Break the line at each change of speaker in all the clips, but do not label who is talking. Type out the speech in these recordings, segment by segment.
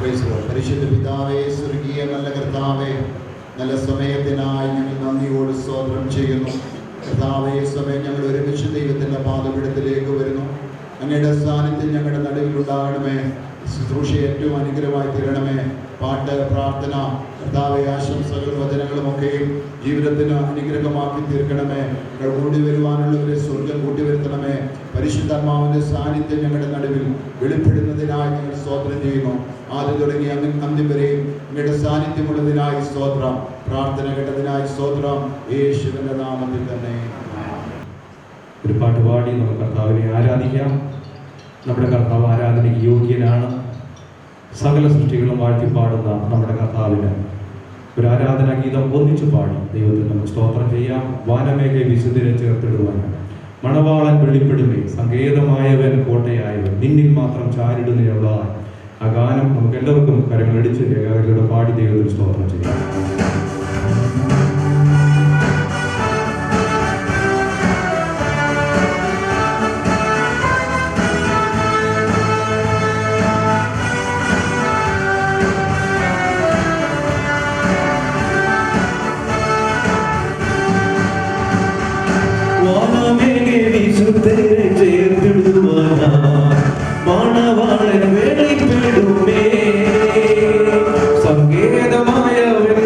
പരിശുദ്ധ പിതാവേ, സ്വർഗീയ നല്ല കർത്താവേ, നല്ല സമയത്തിനായി ഞങ്ങൾ നന്ദിയോട് സ്തോത്രം ചെയ്യുന്നു. കർത്താവേ, സമയം ഞങ്ങൾ ഒരുമിച്ച് ദൈവത്തിൻ്റെ പാദപീഠത്തിലേക്ക് വരുന്നു. അങ്ങയുടെ സാന്നിധ്യം ഞങ്ങളുടെ നടുവിലുണ്ടാകണമേ. ശുശ്രൂഷ ഏറ്റവും അനുഗ്രഹമായി തീരണമേ. പാട്ട്, പ്രാർത്ഥന, കർത്താവെ, ആശംസകളും വചനങ്ങളുമൊക്കെയും ജീവിതത്തിന് അനുഗ്രഹമാക്കി തീർക്കണമേ. കൂടി വരുവാനുള്ളവരെ സ്വർഗം കൂട്ടിവരുത്തണമേ. പരിശുദ്ധാത്മാവിൻ്റെ സാന്നിധ്യം ഞങ്ങളുടെ നടുവിൽ വെളിപ്പെടുന്നതിനായി ഞങ്ങൾ സ്തോത്രം ചെയ്യുന്നു. ആദ്യം തുടങ്ങി അന്ത്യം വരെയും അങ്ങയുടെ സാന്നിധ്യമുള്ളതിനായി സ്തോത്രം. പ്രാർത്ഥന കേട്ടതിനായി സ്തോത്രം. യേശുവിൻ്റെ നാമത്തിൽ തന്നെ.
ഒരു പാട്ട് പാടി നമുക്ക് കർത്താവിനെ ആരാധിക്കാം. നമ്മുടെ കർത്താവ് ആരാധനയ്ക്ക് യോഗ്യനാണ്. സകല സൃഷ്ടികളും വാഴ്ത്തിപ്പാടുന്ന നമ്മുടെ കർത്താവിന് ഒരു ആരാധനാ ഗീതം ഒന്നിച്ചു പാടി ദൈവത്തിന് നമുക്ക് സ്തോത്രം ചെയ്യാം. വാനമേഘയെ വിശുദ്ധരെ ചേർത്തിടുവാൻ മണവാളൻ വെളിപ്പെടുമേ, സങ്കേതമായവൻ കോട്ടയായവൻ, നിന്നിൽ മാത്രം ചാരിടുന്നയുള്ള ആ ഗാനം നമുക്ക് എല്ലാവർക്കും കരങ്ങളടിച്ച് ഏകാഗ്രതയോടെ പാടി ദൈവത്തിന് സ്തോത്രം ചെയ്യാം.
മണവാളൻ വെളിപ്പെടുമേ, സങ്കേതമായവൻ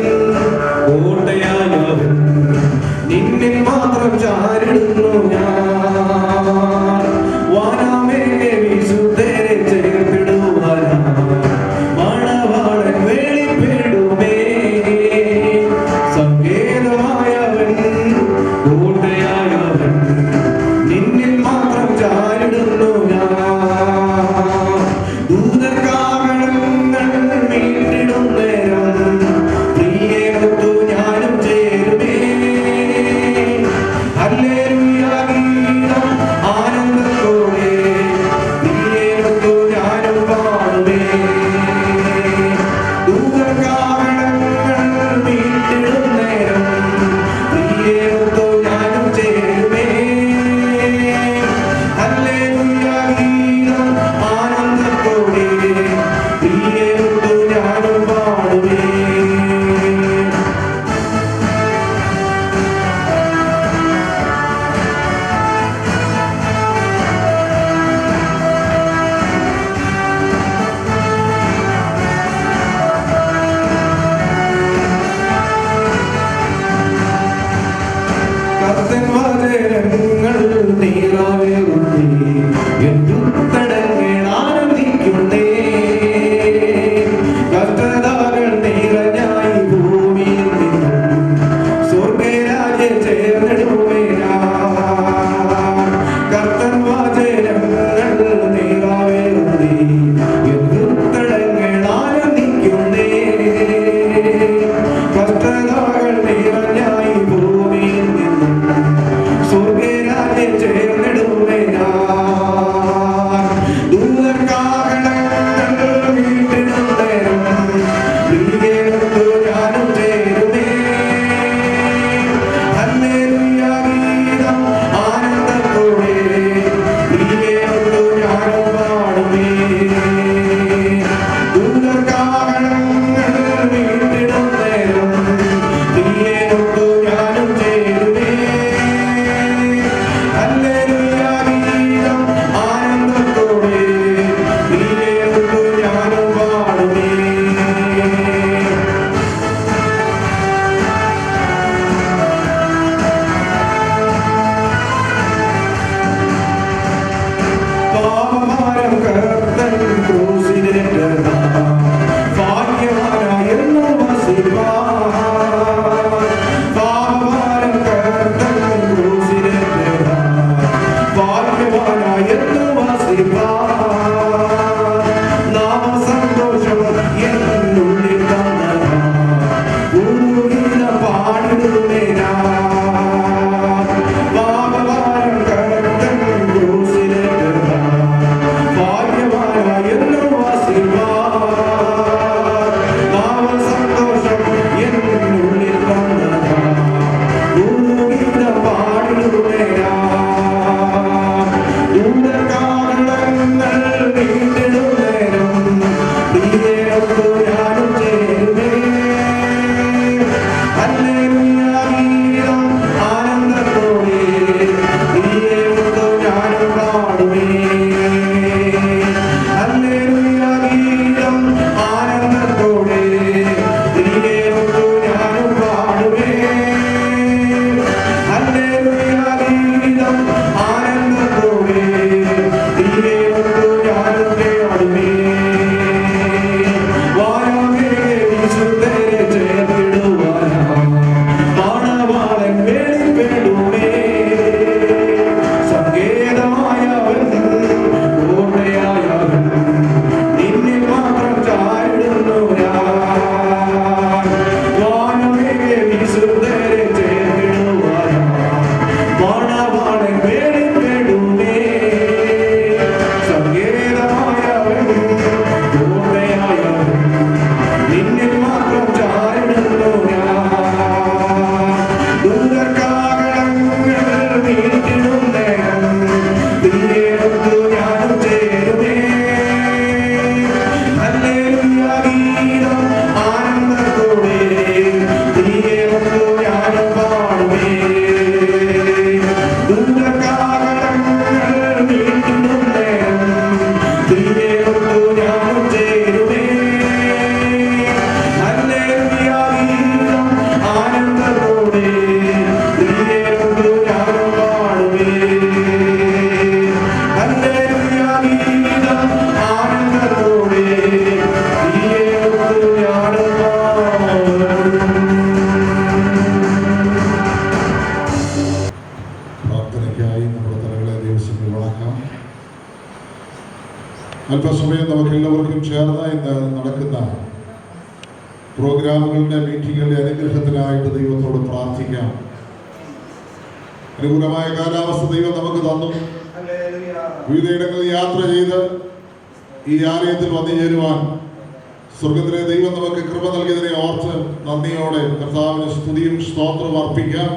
അല്പസമയം നമുക്ക് എല്ലാവർക്കും ചേർന്ന് ഇന്ന് നടക്കുന്ന പ്രോഗ്രാമുകളുടെ മീറ്റിങ്ങുകളുടെ അനുഗ്രഹത്തിനായിട്ട് ദൈവത്തോട് പ്രാർത്ഥിക്കാം. അനുകൂലമായ കാലാവസ്ഥ ദൈവം നമുക്ക് തന്നു. വിവിധയിടങ്ങളിൽ യാത്ര ചെയ്ത് ഈ ആലയത്തിൽ വന്നു ചേരുവാൻ സ്വർഗത്തിലെ ദൈവം നമുക്ക് കൃപ നൽകിയതിനെ ഓർത്ത് നന്ദിയോടെ കർത്താവിന് സ്തുതിയും സ്തോത്രവും അർപ്പിക്കാം.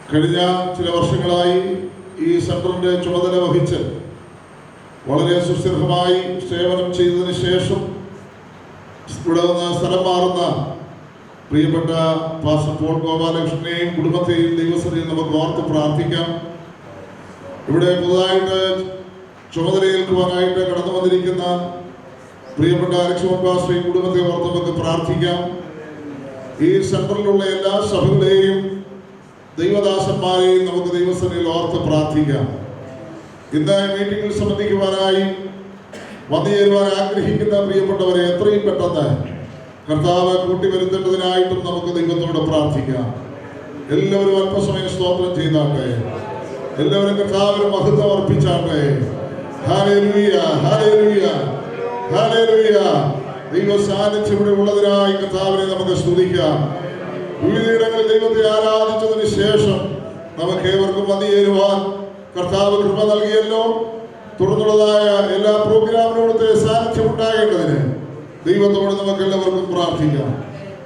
കഴിഞ്ഞ ചില വർഷങ്ങളായി ഈ സെന്ററിന്റെ ചുമതല വഹിച്ച് വളരെ സുസ്ഥിരമായി സേവനം ചെയ്തതിന് ശേഷം ഇവിടെ നിന്ന് സ്ഥലം മാറുന്ന പ്രിയപ്പെട്ട പാസ്റ്റർ പോൾ ഗോപാലകൃഷ്ണനെയും കുടുംബത്തെയും ദൈവസഭയിൽ നമുക്ക് ഓർത്ത് പ്രാർത്ഥിക്കാം. ഇവിടെ പുതുതായിട്ട് ചുമതലയേൽക്കുവാനായിട്ട് കടന്നു വന്നിരിക്കുന്ന പ്രിയപ്പെട്ട അലക്ഷ്മൺ പാസ്റ്ററെയും കുടുംബത്തെ ഓർത്ത് നമുക്ക് പ്രാർത്ഥിക്കാം. ഈ സെന്ററിലുള്ള എല്ലാ സഭകളെയും ദൈവദാസന്മാരെയും നമുക്ക് ദൈവസഭയിൽ ഓർത്ത് പ്രാർത്ഥിക്കാം. ഇന്ന് മീറ്റിംഗിൽ സംബന്ധിക്കുവാനായി വന്നു ചേരുവാൻ ആഗ്രഹിക്കുന്ന പ്രിയപ്പെട്ടവരെ എത്രയും പെട്ടെന്ന് കർത്താവ് കൂട്ടിവരുത്തേണ്ടതിനായിട്ടും നമുക്ക് ദൈവത്തോട് പ്രാർത്ഥിക്കാം. എല്ലാവരും അല്പസമയം സ്തോത്രം ചെയ്താട്ടെ. എല്ലാവരും കർത്താവിന് മഹത്വം അർപ്പിച്ചാട്ടെ. ഹല്ലേലൂയ, ഹല്ലേലൂയ, ഹല്ലേലൂയ. ദൈവ സാന്നിധ്യം ഇവിടെ ഉള്ളതിനായി കർത്താവിനെ നമുക്ക് സ്തുതിക്കാം. വിവിധയിടങ്ങളിൽ ദൈവത്തെ ആരാധിച്ചതിന് ശേഷം നമുക്ക് ഏവർക്കും വന്നു ചേരുവാൻ കർത്താവ് കൃപ നൽകിയല്ലോ. തുടർന്നുള്ളതായ എല്ലാ പ്രോഗ്രാമിനോടത്തെ സാന്നിധ്യം ഉണ്ടാകേണ്ടതിന് ദൈവത്തോട് നമുക്ക് എല്ലാവർക്കും പ്രാർത്ഥിക്കാം.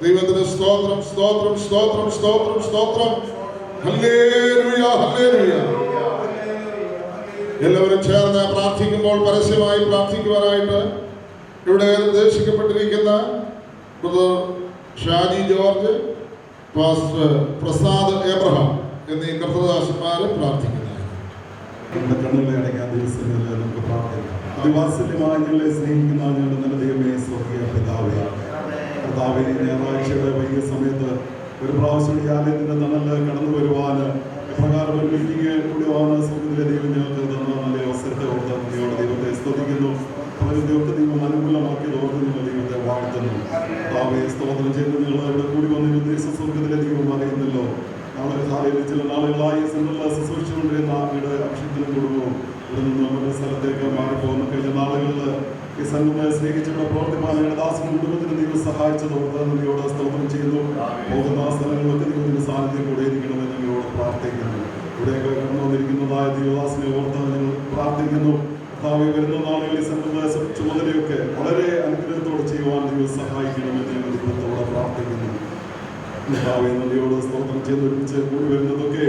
ദൈവത്തിന് സ്തോത്രം, സ്തോത്രം, സ്തോത്രം, സ്തോത്രം, സ്തോത്രം. ഹല്ലേലൂയ, ഹല്ലേലൂയ. എല്ലാവരും ചേർന്ന് പ്രാർത്ഥിക്കുമ്പോൾ പരസ്യമായി പ്രാർത്ഥിക്കുവാനായിട്ട് ഇവിടെ നിർദ്ദേശിക്കപ്പെട്ടിരിക്കുന്ന brother Shaji George, pastor Prasad Abraham എന്നീ കർത്തദാസന്മാരെ പ്രാർത്ഥിക്കുന്നു.
നമ്മുടെ കണ്ണുകളെ അടയ്ക്കാൻ ദിവസങ്ങളിൽ നമുക്ക് പ്രാർത്ഥിക്കാം. അതിവാത്സല്യമായി ഞങ്ങളെ സ്നേഹിക്കുന്ന ഞങ്ങളുടെ നല്ല ദൈവമേ, സ്വർഗീയ പിതാവേ, കർത്താവേ, ഞായറാഴ്ചയുടെ വൈകിയ സമയത്ത് ഒരു പ്രാവശ്യം ഈ ആലയത്തിന്റെ തണലിൽ കടന്നു വരുവാൻ പ്രകാരം ഒരു മീറ്റിംഗ് കൂടുവാൻ സ്വർഗത്തിലെ ദൈവം ഞങ്ങൾക്ക് തന്ന നല്ല അവസരത്തെ ഓർത്ത് നന്ദിയോടെ ദൈവത്തെ സ്തുതിക്കുന്നു. അവരുടെ ദൈവത്തെ ദൈവം അനുകൂലമാക്കിയത് ഓർത്ത് നിങ്ങൾ ദൈവത്തെ വാഴ്ത്തുന്നു. കർത്താവേ, സ്തോത്രം ചെയ്ത് നിങ്ങൾ ഇവിടെ കൂടി വന്നിരുന്ന സ്വർഗത്തിലെ ദൈവം അറിയുന്നല്ലോ. നാളെ സാലയിൽ ചില നാളുകളായി സെൻട്രൽ ശുശ്രൂഷിച്ചുകൊണ്ടിരുന്ന ഇവിടെ അഭിഷേകത്തിനും കുടുംബവും ഇവിടെ നിന്ന് നമ്മുടെ സ്ഥലത്തേക്ക് മാറിപ്പോകുന്ന കഴിഞ്ഞ നാളുകളിൽ ഈ സംഘത്തെ സ്നേഹിച്ചുള്ള പ്രവർത്തിമാനങ്ങളുടെ ദാസനും കുടുംബത്തിന് ദൈവം സഹായിച്ചതോർത്ത് നന്ദിയോടെ സ്തോത്രം ചെയ്യുന്നു. പോകുന്ന സ്ഥലങ്ങളിലൊക്കെ ദൈവത്തിന്റെ സാന്നിധ്യം കൂടെ ഇരിക്കണമെന്ന് ഞങ്ങളോട് പ്രാർത്ഥിക്കുന്നു. ഇവിടെയൊക്കെ കടന്നു വന്നിരിക്കുന്നതായ ദൈവദാസനെ ഓർത്ത് ഞങ്ങൾ പ്രാർത്ഥിക്കുന്നു. കർത്താവേ, വരുന്ന നാളുകളിൽ സെൻട്രൽ ചുമതലയൊക്കെ വളരെ അനുഗ്രഹത്തോടെ ചെയ്യുവാൻ ദൈവം സഹായിക്കണമെന്ന് ഞങ്ങൾ ദൈവത്തോടെ പ്രാർത്ഥിക്കുന്നു. കർത്താവേ, നന്ദിയോട് സ്തോത്രം ചെയ്ത് ഒരുമിച്ച് കൂടി വരുന്നതൊക്കെ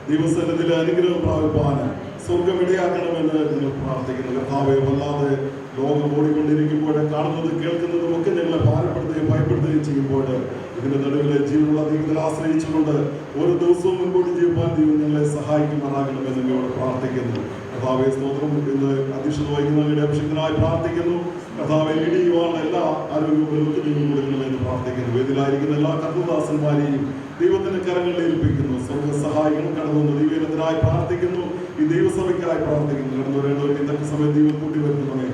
ദൈവസന്നിധിയിലെ അനുഗ്രഹം പ്രാപിപ്പാൻ സ്വർഗം ഇടയാക്കണമെന്ന് ഞങ്ങൾ പ്രാർത്ഥിക്കുന്നു. കർത്താവേ, വല്ലാതെ ലോകം ഓടിക്കൊണ്ടിരിക്കുമ്പോൾ കാണുന്നതും കേൾക്കുന്നതും ഒക്കെ ഞങ്ങളെ ഭാരപ്പെടുത്തുകയും ഭയപ്പെടുത്തുകയും ചെയ്യുമ്പോൾ ഇതിന്റെ നടുവിലെ ജീവനുള്ള ദൈവത്തിൽ ആശ്രയിച്ചുകൊണ്ട് ഓരോ ദിവസവും മുൻപോട്ട് ചെയ്യുവാൻ ദൈവം ഞങ്ങളെ സഹായിക്കുമാറാകണമെന്ന് ഞങ്ങളോട് പ്രാർത്ഥിക്കുന്നു. കർത്താവേ, സ്തോത്രം ഇന്ന് അധ്യക്ഷത വഹിക്കുന്നവരുടെ അഭിഷേകത്തിനായി പ്രാർത്ഥിക്കുന്നു. കർത്താവെ, ഇടിയുവാനുള്ള എല്ലാ ആരോഗ്യവും കൊടുക്കണമെന്ന് പ്രാർത്ഥിക്കുന്നു. വേദിയിലായിരിക്കുന്ന എല്ലാ കർത്തദാസന്മാരെയും ദൈവത്തിന്റെ കരങ്ങളിൽ ഏൽപ്പിക്കുന്നു. സ്വർഗ സഹായികളും കടന്നു ദൈവത്തിനായി പ്രാർത്ഥിക്കുന്നു. ഈ ദൈവസഭയ്ക്കായി പ്രാർത്ഥിക്കുന്നു. കടന്നു വരേണ്ടവർക്ക് തക്ക സമയം ദൈവം കൂട്ടി വരുത്തണമേ.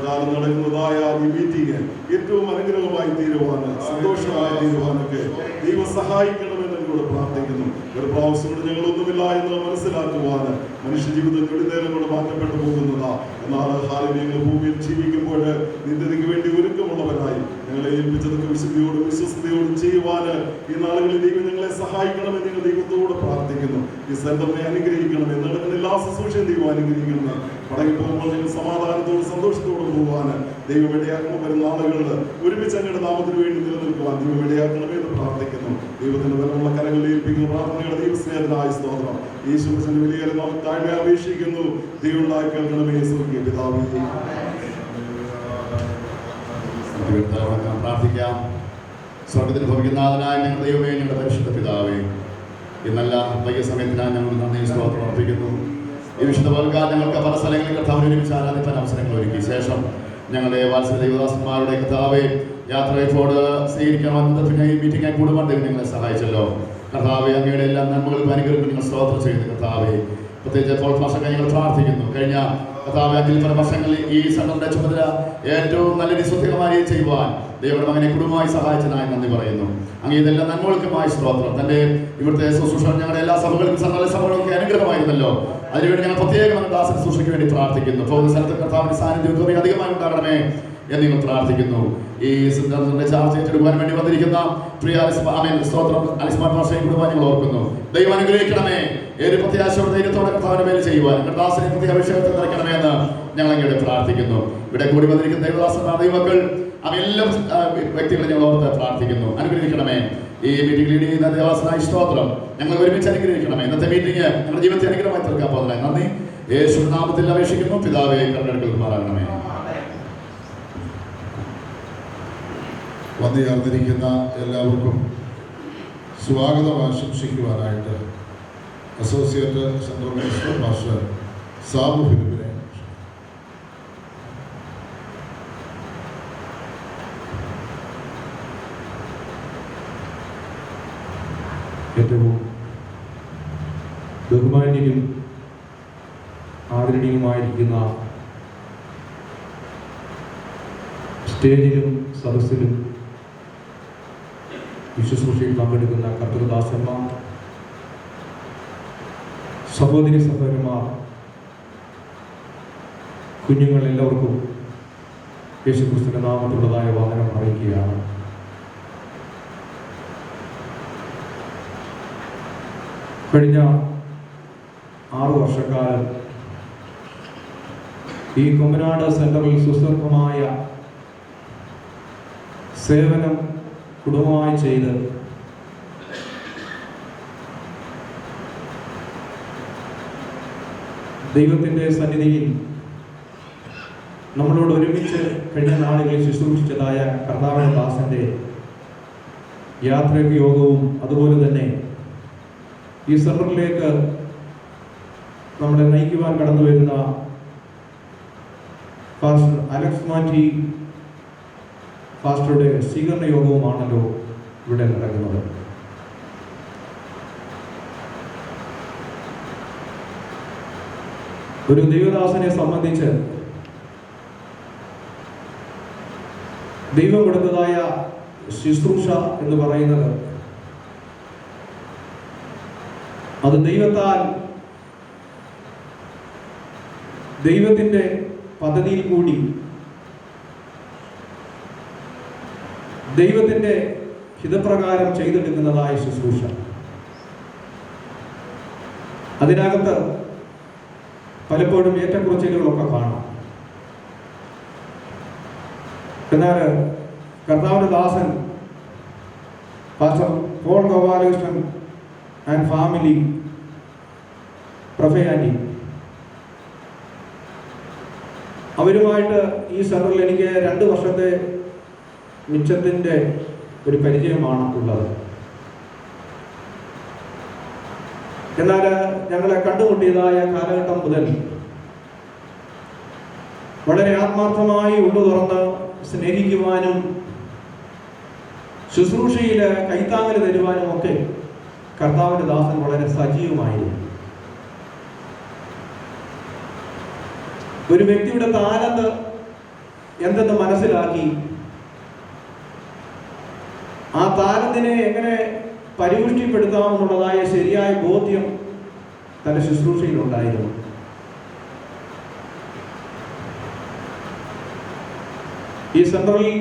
കാലം നടക്കുന്നതായ ഈ മീറ്റിംഗ് ഏറ്റവും അനുഗ്രഹമായി തീരുവാന്, സന്തോഷമായി തീരുവാനൊക്കെ ദൈവം സഹായിക്കണമെന്ന് എന്നോട് പ്രാർത്ഥിക്കുന്നു. ഒരു പ്രാവശ്യം കൊണ്ട് ഞങ്ങളൊന്നുമില്ല എന്ന് മനസ്സിലാക്കുവാന് മനുഷ്യജീവിതം ഞൊടിനേരം കൊണ്ട് മാറ്റപ്പെട്ടു പോകുന്നതാ. എന്നാൽ ഹാലന്യങ്ങൾ ഭൂമിയിൽ ജീവിക്കുമ്പോൾ നിത്യതയ്ക്ക് വേണ്ടി ഒരുക്കമുള്ളവരായി ഞങ്ങളെ ഏൽപ്പിച്ചതൊക്കെ വിശുദ്ധിയോടും വിശ്വസ്തയോടും ചെയ്യുവാന് ഈ നാളുകളിൽ ദൈവം ഞങ്ങളെ സഹായിക്കണമെന്ന് ഞങ്ങൾ ദൈവത്തോട് പ്രാർത്ഥിക്കുന്നു. ഈ സെന്ററിനെ അനുഗ്രഹിക്കണമേ. നടക്കുന്ന എല്ലാ ശുശ്രൂഷയും ദൈവം അനുഗ്രഹിക്കണമേ. മടങ്ങി പോകുമ്പോൾ ഞങ്ങൾ സമാധാനത്തോടും സന്തോഷത്തോടും പോകുവാന് ദൈവം ഇടയാക്കണം. വരുന്ന ആളുകളിൽ ഒരുമിച്ച് അങ്ങയുടെ നാമത്തിന് വേണ്ടി നിലനിൽക്കുവാൻ ദൈവം ഇടയാക്കണമേ എന്ന് പ്രാർത്ഥിക്കുന്നു. ദൈവത്തിന്റെ ബലമുള്ള കരങ്ങളിൽ ഏൽപ്പിക്കുന്ന പ്രാർത്ഥനയുടെ ദൈവസ്നേഹത്തിനായ സ്തോത്രം. യേശുവിന്റെ വലിയ താഴ്മ അപേക്ഷിക്കുന്നു. ദൈവം ഉണ്ടായി കേൾക്കണമേ. സ്വർഗീയ പിതാവേ,
പ്രാർത്ഥിക്കാം. സ്വർഗത്തിൽ ഭവിക്കുന്നതിനായി ഞങ്ങൾ ദൈവമേ, ഞങ്ങളുടെ പരിശുദ്ധ പിതാവേ, ഈ നല്ല വൈകിയ സമയത്തിനായി ഞങ്ങൾ നന്ദി സ്തോത്രം അർപ്പിക്കുന്നു. ഈ വിശുദ്ധ പകൽക്കാലം ഞങ്ങൾക്ക് പല സ്ഥലങ്ങളിൽ കർത്താവിനെ ഒരുമിച്ച് ആരാധിക്കാൻ അവസരങ്ങൾ ഒരുക്കി ശേഷം ഞങ്ങളുടെ വാത്സല്യ ദൈവദാസന്മാരുടെ കർത്താവെ യാത്രയോട് സ്വീകരിക്കാൻ ഈ മീറ്റിംഗായി കൂടുവാൻ ദൈവം ഞങ്ങളെ സഹായിച്ചല്ലോ. കർത്താവെ, അങ്ങയുടെ എല്ലാ നന്മകൾക്കും അനുഗ്രഹം നിങ്ങൾ സ്തോത്രം ചെയ്യുന്നു. കർത്താവെ, പ്രത്യേകിച്ച് ഇപ്പോൾ വർഷങ്ങൾ ഞങ്ങൾ പ്രാർത്ഥിക്കുന്നു. കഴിഞ്ഞ കർത്താവ് 5 വർഷങ്ങളിൽ ഈ സെന്ററിന്റെ ചുമതല ഏറ്റവും നല്ല നിസ്വത്യമായി ചെയ്യുവാൻ ദൈവയുടെ മകനെ കുടുംബമായി സഹായിച്ചതിനായി നന്ദി പറയുന്നു. അങ്ങ് ഇതെല്ലാം നന്മകൾക്കുമായി സ്തോത്രം. തന്റെ ഇവിടുത്തെ ശുശ്രൂഷ ഞങ്ങളുടെ എല്ലാ സഭകൾക്കും നല്ല സഭകളൊക്കെ അനുഗ്രഹമായിരുന്നല്ലോ. അതിനുവേണ്ടി ഞങ്ങൾ പ്രത്യേകം ദാസന സൂക്ഷിക്ക് വേണ്ടി പ്രാർത്ഥിക്കുന്നു. പോകുന്ന സ്ഥലത്ത് കർത്താവിന്റെ സാന്നിധ്യം കുറേ അധികമായി ഉണ്ടാകണമേ എന്ന് നിങ്ങൾ പ്രാർത്ഥിക്കുന്നു. ഈ സിദ്ധാന്തത്തിന്റെ ചർച്ച ഏറ്റെടുക്കുവാൻ വേണ്ടി വന്നിരിക്കുന്ന പ്രിയ സ്തോത്രം അലിസ്മാൻ ഭാഷയെ കുടുംബം ഞങ്ങൾ ഓർക്കുന്നു. ദൈവം അനുഗ്രഹിക്കണമേ. ഏത് പ്രത്യാശയോടെ ധൈര്യത്തോടെ കർത്താവിന്റെ മേൽ ചെയ്യുവാൻ ദാസനെ പ്രത്യേക അഭിഷേകത്തിൽ നിറയ്ക്കണമേ എന്ന് ഞങ്ങൾ അങ്ങയുടെ പ്രാർത്ഥിക്കുന്നു. ഇവിടെ കൂടി വന്നിരിക്കുന്ന ദൈവദാസന്മാർ ദൈവമക്കൾ അവയെല്ലാം വ്യക്തികളെ ഞങ്ങൾ ഓർത്ത് പ്രാർത്ഥിക്കുന്നു. അനുഗ്രഹിക്കണമേ. ഈ മീറ്റിംഗ് ലീഡ് ചെയ്യുന്ന ദേവാസനായ സ്തോത്രം ഞങ്ങൾ ഒരുമിച്ച് അനുഗ്രഹിക്കണമേ. ഇന്നത്തെ മീറ്റിംഗ് ഞങ്ങളുടെ ജീവിതത്തെ അനുഗ്രഹമായി തീർക്കാൻ പോകുന്നത് നന്ദി യേശുവിന്റെ നാമത്തിൽ അപേക്ഷിക്കുന്നു. പിതാവേ, കരുണയ്ക്കുമാറാകണമേ.
വന്നുചേർന്നിരിക്കുന്ന എല്ലാവർക്കും സ്വാഗതം ആശംസിക്കുവാനായിട്ട് associate central minister master Sabu ഫിലിപ്പിനെ
ഏറ്റവും ബഹുമാന്യനും ആദരണീയമായിരിക്കുന്ന സ്റ്റേജിലും സദസ്സിലും വിശ്വസൂക്ഷിയിൽ പങ്കെടുക്കുന്ന കർത്തൃദാസന്മാർ, സഹോദരി സഹോദരന്മാർ, കുഞ്ഞുങ്ങൾ എല്ലാവർക്കും യേശുക്രിസ്തുവിന്റെ നാമത്തിലുള്ളതായ വന്ദനം അറിയിക്കുകയാണ്. കഴിഞ്ഞ 6 വർഷക്കാലം ഈ കൊമ്പനാട് സെന്ററിൽ സുസ്ഥിരമായ സേവനം കുടുംബമായി ചെയ്ത് ദൈവത്തിൻ്റെ സന്നിധിയിൽ നമ്മളോട് ഒരുമിച്ച് കഴിഞ്ഞ നാളുകളിൽ ശുശ്രൂഷിച്ചതായ കർത്താവിന്റെ ദാസന്റെ യാത്രയ്ക്ക് യോഗവും അതുപോലെ തന്നെ ഈ സെന്ററിലേക്ക് നമ്മളെ നയിക്കുവാൻ കടന്നു വരുന്ന ഫാസ്റ്റർ അലക്സ് മാറ്റി ഫാസ്റ്ററുടെ സ്വീകരണ യോഗവുമാണല്ലോ ഇവിടെ നടക്കുന്നത്. ഒരു ദൈവദാസനെ സംബന്ധിച്ച് ദൈവം കൊടുത്തതായ ശുശ്രൂഷ എന്ന് പറയുന്നത് അത് ദൈവത്താൽ ദൈവത്തിൻ്റെ പദ്ധതിയിൽ കൂടി ദൈവത്തിൻ്റെ ഹിതപ്രകാരം ചെയ്തെടുക്കുന്നതായ ശുശ്രൂഷ. അതിനകത്ത് പലപ്പോഴും ഏറ്റക്കുറച്ചിലുകളൊക്കെ കാണാം. എന്നാൽ കർത്താവിന്റെ ദാസൻ pastor Paul Gopalakrishnan and family പ്രഫയാനി, അവരുമായിട്ട് ഈ സെന്ററിൽ എനിക്ക് 2 വർഷത്തെ മിച്ചത്തിൻ്റെ ഒരു പരിചയമാണ് ഉള്ളത്. എന്നാൽ ഞങ്ങളെ കണ്ടുമുട്ടിയതായ കാലഘട്ടം മുതൽ വളരെ ആത്മാർത്ഥമായി ഉള്ളു തുറന്ന് സ്നേഹിക്കുവാനും ശുശ്രൂഷയിൽ കൈത്താങ്ങൽ തരുവാനും ഒക്കെ കർത്താവിന്റെ ദാസൻ വളരെ സജീവമായിരുന്നു. ഒരു വ്യക്തിയുടെ താലന്ത് എന്തെന്ന് മനസ്സിലാക്കി ആ താലന്തിനെ എങ്ങനെ പരിപുഷ്ടിപ്പെടുത്താമെന്നുള്ളതായ ശരിയായ ബോധ്യം തന്റെ ശുശ്രൂഷയിലുണ്ടായിരുന്നു. ഈ സെന്ററിൽ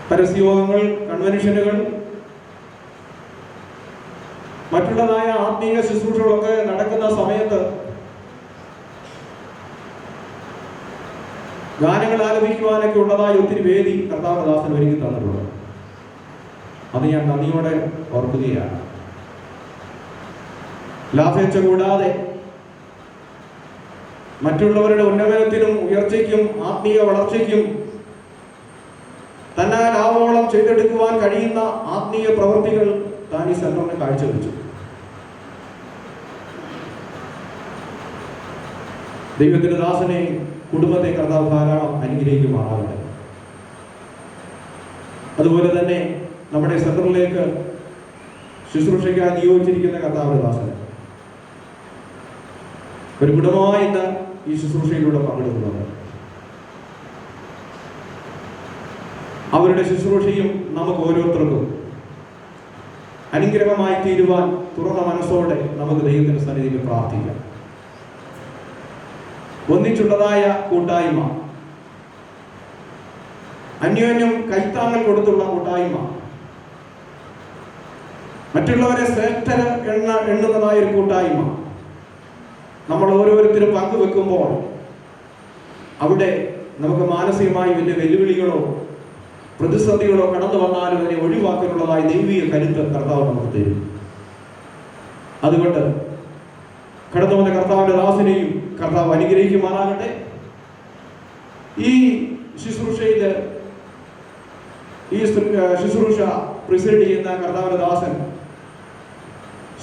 പരസ്യയോഗങ്ങൾ, കൺവെൻഷനുകൾ, മറ്റുള്ളതായ ആത്മീയ ശുശ്രൂഷകളൊക്കെ നടക്കുന്ന സമയത്ത് ഗാനങ്ങൾ ആലപിക്കുവാനൊക്കെ ഉള്ളതായ ഒത്തിരി വേദി കർത്താവദാസൻ ഒരുക്കി തന്നിട്ടുള്ളത്. അത് ഞാൻ നന്ദിയോടെ ഓർക്കുകയാണ്. ലാഭേച്ഛ കൂടാതെ മറ്റുള്ളവരുടെ ഉന്നമനത്തിനും ഉയർച്ചയ്ക്കും ആത്മീയ വളർച്ചയ്ക്കും തന്നാൽ ആവോളം ചെയ്തെടുക്കുവാൻ കഴിയുന്ന ആത്മീയ പ്രവൃത്തികൾ താൻ ഈ സെന്ററിന് കാഴ്ചവെച്ചു. ദൈവത്തിന്റെ ദാസനെ, കുടുംബത്തെ കർത്താവ് ധാരാളം അനുഗ്രഹിക്കുമാറാകട്ടെ. അതുപോലെ തന്നെ നമ്മുടെ സെന്ററിലേക്ക് ശുശ്രൂഷയ്ക്കാൻ നിയോഗിച്ചിരിക്കുന്ന കർത്താവിന്റെ ദാസന് ഒരു കുടുംബമായി ഇന്ന് ഈ ശുശ്രൂഷയിലൂടെ പങ്കെടുക്കുന്നുണ്ട്. അവരുടെ ശുശ്രൂഷയും നമുക്ക് ഓരോരുത്തർക്കും അനുഗ്രഹമായി തീരുവാൻ തുറന്ന മനസ്സോടെ നമുക്ക് ദൈവത്തിന്റെ സന്നിധിയിൽ പ്രാർത്ഥിക്കാം. ഒന്നിച്ചുള്ളതായ കൂട്ടായ്മ, അന്യോന്യം കൈത്താങ്ങൽ കൊടുത്തുള്ള കൂട്ടായ്മ, മറ്റുള്ളവരെ ശ്രേഷ്ഠര എണ്ണുന്നതായ ഒരു കൂട്ടായ്മ നമ്മൾ ഓരോരുത്തരും പങ്കുവെക്കുമ്പോൾ അവിടെ നമുക്ക് മാനസികമായി വലിയ വെല്ലുവിളികളോ പ്രതിസന്ധികളോ കടന്നു വന്നാലും അതിനെ ഒഴിവാക്കാനുള്ളതായ ദൈവിക കരുത്ത് കർത്താവ് നമുക്ക് തരും. അതുകൊണ്ട് കടന്നു വന്ന കർത്താവിന്റെ ദാസനെയും കർത്താവ് അനുഗ്രഹിക്കുമാറാകട്ടെ. ഈ ശുശ്രൂഷ പ്രസിഡന്റ് ചെയ്യുന്ന കർത്താവിന്റെ ദാസൻ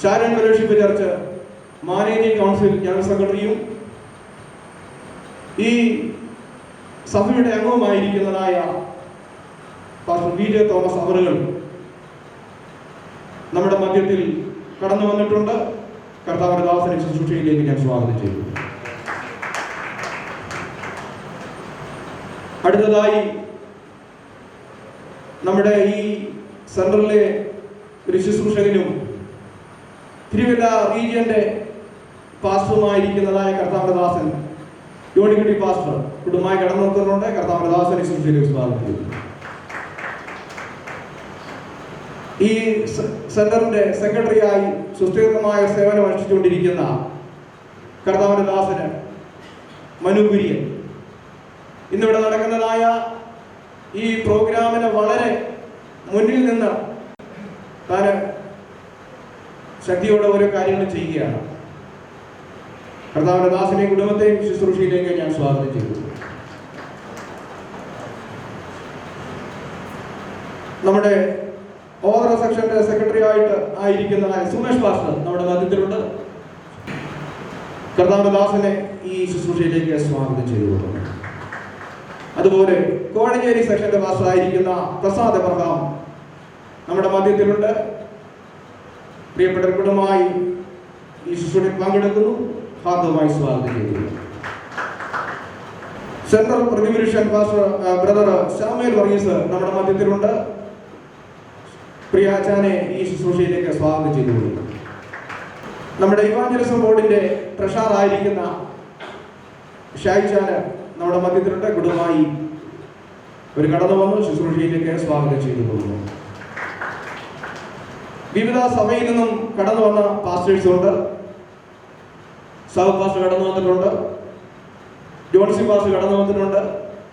Sharon fellowship church managing council general സെക്രട്ടറിയും ഈ സഭയുടെ അംഗവുമായിരിക്കുന്നതായ പാസ്റ്റർ വി ജെ തോമസ് അവറുകൾ നമ്മുടെ മധ്യത്തിൽ കടന്നു വന്നിട്ടുണ്ട്. കർത്താവിന്റെ ദാസനെ ശുശ്രൂഷയിലേക്ക് ഞാൻ സ്വാഗതം ചെയ്തു. അടുത്തതായി നമ്മുടെ ഈ സെൻട്രലിലെ ഒരു ശുശ്രൂഷകനും തിരുവല്ല റീജിയന്റെ പാസ്റ്ററുമായിരിക്കുന്നതായ കർത്താവിന്റെ ദാസൻ യോണിക്കുട്ടി പാസ്റ്റർ കുടുംബമായി കടന്നു നിർത്തുന്നുണ്ട്. കർത്താവിന്റെ ദാസനെ ശുശ്രൂഷയിലേക്ക് സ്വാഗതം ചെയ്തു. ഈ സെന്ററിന്റെ സെക്രട്ടറിയായി സുസ്ഥിരമായ സേവനം അനുഷ്ഠിച്ചുകൊണ്ടിരിക്കുന്ന കർത്താവിന്റെ ദാസന് മനു കുര്യൻ ഇന്നിവിടെ നടക്കുന്നതായ ഈ പ്രോഗ്രാമിന് വളരെ മുന്നിൽ നിന്ന് താൻ ശക്തിയോടെ ഓരോ കാര്യങ്ങൾ ചെയ്യുകയാണ്. കർത്താവിന്റെ ദാസനെയും കുടുംബത്തെയും ശുശ്രൂഷയിലേക്ക് ഞാൻ സ്വാഗതം ചെയ്തു. നമ്മുടെ ഓവർ സെക്ഷന്റെ സെക്രട്ടറി ആയിട്ട് ആയിരിക്കുന്ന സുമേഷ് പാസ്റ്റർ നമ്മുടെ മധ്യത്തിലുണ്ട്. കർത്താവിന്റെ ദാസനെ ഈ ശുശ്രൂഷയിലേക്ക് സ്വാഗതം ചെയ്തുകൊള്ളുന്നു. അതുപോലെ കോഴഞ്ചേരി സെക്ഷന്റെ പാസ്റ്റർ ആയിരിക്കുന്ന പ്രസാദ് എബ്രഹാം നമ്മുടെ മധ്യത്തിലുണ്ട്. പ്രിയപ്പെട്ട കുടുംബമായി ഈ ശുശ്രൂഷയിൽ പങ്കെടുക്കുന്നു. ഹാർദവമായി സ്വാഗതം ചെയ്തു. സെൻട്രൽ പ്രതിപുരുഷൻ പാസ്റ്റർ ബ്രദർ സാമുവേൽ വർഗീസ് നമ്മുടെ മധ്യത്തിലുണ്ട്. പ്രിയാച്ചാനെ ഈ ശുശ്രൂഷയിലേക്ക് സ്വാഗതം ചെയ്തുകൊള്ളുന്നു. നമ്മുടെ ഇവാഞ്ചലിസം ബോർഡിന്റെ ട്രഷറർ ആയിരിക്കുന്ന ഷായിച്ചാന് നമ്മുടെ മധ്യത്തിലുണ്ട്. കുടുംബമായി ഒരു കടന്നു വന്നു ശുശ്രൂഷയിലേക്ക് സ്വാഗതം ചെയ്തുകൊള്ളുന്നു. വിവിധ സഭയിൽ നിന്നും കടന്നു വന്ന പാസ്റ്റേഴ്സ് ഉണ്ട്. സൗത്ത് പാസ്റ്റർ കടന്നു വന്നിട്ടുണ്ട്. ജോൺസി പാസ്റ്റർ കടന്നു വന്നിട്ടുണ്ട്.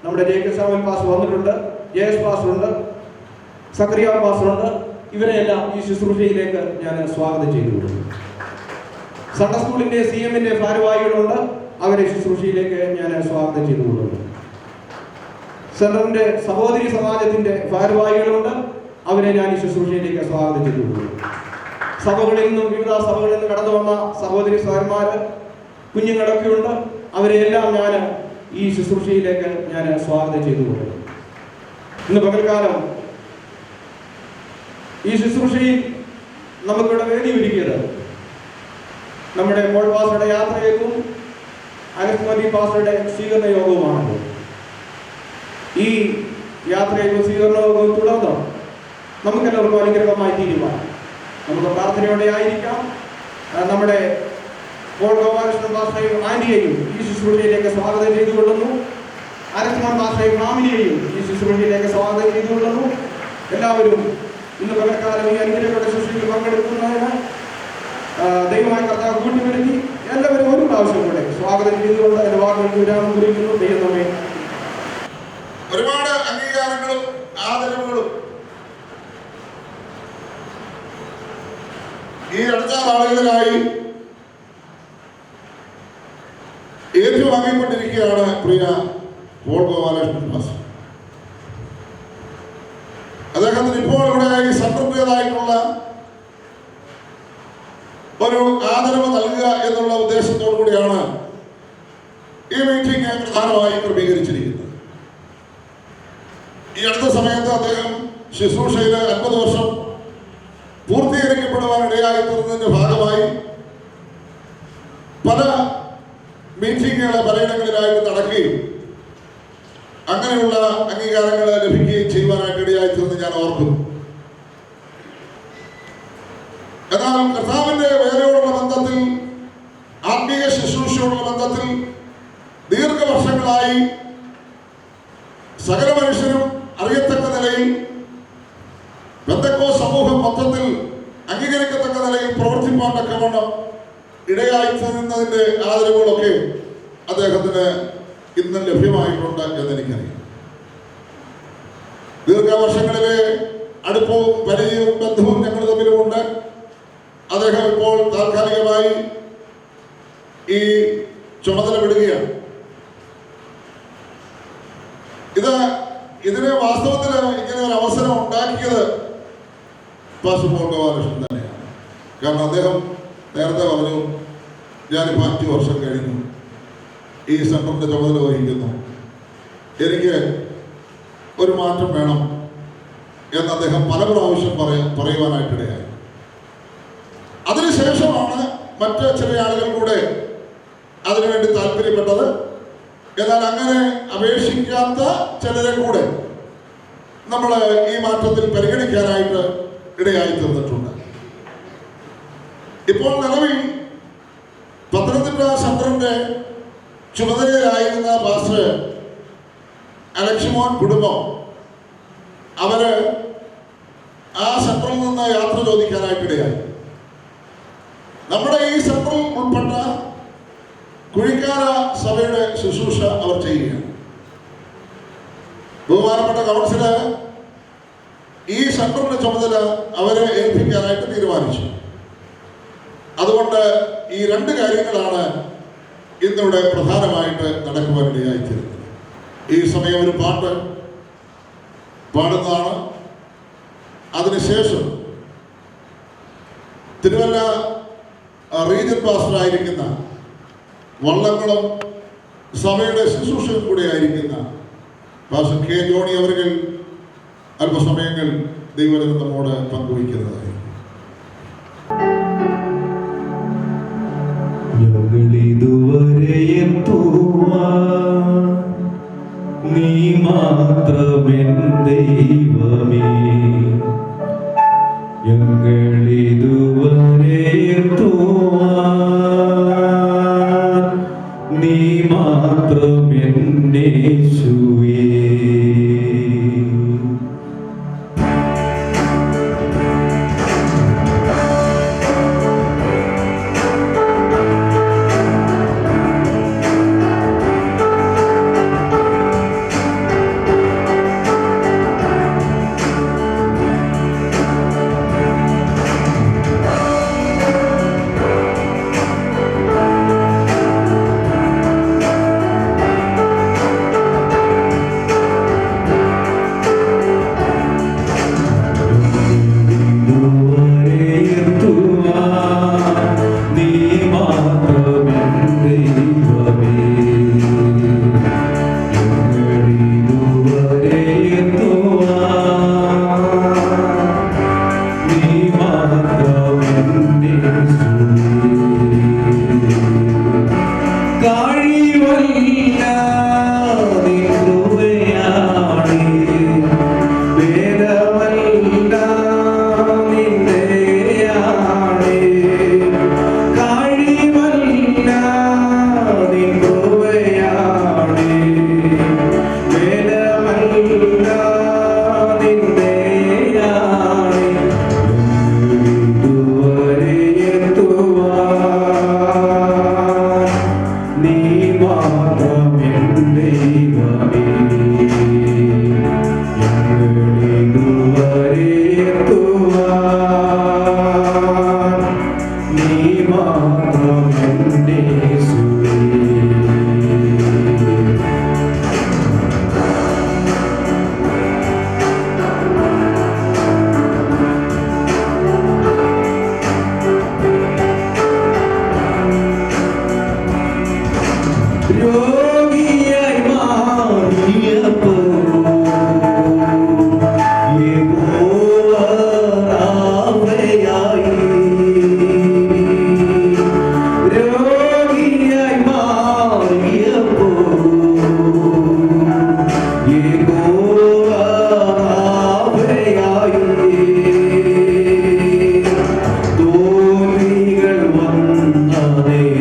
നമ്മുടെ ജേക്കബ് സാമുവൽ പാസ്റ്റർ വന്നിട്ടുണ്ട്. ജയേഷ് പാസ്റ്റർ ഉണ്ട്. സക്കറിയ പാസ്റ്റർ ഉണ്ട്. ഇവരെല്ലാം ഈ ശുശ്രൂഷയിലേക്ക് ഞാൻ സ്വാഗതം ചെയ്തുകൊള്ളുന്നു. സൺഡേ സ്കൂളിന്റെ CM-ന്റെ ഭാരവാഹികളുണ്ട്. അവരെ ശുശ്രൂഷയിലേക്ക് ഞാൻ സ്വാഗതം ചെയ്തുകൊള്ളുന്നു. സെൻട്രലിന്റെ സഹോദരി സമാജത്തിന്റെ ഭാരവാഹികളുണ്ട്. അവരെ ഞാൻ ഈ ശുശ്രൂഷയിലേക്ക് സ്വാഗതം ചെയ്തുകൊള്ളുന്നു. സഭകളിൽ നിന്നും വിവിധ സഭകളിൽ നിന്ന് കടന്നു വന്ന സഹോദരി സഹോദരന്മാര് കുഞ്ഞുങ്ങളൊക്കെ ഉണ്ട്. അവരെല്ലാം ഞാൻ ഈ ശുശ്രൂഷയിലേക്ക് ഞാൻ സ്വാഗതം ചെയ്തുകൊള്ളുന്നു. ഇന്ന് പകൽക്കാലം ഈ ശുശ്രൂഷയിൽ നമുക്കിവിടെ വേദി ഒരുക്കിയത് നമ്മുടെ പോൾ പാസ്റ്ററുടെ യാത്രയേക്കും അനസ്മതി പാസ്റ്ററുടെ സ്വീകരണ യോഗവുമാണ്. ഈ യാത്രയേക്കും സ്വീകരണ യോഗവും തുടർന്ന് നമുക്കെല്ലാവർക്കും അനുഗ്രഹമായി തീരുവാൻ നമുക്ക് പ്രാർത്ഥനയോടെ ആയിരിക്കാം. നമ്മുടെ പോൾ ഗോപാലകൃഷ്ണൻ പാസ്റ്ററെയും ആന്റിയെയും ഈ ശുശ്രൂഷയിലേക്ക് സ്വാഗതം ചെയ്തുകൊള്ളുന്നു. അനസ്മാൻ പാസ്റ്ററെയും ഫാമിലിയെയും ഈ ശുശ്രൂഷയിലേക്ക് സ്വാഗതം ചെയ്തുകൊള്ളുന്നു. എല്ലാവരും ഇന്ന് പകൽക്കാലം ഈ അനുഗ്രഹങ്ങളുടെ ശുശ്രൂഷയിൽ പങ്കെടുക്കുന്നതിന് ദൈവമായ കർത്താവ് കൂട്ടിവരുത്തി എല്ലാവരും ഒരു പ്രാവശ്യം കൂടെ സ്വാഗതം ചെയ്തുകൊണ്ട് അതിന്റെ വാക്കുകൾക്ക് വിരാമം കുറിക്കുന്നു. ദൈവം നമ്മെ
ഒരുപാട് അംഗീകാരങ്ങളും ആദരവുകളും ഈ അടുത്ത നാളുകളിലായി ഏറ്റുവാങ്ങിക്കൊണ്ടിരിക്കുകയാണ് പ്രിയ പോൾ ഗോപാലകൃഷ്ണൻ പാസ്റ്റർ. അദ്ദേഹത്തിന് ഇപ്പോൾ ഇവിടെ ഈ സംതൃപ്തിയതായിട്ടുള്ള ഒരു ആദരവ് നൽകുക എന്നുള്ള ഉദ്ദേശത്തോടു കൂടിയാണ് ഈ മീറ്റിംഗ് പ്രധാനമായി ക്രമീകരിച്ചിരിക്കുന്നത്. ഈ അടുത്ത സമയത്ത് അദ്ദേഹം ശുശ്രൂഷയിൽ 50 വർഷം പൂർത്തീകരിക്കപ്പെടുവാൻ ഇടയായി തീർന്നതിന്റെ ഭാഗമായി പല മീറ്റിങ്ങുകളെ പലയിടങ്ങളിലായിട്ട് നടക്കുകയും അങ്ങനെയുള്ള അംഗീകാരങ്ങൾ ലഭിക്കുകയും ചെയ്യുവാനായിട്ട് ഇടയായി തീർന്ന് ഞാൻ ഓർക്കുന്നു. എന്നാൽ കർത്താവിന്റെ വേലയോടുള്ള ബന്ധത്തിൽ, ആത്മീയ ശുശ്രൂഷയോടുള്ള ബന്ധത്തിൽ ദീർഘവർഷങ്ങളായി സകല മനുഷ്യരും അറിയത്തക്ക നിലയിൽ, പെന്തക്കോസ്ത് സമൂഹം മൊത്തത്തിൽ അംഗീകരിക്കത്തക്ക നിലയിൽ പ്രവർത്തിപ്പാൻ തക്കവണ്ണം ഇടയായി തീരുന്നതിന്റെ ആദരവുകളൊക്കെ അദ്ദേഹത്തിന് ഇന്ന് ലഭ്യമായിട്ടുണ്ട് എന്നെനിക്കറിയാം. ദീർഘവർഷങ്ങളിലെ അടുപ്പവും പരിചയവും ബന്ധവും ഞങ്ങൾ തമ്മിലുമുണ്ട്. അദ്ദേഹം ഇപ്പോൾ താൽക്കാലികമായി ഈ ചുമതല വിടുകയാണ്. ഇതിന് വാസ്തവത്തിൽ ഇങ്ങനെ ഒരു അവസരം ഉണ്ടാക്കിയത് പാസ്റ്റർ പോൾ ഗോപാലകൃഷ്ണൻ തന്നെയാണ്. കാരണം അദ്ദേഹം നേരത്തെ പറഞ്ഞു, ഞാനിപ്പോൾ 5 വർഷം കഴിഞ്ഞു ഈ സെന്ററിന്റെ ചുമതല വഹിക്കുന്നു, എനിക്ക് ഒരു മാറ്റം വേണം എന്ന് അദ്ദേഹം പല പ്രാവശ്യം പറയുവാനായിട്ടിടയായി. അതിനുശേഷമാണ് മറ്റ് ചില ആളുകൾ കൂടെ അതിനുവേണ്ടി താല്പര്യപ്പെട്ടത്. എന്നാൽ അങ്ങനെ അപേക്ഷിക്കാത്ത ചിലരെ കൂടെ നമ്മൾ ഈ മാറ്റത്തിൽ പരിഗണിക്കാനായിട്ട് ഇടയായി തീർന്നിട്ടുണ്ട്. ഇപ്പോൾ നിലവിൽ പത്തനംതിട്ട സെന്ററിന്റെ ചുമതലയിലായിരുന്ന പാസ്റ്റർ അലക്ഷ്മോൻ കുടുംബം അവര് ആ സെന്ററിൽ നിന്ന് യാത്ര ചോദിക്കാനായിട്ടിടയായി. നമ്മുടെ ഈ സെന്ററിൽ ഉൾപ്പെട്ട കുഴിക്കാര സഭയുടെ ശുശ്രൂഷ അവർ ചെയ്യുകയാണ്. ബഹുമാനപ്പെട്ട കൗൺസില് ഈ സെന്ററിന്റെ ചുമതല അവരെ ഏൽപ്പിക്കാനായിട്ട് തീരുമാനിച്ചു. അതുകൊണ്ട് ഈ 2 കാര്യങ്ങളാണ് ഇന്നിവിടെ പ്രധാനമായിട്ട് നടക്കുവാനിടയായിത്തീരുന്നത്. ഈ സമയം ഒരു പാട്ട് പാടുന്നതാണ്. അതിനുശേഷം തിരുവല്ല റീജിയൻ പാസ്റ്ററായിരിക്കുന്ന വള്ളംകുളം സഭയുടെ ശുശ്രൂഷകൻ കൂടെ ആയിരിക്കുന്ന പാസ്റ്റർ കെ ജോണി അവர்கள் അല്പസമയങ്ങൾ ദൈവവചനം നമ്മോട് പങ്കുവയ്ക്കുന്നതായി.
ഞങ്ങളിതുവരെ എത്തുവാൻ നീ മാത്രമെൻ ദൈവമേ, ഞങ്ങളിതുവരെ എത്തുവാൻ നീ മാത്രമെൻ യേശുവേ.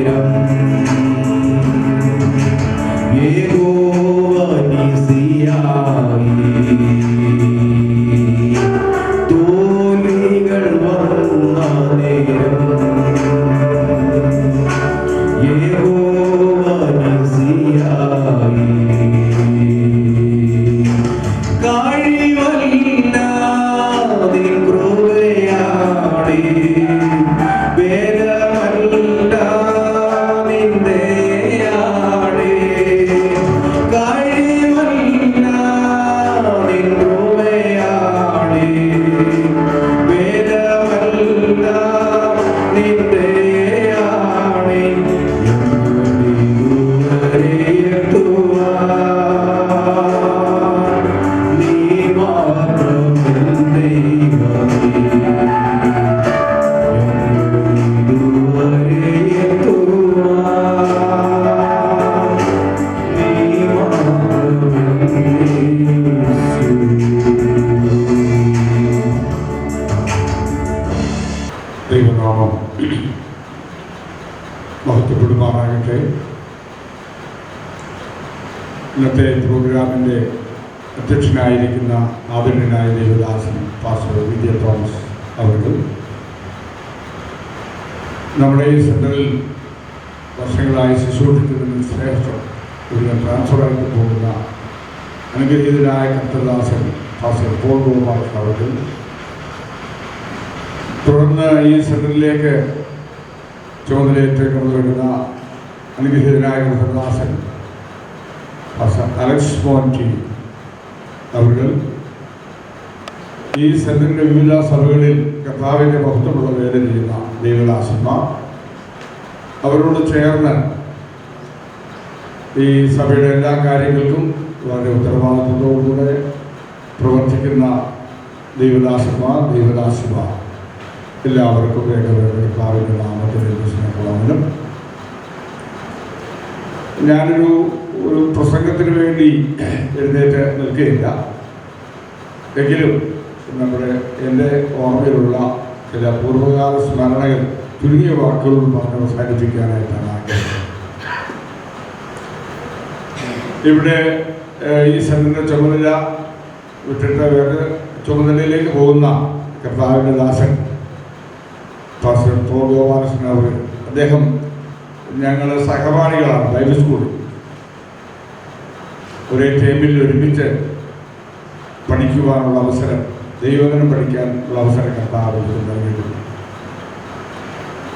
നേരം യഹോവ നിസിയായി തോൽവികൾ വന്ന നേരം യഹോവ നിസിയായി കഴിവല്ലാതിൻ കൃപയാടി വേദമല്ല നിന്ദയാടി കഴിവല്ലാതിൻ കൃപയാടി വേദമല്ല നിന്ദയാടി ഞങ്ങളിതുവരെ എത്തുവാൻ നീ മാത്രം ദൈവമേ ഞങ്ങളിതുവരെ എത്തുവാൻ നീ മാത്രം യേശു.
ദൈവനാമം മഹത്വപ്പെടുമാറാകട്ടെ. ഇന്നത്തെ പ്രോഗ്രാമിൻ്റെ അധ്യക്ഷനായിരിക്കുന്ന ആദരണീയനായ ദേവദാസൻ പാസ്റ്റർ വിജയ തോമസ് അവർക്ക് നമ്മുടെ ഈ സെൻ്ററിൽ വർഷങ്ങളായി ശുശ്രൂഷിക്കുന്നതിന് ശ്രേഷ്ഠം ഒരു ട്രാൻസ്ഫറായിട്ട് പോകുന്ന അനുഗ്രഹീതനായ കർത്തദാസൻ പാസ്റ്റർ പോൾ ഗോപാൽ അവർക്ക്, തുടർന്ന് ഈ സെൻ്ററിലേക്ക് ചുമതലയേറ്റ് കടന്നു വരുന്ന അനുഗ്രഹീതനായ കർത്തദാസൻ പാസ്റ്റർ അലക്സ് മോൻറ്റി അവർ, ഈ സെൻ്ററിൻ്റെ വിവിധ സഭകളിൽ കർത്താവിൻ്റെ മഹത്വമുള്ള വേല ചെയ്യുന്ന ദൈവദാസന്മാർ, അവരോട് ചേർന്ന് ഈ സഭയുടെ എല്ലാ കാര്യങ്ങൾക്കും വളരെ ഉത്തരവാദിത്വത്തോടുകൂടെ പ്രവർത്തിക്കുന്ന ദൈവദാസന്മാർ, ദൈവദാസിമാർ എല്ലാവർക്കും കർത്താവിൻ്റെ നാമത്തിൽ സ്നേഹമുള്ളവനും. ഞാനൊരു പ്രസംഗത്തിന് വേണ്ടി എഴുന്നേറ്റ് നിൽക്കുകയില്ല, എങ്കിലും എൻ്റെ ഓർമ്മയിലുള്ള ചില പൂർവ്വകാല സ്മരണകൾ ചുരുങ്ങിയ വാക്കുകൾ പറഞ്ഞ് അവസാനിപ്പിക്കാനായിട്ടാണ് ആഗ്രഹം. ഇവിടെ ഈ സെൻ്ററിൻ്റെ ചുമതല വിട്ടിട്ട് വേറെ ചുമതലയിലേക്ക് പോകുന്ന കർത്താവിൻ്റെ ദാസൻ പാസ്റ്റർ പോൾ ഗോപാലകൃഷ്ണൻ അവർ, അദ്ദേഹം ഞങ്ങൾ സഹപാഠികളാണ്. ബൈബിൾ സ്കൂളിൽ ഒരേ ടേബിളിൽ ഒരുമിച്ച് പഠിക്കുവാനുള്ള അവസരം, ദൈവവചനം പഠിക്കാനുള്ള അവസരം കർത്താവ് നൽകിയിട്ടുണ്ട്.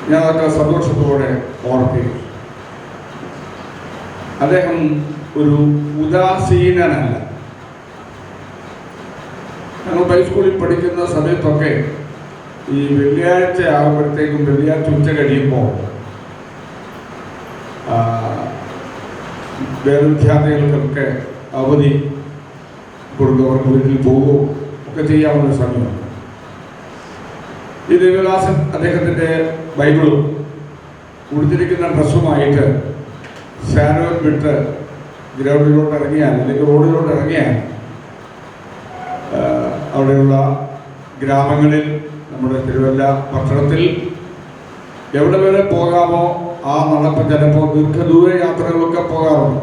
ഞാൻ അതൊക്കെ സന്തോഷത്തോടെ ഓർപ്പിക്കും. അദ്ദേഹം ഒരു ഉദാസീനനല്ല. ഞങ്ങൾ ഹൈസ്കൂളിൽ പഠിക്കുന്ന സമയത്തൊക്കെ ഈ വെള്ളിയാഴ്ച ആകുമ്പോഴത്തേക്കും, വെള്ളിയാഴ്ച ഉച്ച കഴിയുമ്പോൾ വേറെ വിദ്യാർത്ഥികൾക്കൊക്കെ അവധി കൊടുക്കും, അവർക്ക് വീട്ടിൽ പോവുകയോ ഒക്കെ ചെയ്യാവുന്ന സമയമാണ്. ഈ ദേവദാസൻ അദ്ദേഹത്തിൻ്റെ ബൈബിളും ഉടുത്തിരിക്കുന്ന ഡ്രസ്സുമായിട്ട് സാരോൻ വിട്ട് ഗ്രൗണ്ടിലോട്ട് ഇറങ്ങിയാൽ, അല്ലെങ്കിൽ റോഡിലോട്ട് ഇറങ്ങിയാൽ, അവിടെയുള്ള ഗ്രാമങ്ങളിൽ, നമ്മുടെ തിരുവല്ല പട്ടണത്തിൽ എവിടെ വരെ പോകാമോ ആ നടപ്പ്, ചിലപ്പോൾ ദീർഘദൂര യാത്രകളൊക്കെ പോകാറുണ്ട്.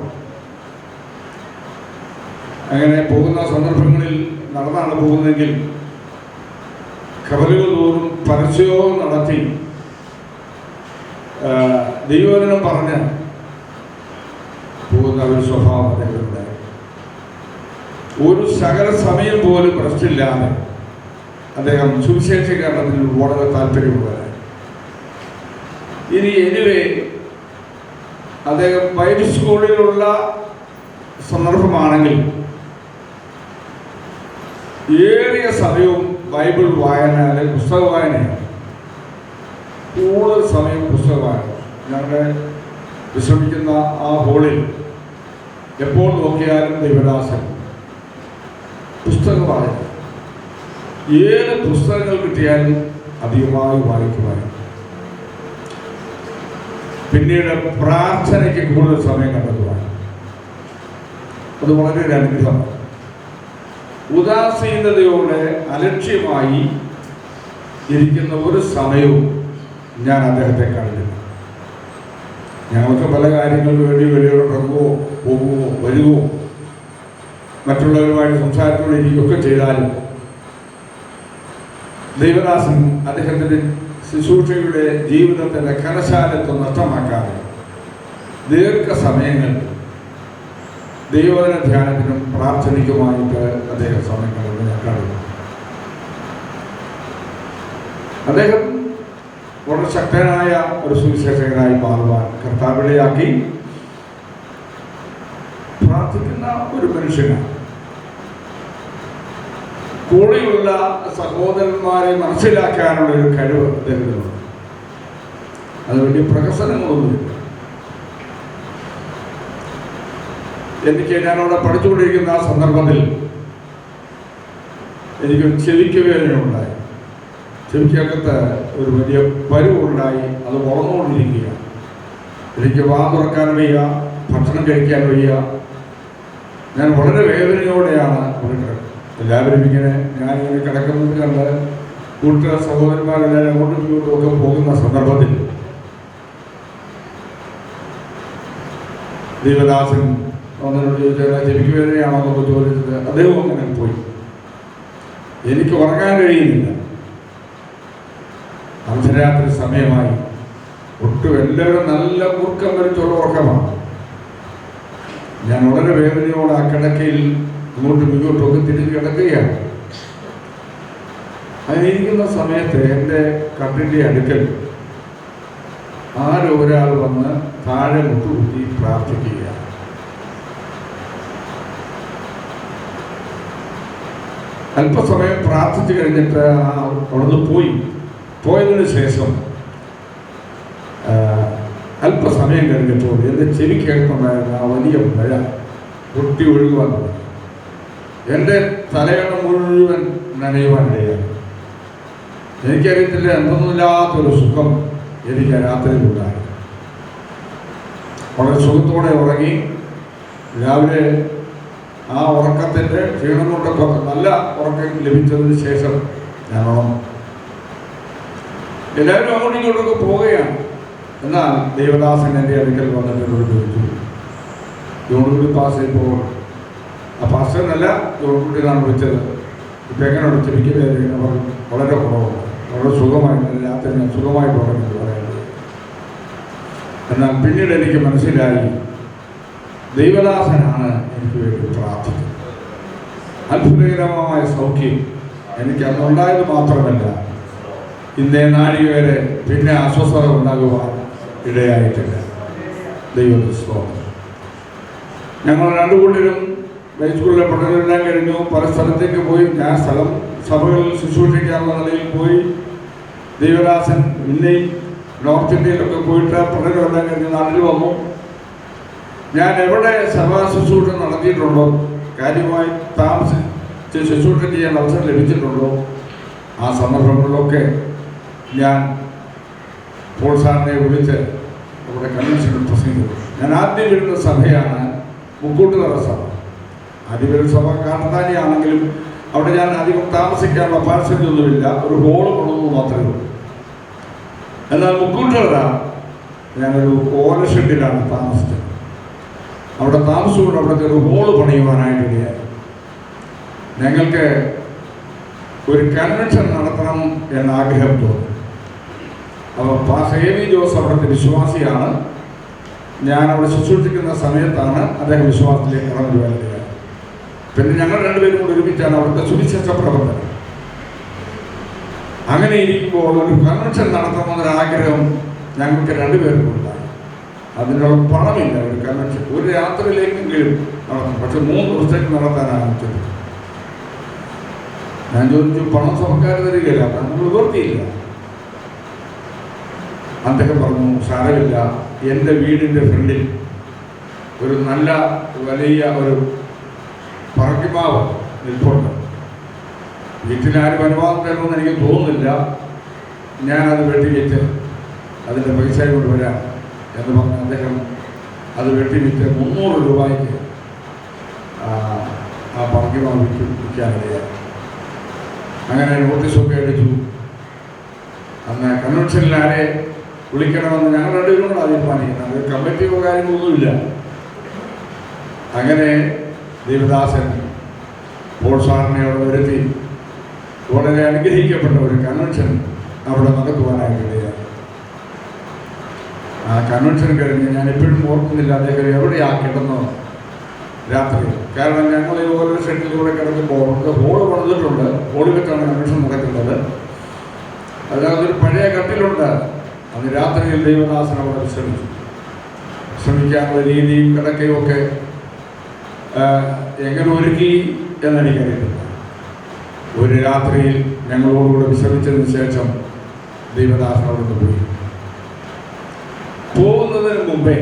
അങ്ങനെ പോകുന്ന സന്ദർഭങ്ങളിൽ നടന്നാണ് പോകുന്നതെങ്കിൽ കവലുകൾ തോറും പരസ്യവും നടത്തി ദൈവവചനം പറഞ്ഞ് പോകുന്ന ഒരു സ്വഭാവം അദ്ദേഹത്തിനുണ്ട്. ഒരു സകല സമയം പോലും റെസ്റ്റില്ലാതെ അദ്ദേഹം സുവിശേഷീകരണത്തിൽ വളരെ താല്പര്യമുള്ളവരാണ്. ഇനി എനിവേ അദ്ദേഹം ബൈബിൾ സ്കൂളിലുള്ള സന്ദർഭമാണെങ്കിൽ ഏറിയ സമയവും ബൈബിൾ വായന അല്ലെങ്കിൽ പുസ്തക വായനയാണ്. കൂടുതൽ സമയം പുസ്തക വായന. ഞങ്ങളുടെ വിശ്രമിക്കുന്ന ആ ഹോളിൽ എപ്പോൾ നോക്കിയാലും ദൈവദാസൻ പുസ്തക വായന, ഏത് പുസ്തകങ്ങൾ കിട്ടിയാലും അധികമായി വായിക്കുവാനും, പിന്നീട് പ്രാർത്ഥനയ്ക്ക് കൂടുതൽ സമയം കണ്ടെത്തുവാൻ, അത് വളരെ ഒരു അനുഗ്രഹമാണ്. ഉദാസീനതയോടെ അലക്ഷ്യമായി ഇരിക്കുന്ന ഒരു സമയവും ഞാൻ അദ്ദേഹത്തെ കണ്ടില്ല. ഞങ്ങൾക്ക് പല കാര്യങ്ങൾക്ക് വേണ്ടി വെളിയിലിറങ്ങുകയോ പോകുകയോ വരുകയോ മറ്റുള്ളവരുമായി സംസാരിച്ചുകൊണ്ടിരിക്കുകയൊക്കെ ചെയ്താലും ദൈവദാസൻ അദ്ദേഹത്തിൻ്റെ ശുശ്രൂഷയുടെ ജീവിതത്തിൻ്റെ കലശാലത്വം നഷ്ടമാക്കാതെ ദീർഘസമയങ്ങൾ ദൈവവചന ധ്യാനത്തിനും പ്രാർത്ഥനയ്ക്കുമായിട്ട് അദ്ദേഹം സമയങ്ങളിൽ ഞാൻ കാണുന്നു. അദ്ദേഹം വളരെ ശക്തനായ ഒരു സുവിശേഷകനായി മാറുവാൻ കർത്താവിടെയാക്കി പ്രാർത്ഥിക്കുന്ന ഒരു മനുഷ്യനാണ്. കൂടെയുള്ള സഹോദരന്മാരെ മനസ്സിലാക്കാനുള്ള ഒരു കഴിവ് അദ്ദേഹത്തിനുണ്ട്. അത് വലിയ പ്രഹസനങ്ങളൊന്നുമില്ല. ഞാനവിടെ പഠിച്ചുകൊണ്ടിരിക്കുന്ന ആ സന്ദർഭത്തിൽ എനിക്കൊരു ചെവിക്ക് വേദന ഉണ്ടായി. ചെവിക്കകത്ത് ഒരു വലിയ പരുവുണ്ടായി. അത് വളർന്നുകൊണ്ടിരിക്കുക. എനിക്ക് വാ തുറക്കാൻ വയ്യ, ഭക്ഷണം കഴിക്കാൻ വയ്യ. ഞാൻ വളരെ വേദനയോടെയാണ് അവിടെ കിടക്കുന്നത്. എല്ലാവരും ഞാനിങ്ങനെ കിടക്കുന്നത് കണ്ട് കൂട്ടുകാർ സഹോദരന്മാരെല്ലാവരും അങ്ങോട്ടും ഇങ്ങോട്ടും ഒക്കെ പോകുന്ന സന്ദർഭത്തിൽ ദൈവദാസൻ ഒന്നിനോട് ചോദിച്ചാൽ ചെവിക്ക് വേദനയാണോ എന്നൊക്കെ ചോദിച്ചത്. അദ്ദേഹം അങ്ങനെ പോയി. എനിക്ക് ഉറങ്ങാൻ കഴിയുന്നില്ല. അർദ്ധരാത്രി സമയമായി. ഒട്ടും എല്ലാവരും നല്ല മൂർക്കം വരിച്ചുള്ള ഉറക്കമാണ്. ഞാൻ വളരെ വേദനയോടെ ആ കിടക്കയിൽ ഇങ്ങോട്ടും ഇങ്ങോട്ടുമൊക്കെ തിരിഞ്ഞ് കിടക്കുകയാണ്. അതിനിരിക്കുന്ന സമയത്ത് എൻ്റെ കട്ടിൻ്റെ അടുക്കൽ ആരോ ഒരാൾ വന്ന് താഴെ മുട്ടുകുത്തി പ്രാർത്ഥിക്കുകയാണ്. അല്പസമയം പ്രാർത്ഥിച്ചു കഴിഞ്ഞിട്ട് അവിടുന്ന് പോയതിനു ശേഷം അല്പസമയം കഴിഞ്ഞപ്പോൾ എൻ്റെ ചെവി കേൾക്കുന്നുണ്ടായിരുന്ന ആ വലിയ മഴ പൊട്ടി ഒഴുകുവാൻ തുടങ്ങി. എൻ്റെ തലയണ മുഴുവൻ നനയുവാനിടയായി. എനിക്കറിയത്തില്ല, എന്തൊന്നുമില്ലാത്തൊരു സുഖം എനിക്ക് രാത്രിയിലുണ്ടായി. വളരെ സുഖത്തോടെ ഉറങ്ങി. രാവിലെ ആ ഉറക്കത്തിൻ്റെ ക്ഷീണം കൊണ്ടൊക്കെ നല്ല ഉറക്കം ലഭിച്ചതിന് ശേഷം ഞാൻ ഉണർന്നു. എല്ലാവരും അങ്ങോട്ടും ഇങ്ങോട്ടൊക്കെ പോവുകയാണ്. എന്നാൽ ദേവദാസൻ എൻ്റെ അടുക്കൽ വന്നിട്ട് ചോദിച്ചു, ജോൺകുട്ടി പാസ് ഇപ്പോൾ ആ പാസ്റ്ററിനല്ല ജോൺകുട്ടിനാണ് വിളിച്ചത്. ഇപ്പം എങ്ങനെയുണ്ട് ചെവിക്ക് വേദന? വളരെ കുറവുണ്ട്, വളരെ സുഖമായി രാത്രി ഞാൻ സുഖമായിട്ട് ഉറങ്ങി പറയുന്നത്. എന്നാൽ പിന്നീട് എനിക്ക് മനസ്സിലായി, ദൈവദാസനാണ് എനിക്ക് വേണ്ടി പ്രാർത്ഥിക്കുന്നത്. അത്ഭുതകരമായ സൗഖ്യം എനിക്ക് അന്നുണ്ടായത് മാത്രമല്ല, ഇന്നേ നാഴിക വരെ പിന്നെ അസ്വസ്ഥത ഉണ്ടാകുവാൻ ഇടയായിട്ടില്ല. ദൈവത്തിന് സ്തോത്രം. ഞങ്ങൾ രണ്ടുകൂട്ടരും ഹൈസ്കൂളിലെ പഠനമെല്ലാം കഴിഞ്ഞു. പല സ്ഥലത്തേക്ക് പോയി. ഞാൻ സഭകളിൽ ശുശ്രൂഷിക്കാനുള്ള നിലയിൽ പോയി. ദൈവദാസൻ പിന്നെയും നോർത്ത് ഇന്ത്യയിലൊക്കെ പോയിട്ട് പഠനമെല്ലാം കഴിഞ്ഞ് നാട്ടിൽ വന്നു. ഞാൻ എവിടെ സഭാ ശുശ്രൂഷ നടത്തിയിട്ടുണ്ടോ, കാര്യമായി താമസിച്ച് ശുശ്രൂഷ ചെയ്യാൻ അവസരം ലഭിച്ചിട്ടുണ്ടോ, ആ സന്ദർഭങ്ങളിലൊക്കെ ഞാൻ പോൾ സാറിനെ വിളിച്ച് അവിടെ കൺവെൻഷനിൽ പ്രസംഗിച്ചു. ഞാൻ ആദ്യം വരുന്ന സഭയാണ് മുക്കൂട്ടുതറ സഭ. ആദ്യം വരുന്ന സഭ കാട്ടത്താനിയാണെങ്കിലും അവിടെ ഞാൻ അധികം താമസിക്കാനുള്ള പാർശ്വതയൊന്നുമില്ല. ഒരു ഹോള് കൊണ്ടുവന്നു മാത്രമേ ഉള്ളൂ. എന്നാൽ മുക്കൂട്ടുതറ ഞാനൊരു ഓലഷെഡിലാണ് താമസിച്ചത്. അവിടെ താമസിച്ചുകൊണ്ട് അവിടുത്തെ ഒരു ഹോള് പണിയുവാനായിട്ടിടയായി. ഞങ്ങൾക്ക് ഒരു കൺവെൻഷൻ നടത്തണം എന്ന ആഗ്രഹം തോന്നി. അപ്പോൾ പാസ്റ്റർ എ വി ജോസ് അവിടുത്തെ വിശ്വാസിയാണ്. ഞാൻ അവിടെ ശുശ്രൂഷിക്കുന്ന സമയത്താണ് അദ്ദേഹം വിശ്വാസത്തിലേക്ക് കടന്നു വരുന്നത്. പിന്നെ ഞങ്ങൾ രണ്ടുപേരും കൂടി ഒരുമിച്ചാണ് അവിടുത്തെ സുവിശേഷ പ്രവർത്തനം. അങ്ങനെ ഇരിക്കുമ്പോൾ ഒരു കൺവെൻഷൻ നടത്തണമെന്നൊരാഗ്രഹം ഞങ്ങൾക്ക് രണ്ടുപേർക്കും ഉണ്ടായി. അതിനുള്ള പണമില്ല. ഒരു കൺവെൻഷൻ ഒരു രാത്രിയിലേക്കെങ്കിലും നടത്തണം. പക്ഷെ 3 ദിവസത്തേക്ക് നടത്താനാണ് ആരംഭിച്ചത്. ഞാൻ ചോദിച്ചു, പണം സർക്കാർ തരികയില്ല, നമ്മൾ നിവർത്തിയില്ല. അദ്ദേഹം പറഞ്ഞു, സാരമില്ല, എൻ്റെ വീടിൻ്റെ ഫ്രണ്ടിൽ ഒരു നല്ല വലിയ ഒരു പറങ്കിമാവ് നിൽപ്പുണ്ട്. വീട്ടിലാരും അനുവാദം തരുമെന്ന് എനിക്ക് തോന്നുന്നില്ല. ഞാനത് വെട്ടിവിറ്റ് അതിൻ്റെ പൈസ കൊണ്ടുവരാം എന്ന് പറഞ്ഞ് അദ്ദേഹം അത് വെട്ടിവിറ്റ് 300 രൂപയ്ക്ക് ആ പറങ്കിമാവ് വിൽക്കാനിടയായി. അങ്ങനെ നോട്ടീസൊക്കെ അടിച്ചു. അന്ന് കൺവെൻഷനിലാരെ വിളിക്കണമെന്ന് ഞങ്ങൾ രണ്ടുപേരും കൂടെ തീരുമാനിക്കുന്നത്. കമ്മിറ്റിയോ കാര്യങ്ങളൊന്നുമില്ല. അങ്ങനെ ദേവദാസൻ പോൾ സാറിനെ അവിടെ വരുത്തി വളരെ അനുഗ്രഹിക്കപ്പെട്ട ഒരു കൺവെൻഷൻ അവിടെ നടത്തുവാനായിട്ടിടയായി. ആ കൺവെൻഷൻ കഴിഞ്ഞ് ഞാൻ എപ്പോഴും ഓർക്കുന്നില്ല അദ്ദേഹം എവിടെയാക്കിടുന്നു രാത്രി. കാരണം ഞങ്ങൾ ഈ ഓരോ ഷെഡിലൂടെ കിടക്കുമ്പോൾ ഹോള് പണിതിട്ടുണ്ട്. ഹോളിൽ വെച്ചാണ് കൺവെൻഷൻ നടക്കുന്നത്. അതിനകത്തൊരു പഴയ കട്ടിലുണ്ട്. അന്ന് രാത്രിയിൽ ദൈവദാസൻ അവിടെ ശ്രമിക്കാനുള്ള രീതിയും കിടക്കയും ഒക്കെ എങ്ങനെ ഒരുക്കി എന്നെനിക്കറിയില്ല. ഒരു രാത്രിയിൽ ഞങ്ങളോടുകൂടെ വിശ്രമിച്ചതിന് ശേഷം ദൈവദാസൻ അവിടെ പോയി. പോകുന്നതിന് മുമ്പേ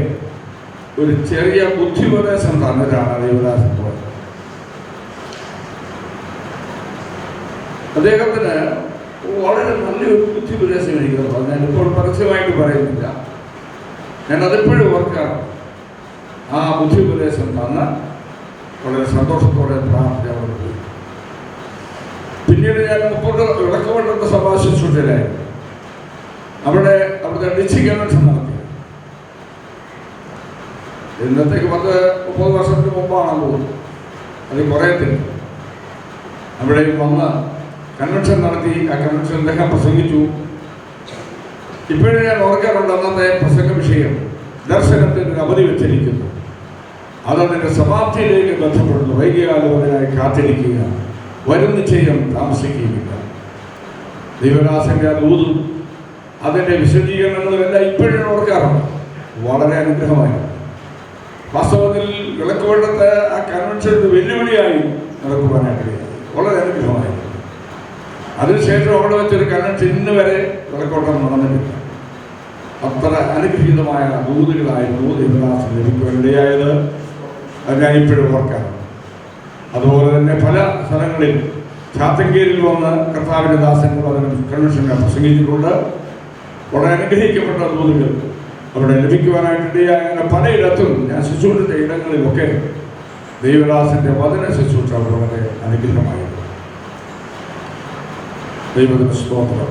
ഒരു ചെറിയ ബുദ്ധിപദേശം തന്നിട്ടാണ് ദൈവദാസൻ പോയത്. അദ്ദേഹത്തിന് വളരെ നല്ലൊരു ബുദ്ധിപദേശം എനിക്ക് തന്നു. ഞാനിപ്പോൾ പരസ്യമായിട്ട് പറയുന്നില്ല, ഞാനതെപ്പോഴും ഓർക്കാറ്. ആ ബുദ്ധിപദേശം തന്ന് വളരെ സന്തോഷത്തോടെ പ്രാർത്ഥന അവിടെ പോയി. പിന്നീട് ഞാൻ വിളക്കുകൊണ്ടുള്ള സഭാ ശുശ്രൂഷയിലായിരുന്നു. അവിടുത്തെ ഡിസ്ട്രിക്ട് കൺവെൻഷൻ നടത്തി. ഇന്നത്തേക്ക് 10-30 വർഷത്തിന് മുമ്പാണെന്ന് തോന്നുന്നു. അത് കുറയത്തില്ല. അവിടെയും വന്ന് കൺവെൻഷൻ നടത്തി. ആ കൺവെൻഷൻ അദ്ദേഹം പ്രസംഗിച്ചു. ഇപ്പോഴും ഞാൻ ഓർക്കാറുണ്ട് അന്നത്തെ പ്രസംഗ വിഷയം ദർശനത്തിന് ഒരു അവധി വെച്ചിരിക്കുന്നു. അതതിൻ്റെ സമാപ്തിയിലേക്ക് ബന്ധപ്പെടുന്നു. വൈകികാലവനായി കാത്തിരിക്കുക, വരും നിശ്ചയം താമസിക്കുകയില്ല. ദൈവദാസന്റെ ആ ദൂതും അതിൻ്റെ വിശദീകരണങ്ങളും എല്ലാം ഇപ്പോഴും ഓർക്കാറുണ്ട്. വളരെ അനുഗ്രഹമായി. വാസ്തവത്തിൽ വിളക്കുകൊണ്ടത്തെ ആ കൺവെൻഷൻ വെല്ലുവിളിയായി നടക്കുവാനായിട്ട് വളരെ അനുഗ്രഹമായി. അതിനുശേഷം അവിടെ വെച്ചൊരു കൺവെൻഷൻ ഇന്ന് വരെ വിളക്കോട്ടം നടന്നിട്ടില്ല. അത്ര അനുഗ്രഹീതമായ ദൂതുകളായിരുന്നു ദൈവദാസൻ ലഭിക്കുവാനിടയായത്. അത് ഞാൻ ഇപ്പോഴും ഓർക്കാറുണ്ട്. അതുപോലെ തന്നെ പല സ്ഥലങ്ങളിൽ ചാത്തങ്കേരിൽ വന്ന് കർത്താവിൻ്റെ ദാസൻ കൺവെൻഷനെ പ്രസംഗിച്ചിട്ടുണ്ട്. വളരെ അനുഗ്രഹിക്കപ്പെട്ട ദൂതുകൾ അവിടെ ലഭിക്കുവാനായിട്ടിടയായ പലയിടത്തും ഞാൻ ശുശ്രൂഷിച്ച ഇടങ്ങളിലൊക്കെ ദൈവദാസന്റെ വചന ശുശ്രൂഷ വളരെ അനുഗ്രഹമായിരുന്നു. ദൈവത്തിന് സ്തോത്രം.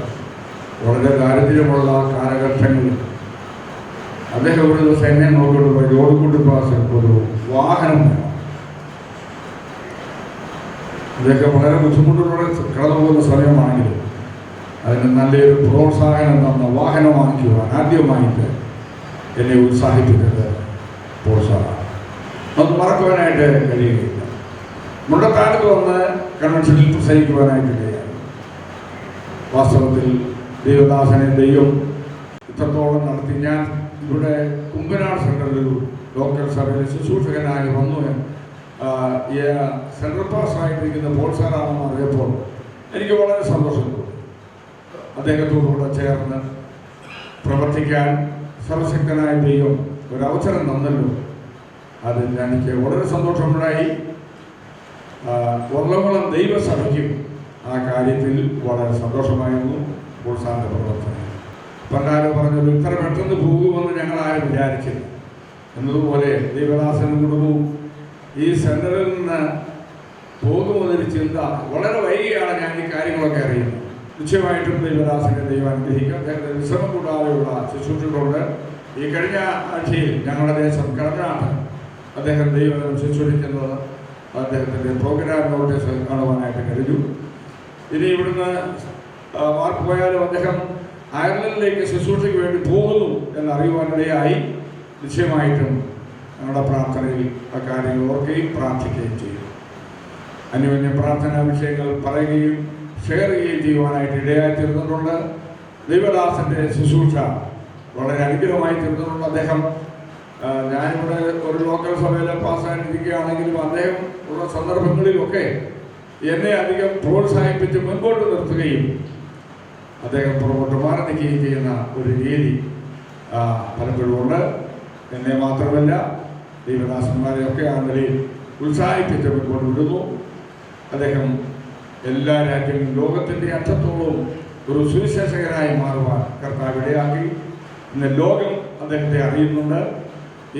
വളരെ ദാരിദ്ര്യമുള്ള കാലഘട്ടങ്ങളിൽ അദ്ദേഹം ഒരു ദിവസം എന്നെ നോക്കിയിട്ട് പോയി, ഓടിക്കൂട്ടി പാസ് ഒരു വാഹനം വേണം. ഇതൊക്കെ വളരെ ബുദ്ധിമുട്ടുള്ള കടന്നു പോകുന്ന സമയമാണെങ്കിലും അതിന് നല്ലൊരു പ്രോത്സാഹനം തന്ന വാഹനം വാങ്ങിക്കുവാൻ ആദ്യമായിട്ട് എന്നെ ഉത്സാഹിപ്പിച്ചത് പ്രോത്സാഹനം. അത് മറക്കുവാനായിട്ട് കഴിയുകയില്ല. മുണ്ടത്താനത്ത് വന്ന് കൺവെൻഷനിൽ പ്രസംഗിക്കുവാനായിട്ടിടയായി. വാസ്തവത്തിൽ ദൈവദാസനെ ദൈവം ഇത്രത്തോളം നടത്തി. ഞാൻ ഇവിടെ കുമ്പനാട് സെൻറ്ററിൽ ലോക്കൽ സഭയിൽ ശുശ്രൂഷകനായി വന്നു. സെൻട്രൽ പാസ്സായിട്ടിരിക്കുന്ന പോൾസാറാണെന്ന് അറിയപ്പോൾ എനിക്ക് വളരെ സന്തോഷം തോന്നി. അദ്ദേഹത്തോടുകൂടെ ചേർന്ന് പ്രവർത്തിക്കാൻ സർവശക്തനായ ദൈവം ഒരവസരം തന്നല്ലോ. അതിൽ എനിക്ക് വളരെ സന്തോഷമുണ്ടായി. ഒന്നോളം ദൈവസഭയ്ക്കും ആ കാര്യത്തിൽ വളരെ സന്തോഷമായിരുന്നു പോൾസാറിൻ്റെ പ്രവർത്തനം. പണ്ടാരും പറഞ്ഞത് ഇത്ര പെട്ടെന്ന് പോകുമെന്ന് ഞങ്ങൾ ആരും വിചാരിച്ചില്ല എന്നതുപോലെ ദൈവദാസനും കുടുംബവും ഈ സെൻറ്ററിൽ നിന്ന് പോകുമെന്നൊരു ചിന്ത വളരെ വൈകിയാണ് ഞാൻ ഈ കാര്യങ്ങളൊക്കെ അറിയുന്നത്. നിശ്ചയമായിട്ടും ദൈവദാസന്റെ ദൈവം അനുഗ്രഹിക്കും. അദ്ദേഹത്തെ വിശ്രമം കൂടാതെയുള്ള ശുശ്രൂഷകളുണ്ട്. ഈ കഴിഞ്ഞ ആഴ്ചയിൽ ഞങ്ങളുടെ ദേശം കിടന്നാണ് അദ്ദേഹം ദൈവം ശുശ്രൂഷിക്കുന്നത്. അദ്ദേഹത്തിൻ്റെ പ്രോഗ്രാം നോട്ടീസ് കാണുവാനായിട്ട് കഴിഞ്ഞു. ഇനി ഇവിടുന്ന് മാർക്ക് പോയാലും അദ്ദേഹം അയർലൻഡിലേക്ക് ശുശ്രൂഷയ്ക്ക് വേണ്ടി പോകുന്നു എന്നറിയുവാനിടയായി. നിശ്ചയമായിട്ടും ഞങ്ങളുടെ പ്രാർത്ഥനയിൽ ആ കാര്യങ്ങൾ ഓർക്കുകയും പ്രാർത്ഥിക്കുകയും ചെയ്യും. അന്യോന്യ പ്രാർത്ഥനാ വിഷയങ്ങൾ പറയുകയും ഷെയർ ചെയ്യുകയും ചെയ്യുവാനായിട്ട് ഇടയായി തീർന്നിട്ടുണ്ട്. ദൈവദാസന്റെ ശുശ്രൂഷ വളരെ അനുഗ്രഹമായി തീർന്നിട്ടുണ്ട്. അദ്ദേഹം ഞാനിവിടെ ഒരു ലോക്കൽ സഭയിൽ പാസ്സായിരിക്കുകയാണെങ്കിലും അദ്ദേഹം ഉള്ള സന്ദർഭങ്ങളിലൊക്കെ എന്നെ അധികം പ്രോത്സാഹിപ്പിച്ച് മുൻപോട്ട് നിർത്തുകയും അദ്ദേഹം പുറകോട്ട് മാറി നിൽക്കുകയും ചെയ്യുന്ന ഒരു രീതി പലപ്പോഴും ഉണ്ട്. എന്നെ മാത്രമല്ല ദൈവദാസന്മാരെയൊക്കെ ആ നിലയിൽ ഉത്സാഹിപ്പിച്ച് മുൻപോട്ട് വിടുന്നു. അദ്ദേഹം എല്ലാ രാജ്യങ്ങളും ലോകത്തിൻ്റെ അറ്റത്തോളം ഒരു സുവിശേഷകനായി മാറുവാൻ കർത്താവ് ഇടയാക്കി. ഇന്ന് ലോകം അദ്ദേഹത്തെ അറിയുന്നുണ്ട്.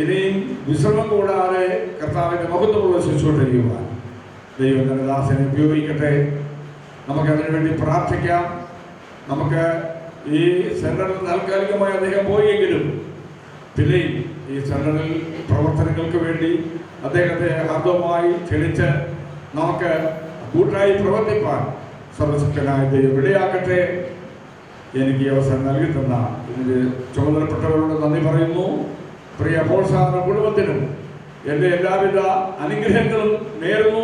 ഇനിയും വിശ്രമം കൂടാതെ കർത്താവിൻ്റെ മഹത്വമുള്ള ശുശ്രൂഷ ചെയ്യുവാൻ ദൈവം തന്റെ ദാസനെ ഉപയോഗിക്കട്ടെ. നമുക്കതിനു വേണ്ടി പ്രാർത്ഥിക്കാം. നമുക്ക് ഈ സെൻറ്ററിൽ താൽക്കാലികമായി അദ്ദേഹം പോയെങ്കിലും പിന്നെയും ഈ സെൻറ്ററിൽ പ്രവർത്തനങ്ങൾക്ക് വേണ്ടി അദ്ദേഹത്തെ ഹാർദവമായി ക്ഷണിച്ച് നമുക്ക് കൂട്ടായി പ്രവർത്തിപ്പാൻ സർവശക്തനായ ദൈവം ഇടയാക്കട്ടെ. എനിക്ക് ഈ അവസരം നൽകി തന്ന ഇതിന് ചുമതലപ്പെട്ടവരോട് നന്ദി പറയുന്നു. പ്രിയ പ്രോത്സാഹന കുടുംബത്തിനും എൻ്റെ എല്ലാവിധ അനുഗ്രഹങ്ങളും നേരുന്നു.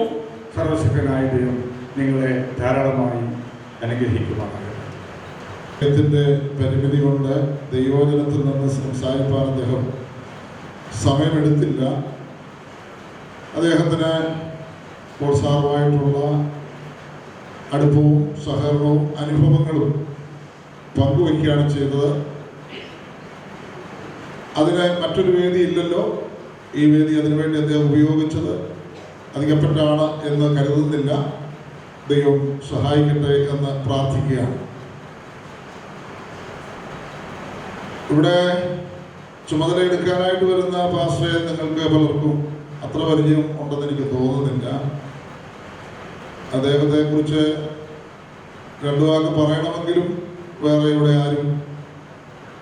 സർവശക്തനായ ദൈവം നിങ്ങളെ ധാരാളമായി അനുഗ്രഹിക്കുമാറാകട്ടെ.
അദ്ദേഹത്തിൻ്റെ പരിമിതി കൊണ്ട് ദൈവവചനത്തിൽ നിന്ന് സംസാരിപ്പാൻ അദ്ദേഹം സമയമെടുത്തില്ല. അദ്ദേഹത്തിന് പ്രോത്സാഹനമായിട്ടുള്ള അടുപ്പവും സഹകരണവും അനുഭവങ്ങളും പങ്കുവയ്ക്കുകയാണ് ചെയ്തത്. അതിന് മറ്റൊരു വേദി ഇല്ലല്ലോ. ഈ വേദി അതിനുവേണ്ടി അദ്ദേഹം ഉപയോഗിച്ചത് അധികപ്പെട്ടാണ് എന്ന് കരുതുന്നില്ല. ദൈവം സഹായിക്കട്ടെ എന്ന് പ്രാർത്ഥിക്കുകയാണ്. ഇവിടെ ചുമതലയെടുക്കാനായിട്ട് വരുന്ന പാസ്റ്ററെ നിങ്ങൾക്ക് പലർക്കും അത്ര പരിചയം ഉണ്ടെന്ന് എനിക്ക് തോന്നുന്നില്ല. അദ്ദേഹത്തെക്കുറിച്ച് രണ്ടു വാക്ക് പറയണമെങ്കിലും വേറെ ഇവിടെ ആരും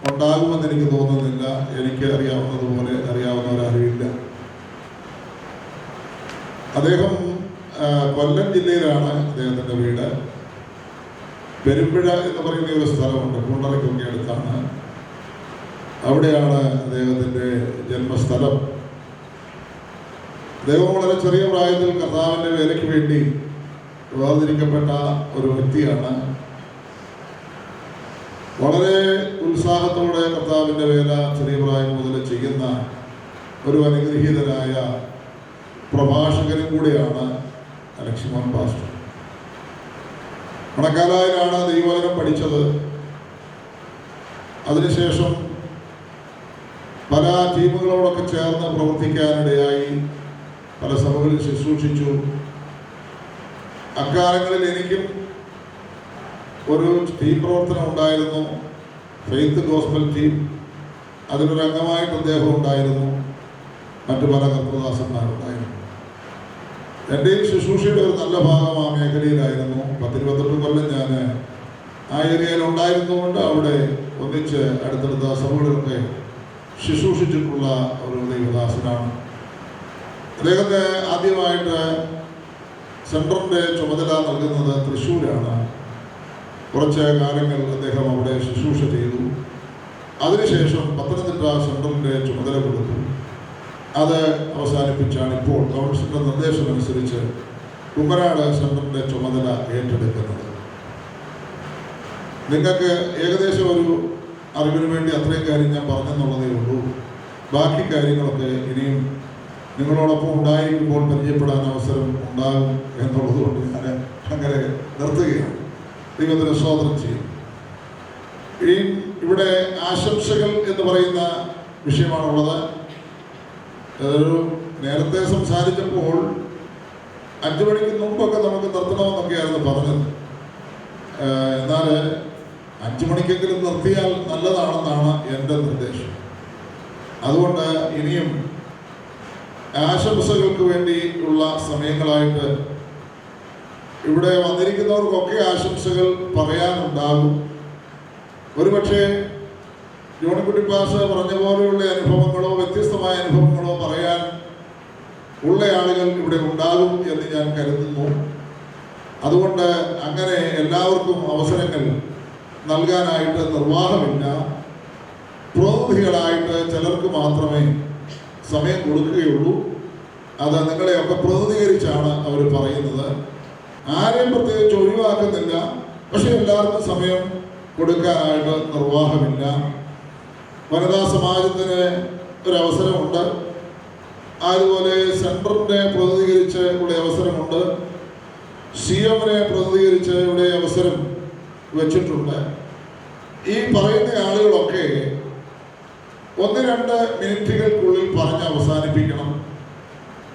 ഉണ്ടാകുമെന്ന് എനിക്ക് തോന്നുന്നില്ല. എനിക്ക് അറിയാവുന്നതുപോലെ അറിയാവുന്നവരാരുമില്ല. അദ്ദേഹം കൊല്ലം ജില്ലയിലാണ് അദ്ദേഹത്തിൻ്റെ വീട്. പെരുമ്പുഴ എന്ന് പറയുന്ന ഒരു സ്ഥലമുണ്ട്, കുണ്ടറയ്ക്കൊക്കെ അടുത്താണ്. അവിടെയാണ് അദ്ദേഹത്തിൻ്റെ ജന്മസ്ഥലം. അദ്ദേഹം വളരെ ചെറിയ പ്രായത്തിൽ കർത്താവിൻ്റെ വേലയ്ക്ക് വേണ്ടി വേർതിരിക്കപ്പെട്ട ഒരു വ്യക്തിയാണ്. വളരെ ഉത്സാഹത്തോടെ കർത്താവിൻ്റെ വേല ചെറിയ പ്രായം മുതൽ ചെയ്യുന്ന ഒരു അനുഗ്രഹീതനായ പ്രഭാഷകനും കൂടിയാണ് ലക്ഷ്മൺ പാസ്റ്റർ. മണക്കാലായിലാണ് ദൈവവചനം പഠിച്ചത്. അതിനുശേഷം പല ടീമുകളോടൊക്കെ ചേർന്ന് പ്രവർത്തിക്കാനിടയായി, പല സഭകളിൽ ശുശ്രൂഷിച്ചു. അക്കാലങ്ങളിൽ എനിക്കും ഒരു ടീം പ്രവർത്തനം ഉണ്ടായിരുന്നു, ഫെയ്ത്ത് ഗോസ്പൽ ടീം. അതിലൊരു അംഗമായിട്ട് അദ്ദേഹം ഉണ്ടായിരുന്നു. മറ്റു പല കർത്തൃദാസന്മാരുണ്ടായിരുന്നു. എൻ്റെയും ശുശ്രൂഷയുടെ ഒരു നല്ല ഭാഗം ആ മേഖലയിലായിരുന്നു. 10-28 കൊല്ലം ഞാൻ ആ ഏരിയയിൽ ഉണ്ടായിരുന്നുകൊണ്ട് അവിടെ ഒന്നിച്ച് അടുത്തടുത്ത സഭകളിലൊക്കെ ശുശ്രൂഷിച്ചിട്ടുള്ള ഒരു ദൈവദാസനാണ്. അദ്ദേഹത്തെ ആദ്യമായിട്ട് സെൻറ്ററിൻ്റെ ചുമതല നൽകുന്നത് തൃശ്ശൂരാണ്. കുറച്ച് കാലങ്ങൾ അദ്ദേഹം അവിടെ ശുശ്രൂഷ ചെയ്തു. അതിനുശേഷം പത്തനംതിട്ട സെൻറ്ററിൻ്റെ ചുമതല കൊടുത്തു. അത് അവസാനിപ്പിച്ചാണ് ഇപ്പോൾ കൗൺസിലിൻ്റെ നിർദ്ദേശമനുസരിച്ച് കുമ്പനാട് സെൻറ്ററിൻ്റെ ചുമതല ഏറ്റെടുക്കുന്നത്. നിങ്ങൾക്ക് ഏകദേശം ഒരു അറിവിന് വേണ്ടി അത്രയും കാര്യം ഞാൻ പറഞ്ഞെന്നുള്ളതേ ഉള്ളൂ. ബാക്കി കാര്യങ്ങളൊക്കെ ഇനിയും നിങ്ങളോടൊപ്പം ഉണ്ടായിരിക്കുമ്പോൾ പരിചയപ്പെടാൻ അവസരം ഉണ്ടാകും എന്നുള്ളതുകൊണ്ട് ഞാൻ അങ്ങനെ നിർത്തുകയാണ്. ദൈവത്തിന് സ്തോത്രം ചെയ്യും. ഇനി ഇവിടെ ആശംസകൾ എന്ന് പറയുന്ന വിഷയമാണുള്ളത്. അതൊരു നേരത്തെ സംസാരിച്ചപ്പോൾ 5 മണിക്ക് മുമ്പൊക്കെ നമുക്ക് നിർത്തണമെന്നൊക്കെയായിരുന്നു പറഞ്ഞത്. എന്നാൽ 5 മണിക്കെങ്കിലും നിർത്തിയാൽ നല്ലതാണെന്നാണ് എൻ്റെ നിർദ്ദേശം. അതുകൊണ്ട് ഇനിയും ആശംസകൾക്ക് വേണ്ടിയുള്ള സമയങ്ങളായിട്ട് ഇവിടെ വന്നിരിക്കുന്നവർക്കൊക്കെ ആശംസകൾ പറയാനുണ്ടാകും. ഒരുപക്ഷെ ജോണിക്കുട്ടി പാസ്റ്റർ പറഞ്ഞ പോലെയുള്ള അനുഭവങ്ങളോ വ്യത്യസ്തമായ അനുഭവങ്ങളോ പറയാൻ ഉള്ള ആളുകൾ ഇവിടെ ഉണ്ടാകും എന്ന് ഞാൻ കരുതുന്നു. അതുകൊണ്ട് അങ്ങനെ എല്ലാവർക്കും അവസരങ്ങൾ നൽകാനായിട്ട് നിർവാഹമില്ല. പ്രതിനിധികളായിട്ട് ചിലർക്ക് മാത്രമേ സമയം കൊടുക്കുകയുള്ളൂ. അത് നിങ്ങളെയൊക്കെ പ്രതിനിധീകരിച്ചാണ് അവർ പറയുന്നത്. ആരെയും പ്രത്യേകിച്ച് ഒഴിവാക്കുന്നില്ല. പക്ഷെ എല്ലാവർക്കും സമയം കൊടുക്കാനായിട്ട് നിർവാഹമില്ല. വനിതാ സമാജത്തിന് ഒരവസരമുണ്ട്. അതുപോലെ സെൻറ്ററിനെ പ്രതിനിധീകരിച്ച് ഇവിടെ അവസരമുണ്ട്. CMനെ പ്രതിനിധീകരിച്ച് ഇവിടെ അവസരം വെച്ചിട്ടുണ്ട്. ഈ പറയുന്ന ആളുകളൊക്കെ 1-2 മിനിറ്റുകൾക്കുള്ളിൽ പറഞ്ഞ് അവസാനിപ്പിക്കണം.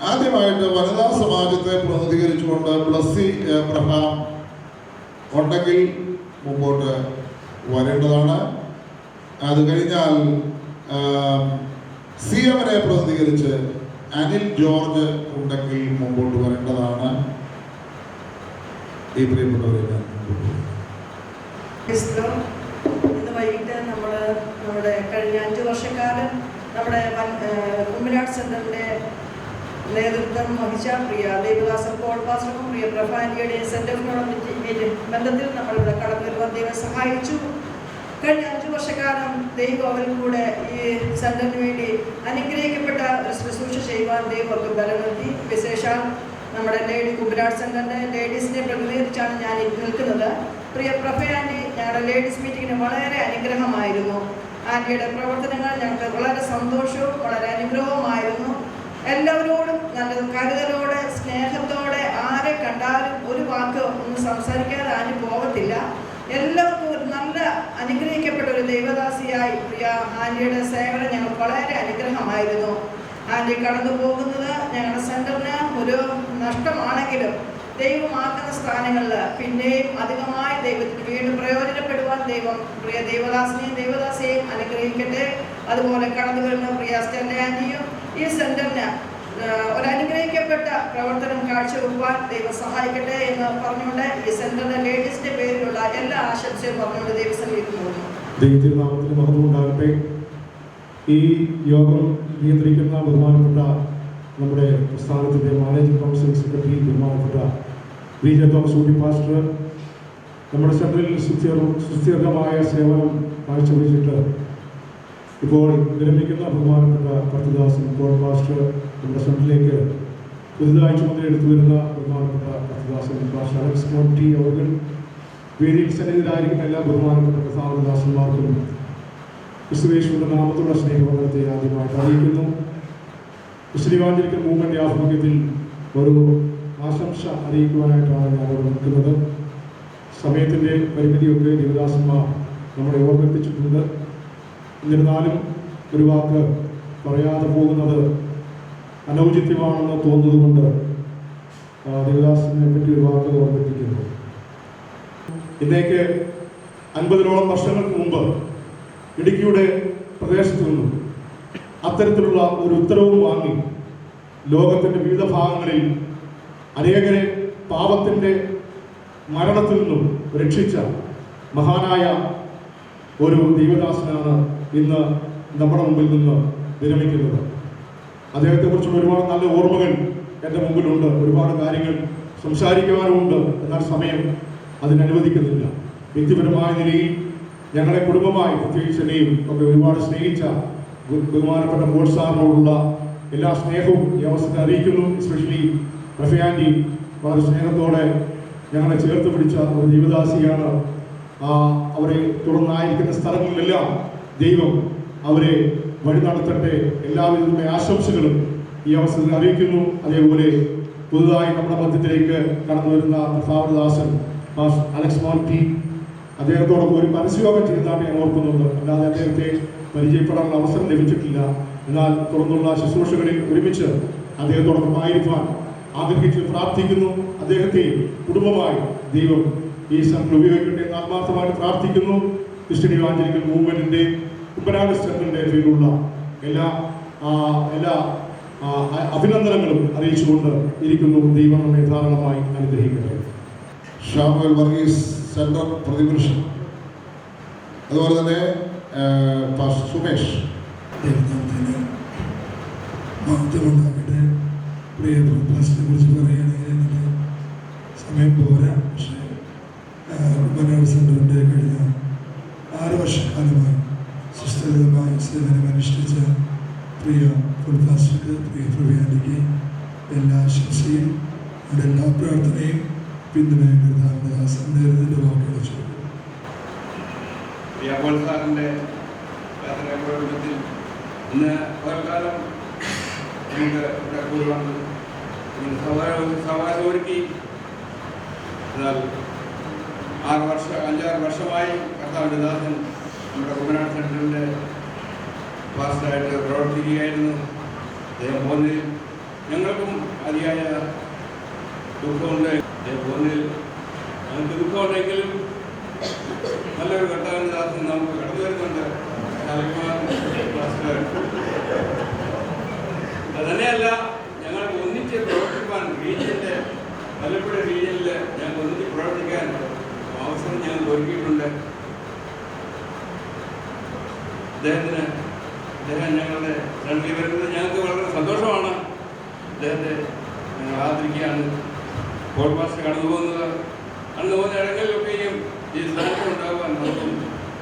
ആദ്യമായിട്ട് വനിതാ സമാജത്തെ പ്രതിനിധീകരിച്ചുകൊണ്ട് ബ്ലസ്സി എബ്രഹാം ഉണ്ടെങ്കിൽ മുമ്പോട്ട് വരേണ്ടതാണ്. അത് കഴിഞ്ഞാൽ CMനെ പ്രതിനിധീകരിച്ച് അനിൽ ജോർജ് ഉണ്ടെങ്കിൽ മുമ്പോട്ട് വരേണ്ടതാണ്. ഈ പ്രിയപ്പെട്ടവരെ
കഴിഞ്ഞ 5 വർഷക്കാലം നമ്മുടെ കുമ്പനാട് സെന്ററിന്റെ നേതൃത്വം വഹിച്ച പ്രിയ ദേവദാസ പോൾ പാസ്റ്റർക്കും പ്രിയ പ്രഭാന്റിയുടെ സെന്ററിനോട് ബന്ധത്തിൽ നമ്മളിവിടെ കടന്നു വരുവാൻ ദൈവം സഹായിച്ചു. കഴിഞ്ഞ 5 വർഷക്കാലം ദൈവം അവരിൽ കൂടെ ഈ സെന്ററിന് വേണ്ടി അനുഗ്രഹിക്കപ്പെട്ട ഒരു ശുശ്രൂഷ ചെയ്യുവാൻ ദൈവം അവർക്ക് ബലം നൽകി. വിശേഷാൽ നമ്മുടെ കുമ്പനാട് സെന്ററിന്റെ ലേഡീസിനെ പ്രതിനിധീകരിച്ചാണ് ഞാൻ നിൽക്കുന്നത്. പ്രിയ പ്രഭയാന്റി ഞങ്ങളുടെ ലേഡീസ് മീറ്റിങ്ങിന് വളരെ അനുഗ്രഹമായിരുന്നു. ആന്റിയുടെ പ്രവർത്തനങ്ങൾ ഞങ്ങൾക്ക് വളരെ സന്തോഷവും വളരെ അനുഗ്രഹവുമായിരുന്നു. എല്ലാവരോടും നല്ല കരുതലോടെ സ്നേഹത്തോടെ ആരെ കണ്ടാലും ഒരു വാക്ക് ഒന്നും സംസാരിക്കാതെ ആന്റി പോകത്തില്ല. എല്ലാവർക്കും ഒരു നല്ല അനുഗ്രഹിക്കപ്പെട്ട ഒരു ദൈവദാസിയായി പ്രിയ ആന്റിയുടെ സേവനം ഞങ്ങൾക്ക് വളരെ അനുഗ്രഹമായിരുന്നു. ആന്റി കടന്നു പോകുന്നത് ഞങ്ങളുടെ സെന്ററിന് ഒരു നഷ്ടമാണെങ്കിലും ദൈവമാക്കുന്ന സ്ഥാനങ്ങളിൽ പിന്നെയും അധികമായി ദൈവത്തിന് വീണ്ടും പ്രയോജനപ്പെടുവാൻ ദൈവം പ്രിയ ദേവദാസിനെയും ദേവദാസിയെയും അനുഗ്രഹിക്കട്ടെ. അതുപോലെ കടന്നു വരുന്ന പ്രിയ സ്റ്റെല്ല ആന്റിയും ഈ സെന്ററിന് ഒരു അനുഗ്രഹിക്കപ്പെട്ട പ്രവർത്തനം കാഴ്ചവെക്കുവാൻ ദൈവം സഹായിക്കട്ടെ എന്ന് പറഞ്ഞുകൊണ്ട് ഈ സെന്ററിന്റെ ലേഡീസിന്റെ പേരിലുള്ള എല്ലാ ആശംസയും പറഞ്ഞുകൊണ്ട് ദൈവസന്നിധിയിൽ പോകുന്നു.
ദൈവത്തിരുനാമത്തിന് മഹത്വം ഉണ്ടാകട്ടെ. ഈ യോഗം നിയന്ത്രിക്കുന്ന ബഹുമാനപ്പെട്ട നമ്മുടെ പ്രസ്ഥാനത്തിൻ്റെ മാനേജിംഗ് കൗൺസിൽ സെക്രട്ടറി ബഹുമാനപ്പെട്ട വിജയ തോമസ് ഊട്ടി പാസ്റ്റർ, നമ്മുടെ സെൻട്രലിൽ സുസ്ഥിരമായ സേവനം കാഴ്ചവെച്ചിട്ട് ഇപ്പോൾ വിരമിക്കുന്ന ബഹുമാനപ്പെട്ട കർത്തദാസൻ പോൾ പാസ്റ്റർ, നമ്മുടെ സെൻട്രലിലേക്ക് പുതുതായി ചുമതലയെടുത്തു വരുന്ന ബഹുമാനപ്പെട്ട കർത്തദാസൻ പാസ്റ്റർ അലക്സ് മോട്ടി അവർ, വേദിയിൽ സന്നിഹിതരായിരിക്കുന്ന എല്ലാ ബഹുമാനപ്പെട്ട കർത്താവദാസന്മാർക്കും ക്രിസ്തുയേശുവിന്റെ നാമത്തോടെ സ്നേഹവന്ദനത്തെ ആദ്യമായിട്ട് അറിയിക്കുന്നു. ക്രിസ്ത്യൻ മൂവ്മെന്റ് ആഭിമുഖ്യത്തിൽ ഒരു ആശംസ അറിയിക്കുവാനായിട്ടാണ് ഞാൻ അവിടെ നിൽക്കുന്നത്. സമയത്തിൻ്റെ പരിമിതിയൊക്കെ ദേവദാസന്മാർ നമ്മളെ ഓർമ്മിപ്പിച്ചിട്ടുണ്ട്. എന്നിരുന്നാലും ഒരു വാക്ക് പറയാതെ പോകുന്നത് അനൗചിത്യമാണെന്ന് തോന്നുന്നതുകൊണ്ട് ദേവദാസിനെ പറ്റി ഒരു വാക്ക് ഓർമ്മിപ്പിക്കുന്നു. ഇന്നേക്ക് 50ഓളം വർഷങ്ങൾക്ക് മുമ്പ് ഇടുക്കിയുടെ പ്രദേശത്തു നിന്നും അത്തരത്തിലുള്ള ഒരു ഉത്തരവും വാങ്ങി ലോകത്തിൻ്റെ വിവിധ ഭാഗങ്ങളിൽ അനേകരെ പാപത്തിൻ്റെ മരണത്തിൽ നിന്നും രക്ഷിച്ച മഹാനായ ഒരു ദൈവദാസനാണ് ഇന്ന് നമ്മുടെ മുമ്പിൽ നിന്ന് വിരമിക്കുന്നത്. അദ്ദേഹത്തെക്കുറിച്ചുള്ള ഒരുപാട് നല്ല ഓർമ്മകൾ എൻ്റെ മുമ്പിലുണ്ട്. ഒരുപാട് കാര്യങ്ങൾ സംസാരിക്കുവാനുമുണ്ട്. എന്നാൽ സമയം അതിനനുവദിക്കുന്നില്ല. വ്യക്തിപരമായ നിലയിൽ ഞങ്ങളെ കുടുംബമായി പ്രത്യേകിച്ച് എന്നെയും ഒക്കെ ഒരുപാട് സ്നേഹിച്ച ബഹുമാനപ്പെട്ട മോൾ സാറിനോടുള്ള എല്ലാ സ്നേഹവും ഈ അവസരത്തിൽ അറിയിക്കുന്നു. എസ്പെഷ്യലി റഫയാൻറ്റി വളരെ സ്നേഹത്തോടെ ഞങ്ങളെ ചേർത്ത് പിടിച്ച ഒരു ദൈവദാസിയാണ്. അവരെ തുടർന്നായിരിക്കുന്ന സ്ഥലങ്ങളിലെല്ലാം ദൈവം അവരെ വഴി നടത്തട്ടെ. എല്ലാവിധമായ ആശംസകളും ഈ അവസരത്തിൽ അറിയിക്കുന്നു. അതേപോലെ പുതുതായി നമ്മുടെ മധ്യത്തിലേക്ക് കടന്നു വരുന്ന കർത്താവദാസൻ അലക്സ് മോട്ടി, അദ്ദേഹത്തോടൊപ്പം ഒരു പരസ്യയോഗം ചെയ്തതാണ് ഞാൻ ഓർക്കുന്നുണ്ട്. അല്ലാതെ അദ്ദേഹത്തെ പരിചയപ്പെടാനുള്ള അവസരം ലഭിച്ചിട്ടില്ല. എന്നാൽ തുടർന്നുള്ള ശുശ്രൂഷകളിൽ ഒരുമിച്ച് അദ്ദേഹത്തോടൊപ്പം ആയിരിക്കാൻ ആഗ്രഹിച്ച് പ്രാർത്ഥിക്കുന്നു. അദ്ദേഹത്തെ കുടുംബമായി ദൈവം ഈ സെന്റർ ഉപയോഗിക്കട്ടെ എന്ന് ആത്മാർത്ഥമായിട്ട് പ്രാർത്ഥിക്കുന്നു. ക്രിസ്ത്യൻ ഇവാഞ്ചലിക്കൽ മൂവ്മെന്റിന്റെ കുമ്പനാട് സെന്ററിന്റെ പേരിലുള്ള എല്ലാ അഭിനന്ദനങ്ങളും അറിയിച്ചുകൊണ്ട് ഇരിക്കുന്നു. ദൈവം നമ്മെ ധാരാളമായി അനുഗ്രഹിക്കട്ടെ.
ഷാമുൽ വർഗീസ് സെൻട്രൽ പ്രതിപുരുഷൻ, അതുപോലെ തന്നെ സുമേഷ്.
ദൈവനാമത്തിന് മഹത്വമുണ്ടാകട്ടെ. പ്രിയ പാസ്റ്ററിനെ കുറിച്ച് പറയുകയാണെങ്കിൽ എനിക്ക് സമയം പോരാ. പക്ഷേ കുമ്പനാട് സെൻറ്ററിൻ്റെ കഴിഞ്ഞ 6 വർഷക്കാലമായി സുസ്ഥിരമായി സേവനം അനുഷ്ഠിച്ച പ്രിയ പാസ്റ്റർക്ക്, പ്രിയ പ്രവ്യാനിക്ക് എല്ലാ ആശംസയും അവരുടെ എല്ലാ പ്രാർത്ഥനയും പിന്തുണയും കർത്താവിന്റെ നേരത്തിൻ്റെ വാക്കുകൾ ചോദിക്കും.
സാറിൻ്റെ യാത്രാപ്രകടനത്തിൽ ഇന്ന് പകൽക്കാലം നമുക്ക് ഇവിടെ കൂടുവാണ് സമാജം ഒരുക്കി. എന്നാൽ 5-6 വർഷമായി കർത്താവിൻ്റെ ദാസൻ നമ്മുടെ കുമ്പനാട് സെൻറ്ററിൻ്റെ പാസ്റ്ററായിട്ട് പ്രവർത്തിക്കുകയായിരുന്നു. അദ്ദേഹം പോകുന്നതിൽ ഞങ്ങൾക്കും അതിയായ ദുഃഖമുണ്ട്. അദ്ദേഹം പോകുന്നതിൽ ഞങ്ങൾക്ക് ദുഃഖമുണ്ടെങ്കിലും നല്ലൊരു കർത്താവിൻ്റെ ദാസൻ നമുക്ക് കടന്നു വരുന്നുണ്ട്. അതന്നെയല്ല, ഞങ്ങൾക്ക് ഒന്നിച്ച് പ്രവർത്തിക്കാൻ റീജിയൻ്റെ മലപ്പുഴ റീജിയനിൽ ഞങ്ങൾക്ക് ഒന്നിച്ച് പ്രവർത്തിക്കാൻ അവസരം ഞങ്ങൾക്ക് ഒരുക്കിയിട്ടുണ്ട്. അദ്ദേഹത്തിന്
ഞങ്ങൾക്ക് വളരെ സന്തോഷമാണ് അദ്ദേഹത്തെ ഞങ്ങൾ ആദരിക്കുകയാണ്. പോൾ പാസ്റ്റർ കടന്നു പോകുന്ന ഇടങ്ങളിലൊക്കെയും ഈ സ്ഥാനത്ത് ഉണ്ടാകുവാൻ നമുക്കും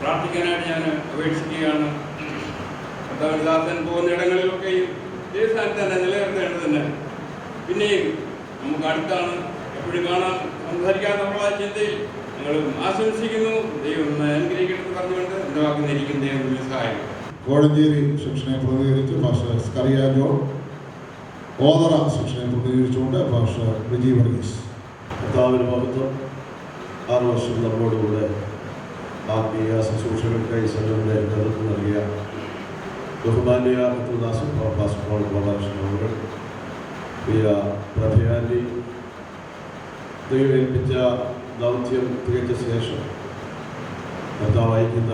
പ്രാർത്ഥിക്കാനായിട്ട് ഞാൻ അപേക്ഷിക്കുകയാണ്. കർത്താവിദാസൻ പോകുന്ന ഇടങ്ങളിലൊക്കെയും ഈ സ്ഥാനത്ത് തന്നെ നിലനിർത്തേണ്ടതന്നെ. പിന്നെയും നമുക്ക് അടുത്താണ്, എപ്പോഴും കാണാൻ സംസാരിക്കാനുള്ള ചിന്തയിൽ ഞങ്ങൾ ആശംസിക്കുന്നു. ദൈവം അനുഗ്രഹിക്കണമെന്ന് പറഞ്ഞുകൊണ്ട് എൻ്റെ വാക്കുന്നിരിക്കും. ദൈവം സഹായിക്കും.
കോഴഞ്ചേരി സെക്ഷനെ പ്രതിനിധീകരിച്ച് പാസ്റ്റർ സ്കറിയ ജോൺ, ഓതറ സെക്ഷനെ പ്രതിനിധീകരിച്ചുകൊണ്ട് പാസ്റ്റർ വിജി വർഗീസ്.
കർത്താവിന് മഹത്വം. 6 വർഷം നമ്മോടുകൂടെ ആത്മീയ ശുശ്രൂഷകൾക്കായി സംഘടനയുടെ നേതൃത്വം നൽകിയ ബഹുമാന്യ കർത്തൃദാസൻ പാസ്റ്റർ പോൾ ഗോപാലകൃഷ്ണൻ അവർ, പ്രിയ പ്രഭയാന്റി, ദൈവം ഏൽപ്പിച്ച ദൗത്യം തികച്ച ശേഷം കർത്താവ് അയക്കുന്ന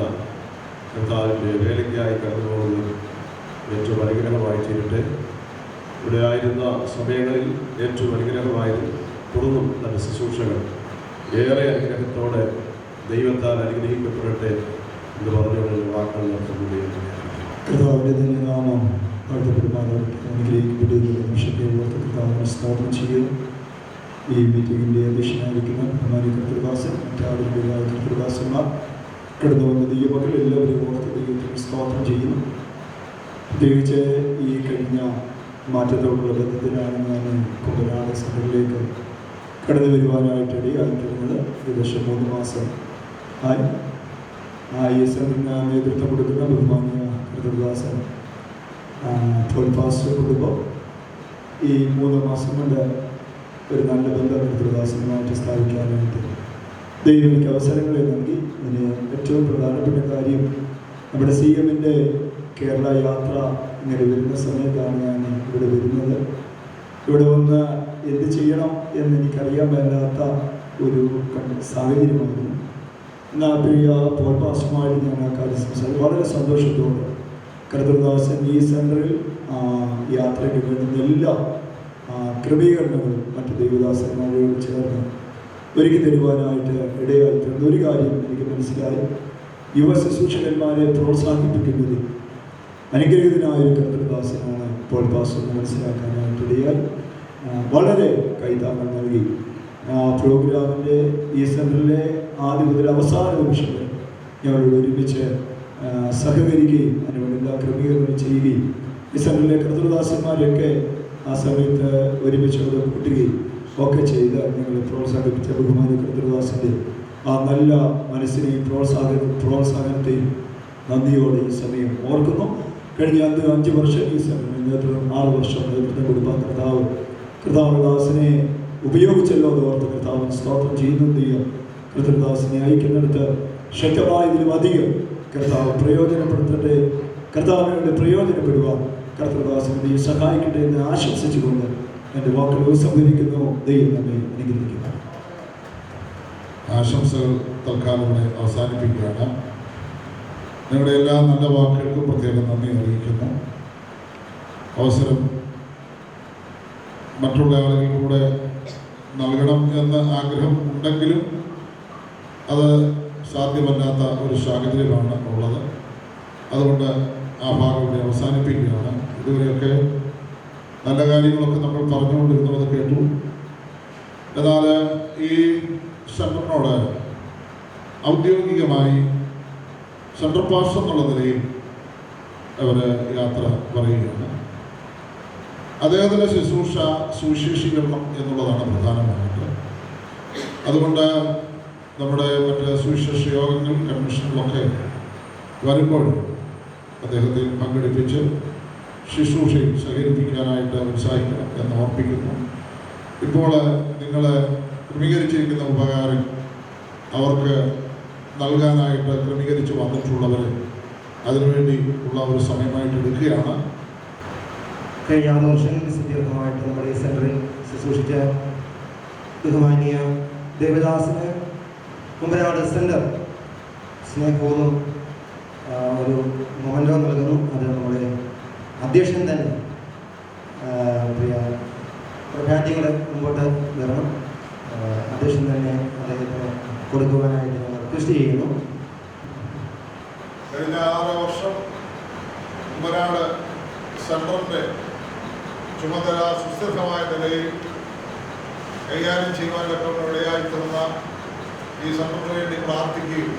കർത്താവിൻ്റെ വേലയ്ക്കായി കടന്നു പോകുന്നത് ഏറ്റവും അനുഗ്രഹമായി തീരട്ടെ. ഇവിടെ ആയിരുന്ന സമയങ്ങളിൽ ഏറ്റവും അനുഗ്രഹമായിരുന്നു. തുടർന്നും തൻ്റെ ശുശ്രൂഷകൾ ഏറെ അനുഗ്രഹത്തോടെ ദൈവത്താൽ അനുഗ്രഹിക്കപ്പെടട്ടെ എന്ന് പറഞ്ഞുകൊണ്ട് വാക്കുകൾ നടത്തുകയാണ്.
കർത്താവിൻ്റെ തന്നെ നാമം വാഴ്ത്തപ്പെടുമാറാകട്ടെ. അനുഗ്രഹിക്കപ്പെടുന്ന നിമിഷത്തെ ഓർത്ത് കർത്താവിനെ സ്തോത്രം ചെയ്യുന്നു. ഈ മീറ്റിംഗിൻ്റെ അധ്യക്ഷനായിരിക്കുന്ന ബഹുമാന്യ കർത്തൃദാസൻ, മറ്റാളുകളായ കർത്തൃദാസന്മാർ, കടന്നു വന്ന ദൈവമക്കൾ എല്ലാവരെയും ഓർത്ത് ദൈവത്തിന് സ്തോത്രം ചെയ്യുന്നു. പ്രത്യേകിച്ച് ഈ കഴിഞ്ഞ മാറ്റത്തോടുള്ള ബന്ധത്തിലാണ് ഞാൻ കുമ്പനാട് സെൻ്ററിലേക്ക് കടന്നു വരുവാനായിട്ട് ഇടയായിത്തീർന്നത്. ഏകദേശം 3 മാസം ആയി. ഈ സെൻ്ററിന് നേതൃത്വം കൊടുക്കുന്ന ബഹുമാന്യ കർത്തൃദാസൻ പോൾ പാസ്റ്റർ കുടുംബം ഈ 3 മാസം കൊണ്ട് ഒരു നല്ല ബന്ധം കർത്തൃദാസനുമായിട്ട് സ്ഥാപിക്കാനായിട്ട് ദൈവം എനിക്ക് അവസരങ്ങളെ നൽകി. അതിന് ഏറ്റവും പ്രധാനപ്പെട്ട കാര്യം നമ്മുടെ CMൻ്റെ കേരള യാത്ര ഇങ്ങനെ വരുന്ന സമയത്താണ് ഞാൻ ഇവിടെ വരുന്നത്. ഇവിടെ വന്ന് എന്ത് ചെയ്യണം എന്ന് എനിക്കറിയാൻ മേലാത്ത ഒരു സാഹചര്യമായിരുന്നു. എന്നാൽ പ്രിയ പോൾ പാസ്റ്ററുമായിട്ട് ഞാൻ ആ കാര്യം സംസാരിച്ചു. വളരെ സന്തോഷത്തോടെ കർത്തൃദാസൻ ഈ സെൻ്ററിൽ യാത്രയ്ക്ക് വേണ്ടുന്ന എല്ലാ ക്രമീകരണങ്ങളും മറ്റ് ദൈവദാസന്മാരോട് ചേർന്ന് ഒരുക്കി തരുവാനായിട്ട് ഇടയായിട്ടുണ്ട്. ഒരു കാര്യം എനിക്ക് മനസ്സിലായി, യുവ ശുശ്രൂഷകന്മാരെ പ്രോത്സാഹിപ്പിക്കുന്നതിൽ അനുഗ്രഹീതനായ ഒരു കർത്തൃദാസനാണ് പോൾ പാസ്റ്റർ എന്ന് മനസ്സിലാക്കാനായിട്ട് ഇടയായി. വളരെ കൈത്താങ്ങൽ നൽകി പ്രോഗ്രാമിൻ്റെ ഈ സെൻ്ററിലെ ആദ്യ മുതൽ അവസാന നിമിഷം വരെ ഞങ്ങളോട് ഒരുമിച്ച് സഹകരിക്കുകയും അതിനുവേണ്ടി എല്ലാ ക്രമീകരണങ്ങൾ ചെയ്യുകയും ഈ സെൻ്ററിലെ കർത്തൃദാസന്മാരെയൊക്കെ ആ സമയത്ത് ഒരുമിച്ച് അവിടെ കൂട്ടുകയും ഒക്കെ ചെയ്ത് ഞങ്ങളെ പ്രോത്സാഹിപ്പിച്ച ബഹുമാന്യ കർത്തൃദാസൻ്റെ ആ നല്ല മനസ്സിനെയും പ്രോത്സാഹനത്തെയും നന്ദിയോടെ ഈ സമയം ഓർക്കുന്നു. കഴിഞ്ഞ 5 വർഷം ഈ സെൻ്ററിന് നേതൃത്വം 6 വർഷം നേതൃത്വം കൊടുക്കാൻ കർത്താവദാസനെ ഉപയോഗിച്ചല്ലോ എന്ന് ഓർത്ത് കർത്താവിന് സ്തോത്രം ചെയ്യുന്നു. കർത്തൃദാസനെ അയക്കുന്നിടത്ത് ശക്തമായതിലും അധികം കർത്താവ് പ്രയോജനപ്പെടുത്തട്ടെ. കർത്താവിനോട് പ്രയോജനപ്പെടുവാൻ കർത്തൃദാസനെ സഹായിക്കട്ടെ എന്ന് ആശംസിച്ചുകൊണ്ട് എൻ്റെ വാക്കുകൾ ഉപസംഹരിക്കുന്നു. ദൈവം നമ്മെ അനുഗ്രഹിക്കുന്നു.
ആശംസകൾ തൽക്കാലം അവസാനിപ്പിക്കുകയാണ്. നിങ്ങളുടെ എല്ലാ നല്ല വാക്കുകൾക്കും പ്രത്യേകം നന്ദി അറിയിക്കുന്നു. അവസരം മറ്റുള്ള ആളുകൾ കൂടെ നൽകണം എന്ന ആഗ്രഹം ഉണ്ടെങ്കിലും അത് സാധ്യമല്ലാത്ത ഒരു സാഹചര്യമാണ് ഉള്ളത്. അതുകൊണ്ട് ആ ഭാഗം ഇവിടെ അവസാനിപ്പിക്കുകയാണ്. ഇതുവരെയൊക്കെ നല്ല കാര്യങ്ങളൊക്കെ നമ്മൾ പറഞ്ഞുകൊണ്ടിരുന്നത് കേട്ടു. എന്നാൽ ഈ സെൻ്ററിനോട് ഔദ്യോഗികമായി സെൻട്രൽ പാസ്റ്റർ എന്നുള്ള നിലയിൽ അവർ യാത്ര പറയുകയാണ്. അദ്ദേഹത്തിൻ്റെ ശുശ്രൂഷ സുവിശേഷീകരണം എന്നുള്ളതാണ് പ്രധാനമായിട്ട്. അതുകൊണ്ട് നമ്മുടെ മറ്റ് സുവിശേഷ യോഗങ്ങൾ, കൺവെൻഷനുകളൊക്കെ വരുമ്പോൾ അദ്ദേഹത്തെ പങ്കെടുപ്പിച്ച് ശുശ്രൂഷയിൽ സഹകരിപ്പിക്കാനായിട്ട് ഉത്സാഹിക്കണം എന്ന് ഓർപ്പിക്കുന്നു. ഇപ്പോൾ നിങ്ങൾ ക്രമീകരിച്ചിരിക്കുന്ന ഉപകാരം അവർക്ക് നൽകാനായിട്ട് ക്രമീകരിച്ച് വന്നിട്ടുള്ളവർ അതിനുവേണ്ടി ഉള്ള ഒരു സമയമായിട്ട് എടുക്കുകയാണ്.
കഴിഞ്ഞ 6 വർഷങ്ങളിൽ സുദീർഘമായിട്ട് നമ്മുടെ ഈ സെൻ്ററിൽ ശുശ്രൂഷിച്ച ബഹുമാന്യ ദേവദാസിന് കുമ്പനാട് സെൻ്റർ സ്നേഹപൂർവ്വം ഒരു മൊമെൻ്റോ നൽകുന്നു. അത് നമ്മുടെ അധ്യക്ഷൻ തന്നെ പ്രിയ പ്രഖ്യാതികളെ മുമ്പോട്ട് വരണം. അധ്യക്ഷൻ തന്നെ അദ്ദേഹത്തിന് കൊടുക്കുവാനായിട്ട് ഞങ്ങൾ റിക്വസ്റ്റ് ചെയ്യുന്നു.
കഴിഞ്ഞ 6 വർഷം കുമ്പനാട് സെൻറ്ററിൻ്റെ ചുമതല സുസ്ഥിരമായ നിലയിൽ കൈകാര്യം ചെയ്യുവാനൊക്കെ ഇടയായി തീർന്ന ഈ സെൻറ്ററിന് വേണ്ടി പ്രാർത്ഥിക്കുകയും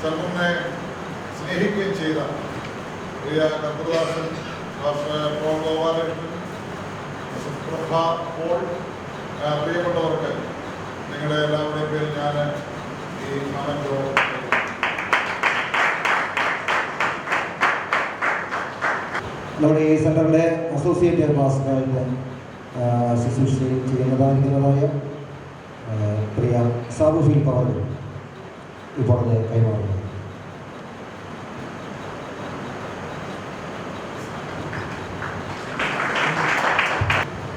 സെൻറ്ററിനെ സ്നേഹിക്കുകയും ചെയ്ത പ്രിയ കർത്തദാസൻ പോൾ ഗോപാലകൃഷ്ണൻ, പ്രഭ പോൾ, പ്രിയപ്പെട്ടവർക്ക് നിങ്ങളുടെ എല്ലാവരുടെയും പേരിൽ ഞാൻ ഈ മകൻ്റെ
നമ്മുടെ ഈ സെൻ്ററിലെ അസോസിയേറ്റ് പാസ്റ്ററായിട്ട് ശുശ്രൂഷ ചെയ്യുന്നതായിരിക്കുന്നതായ പ്രിയ സാബു ഫീൽ പവർ ഇപ്പോൾ അത് കൈമാറുന്നു.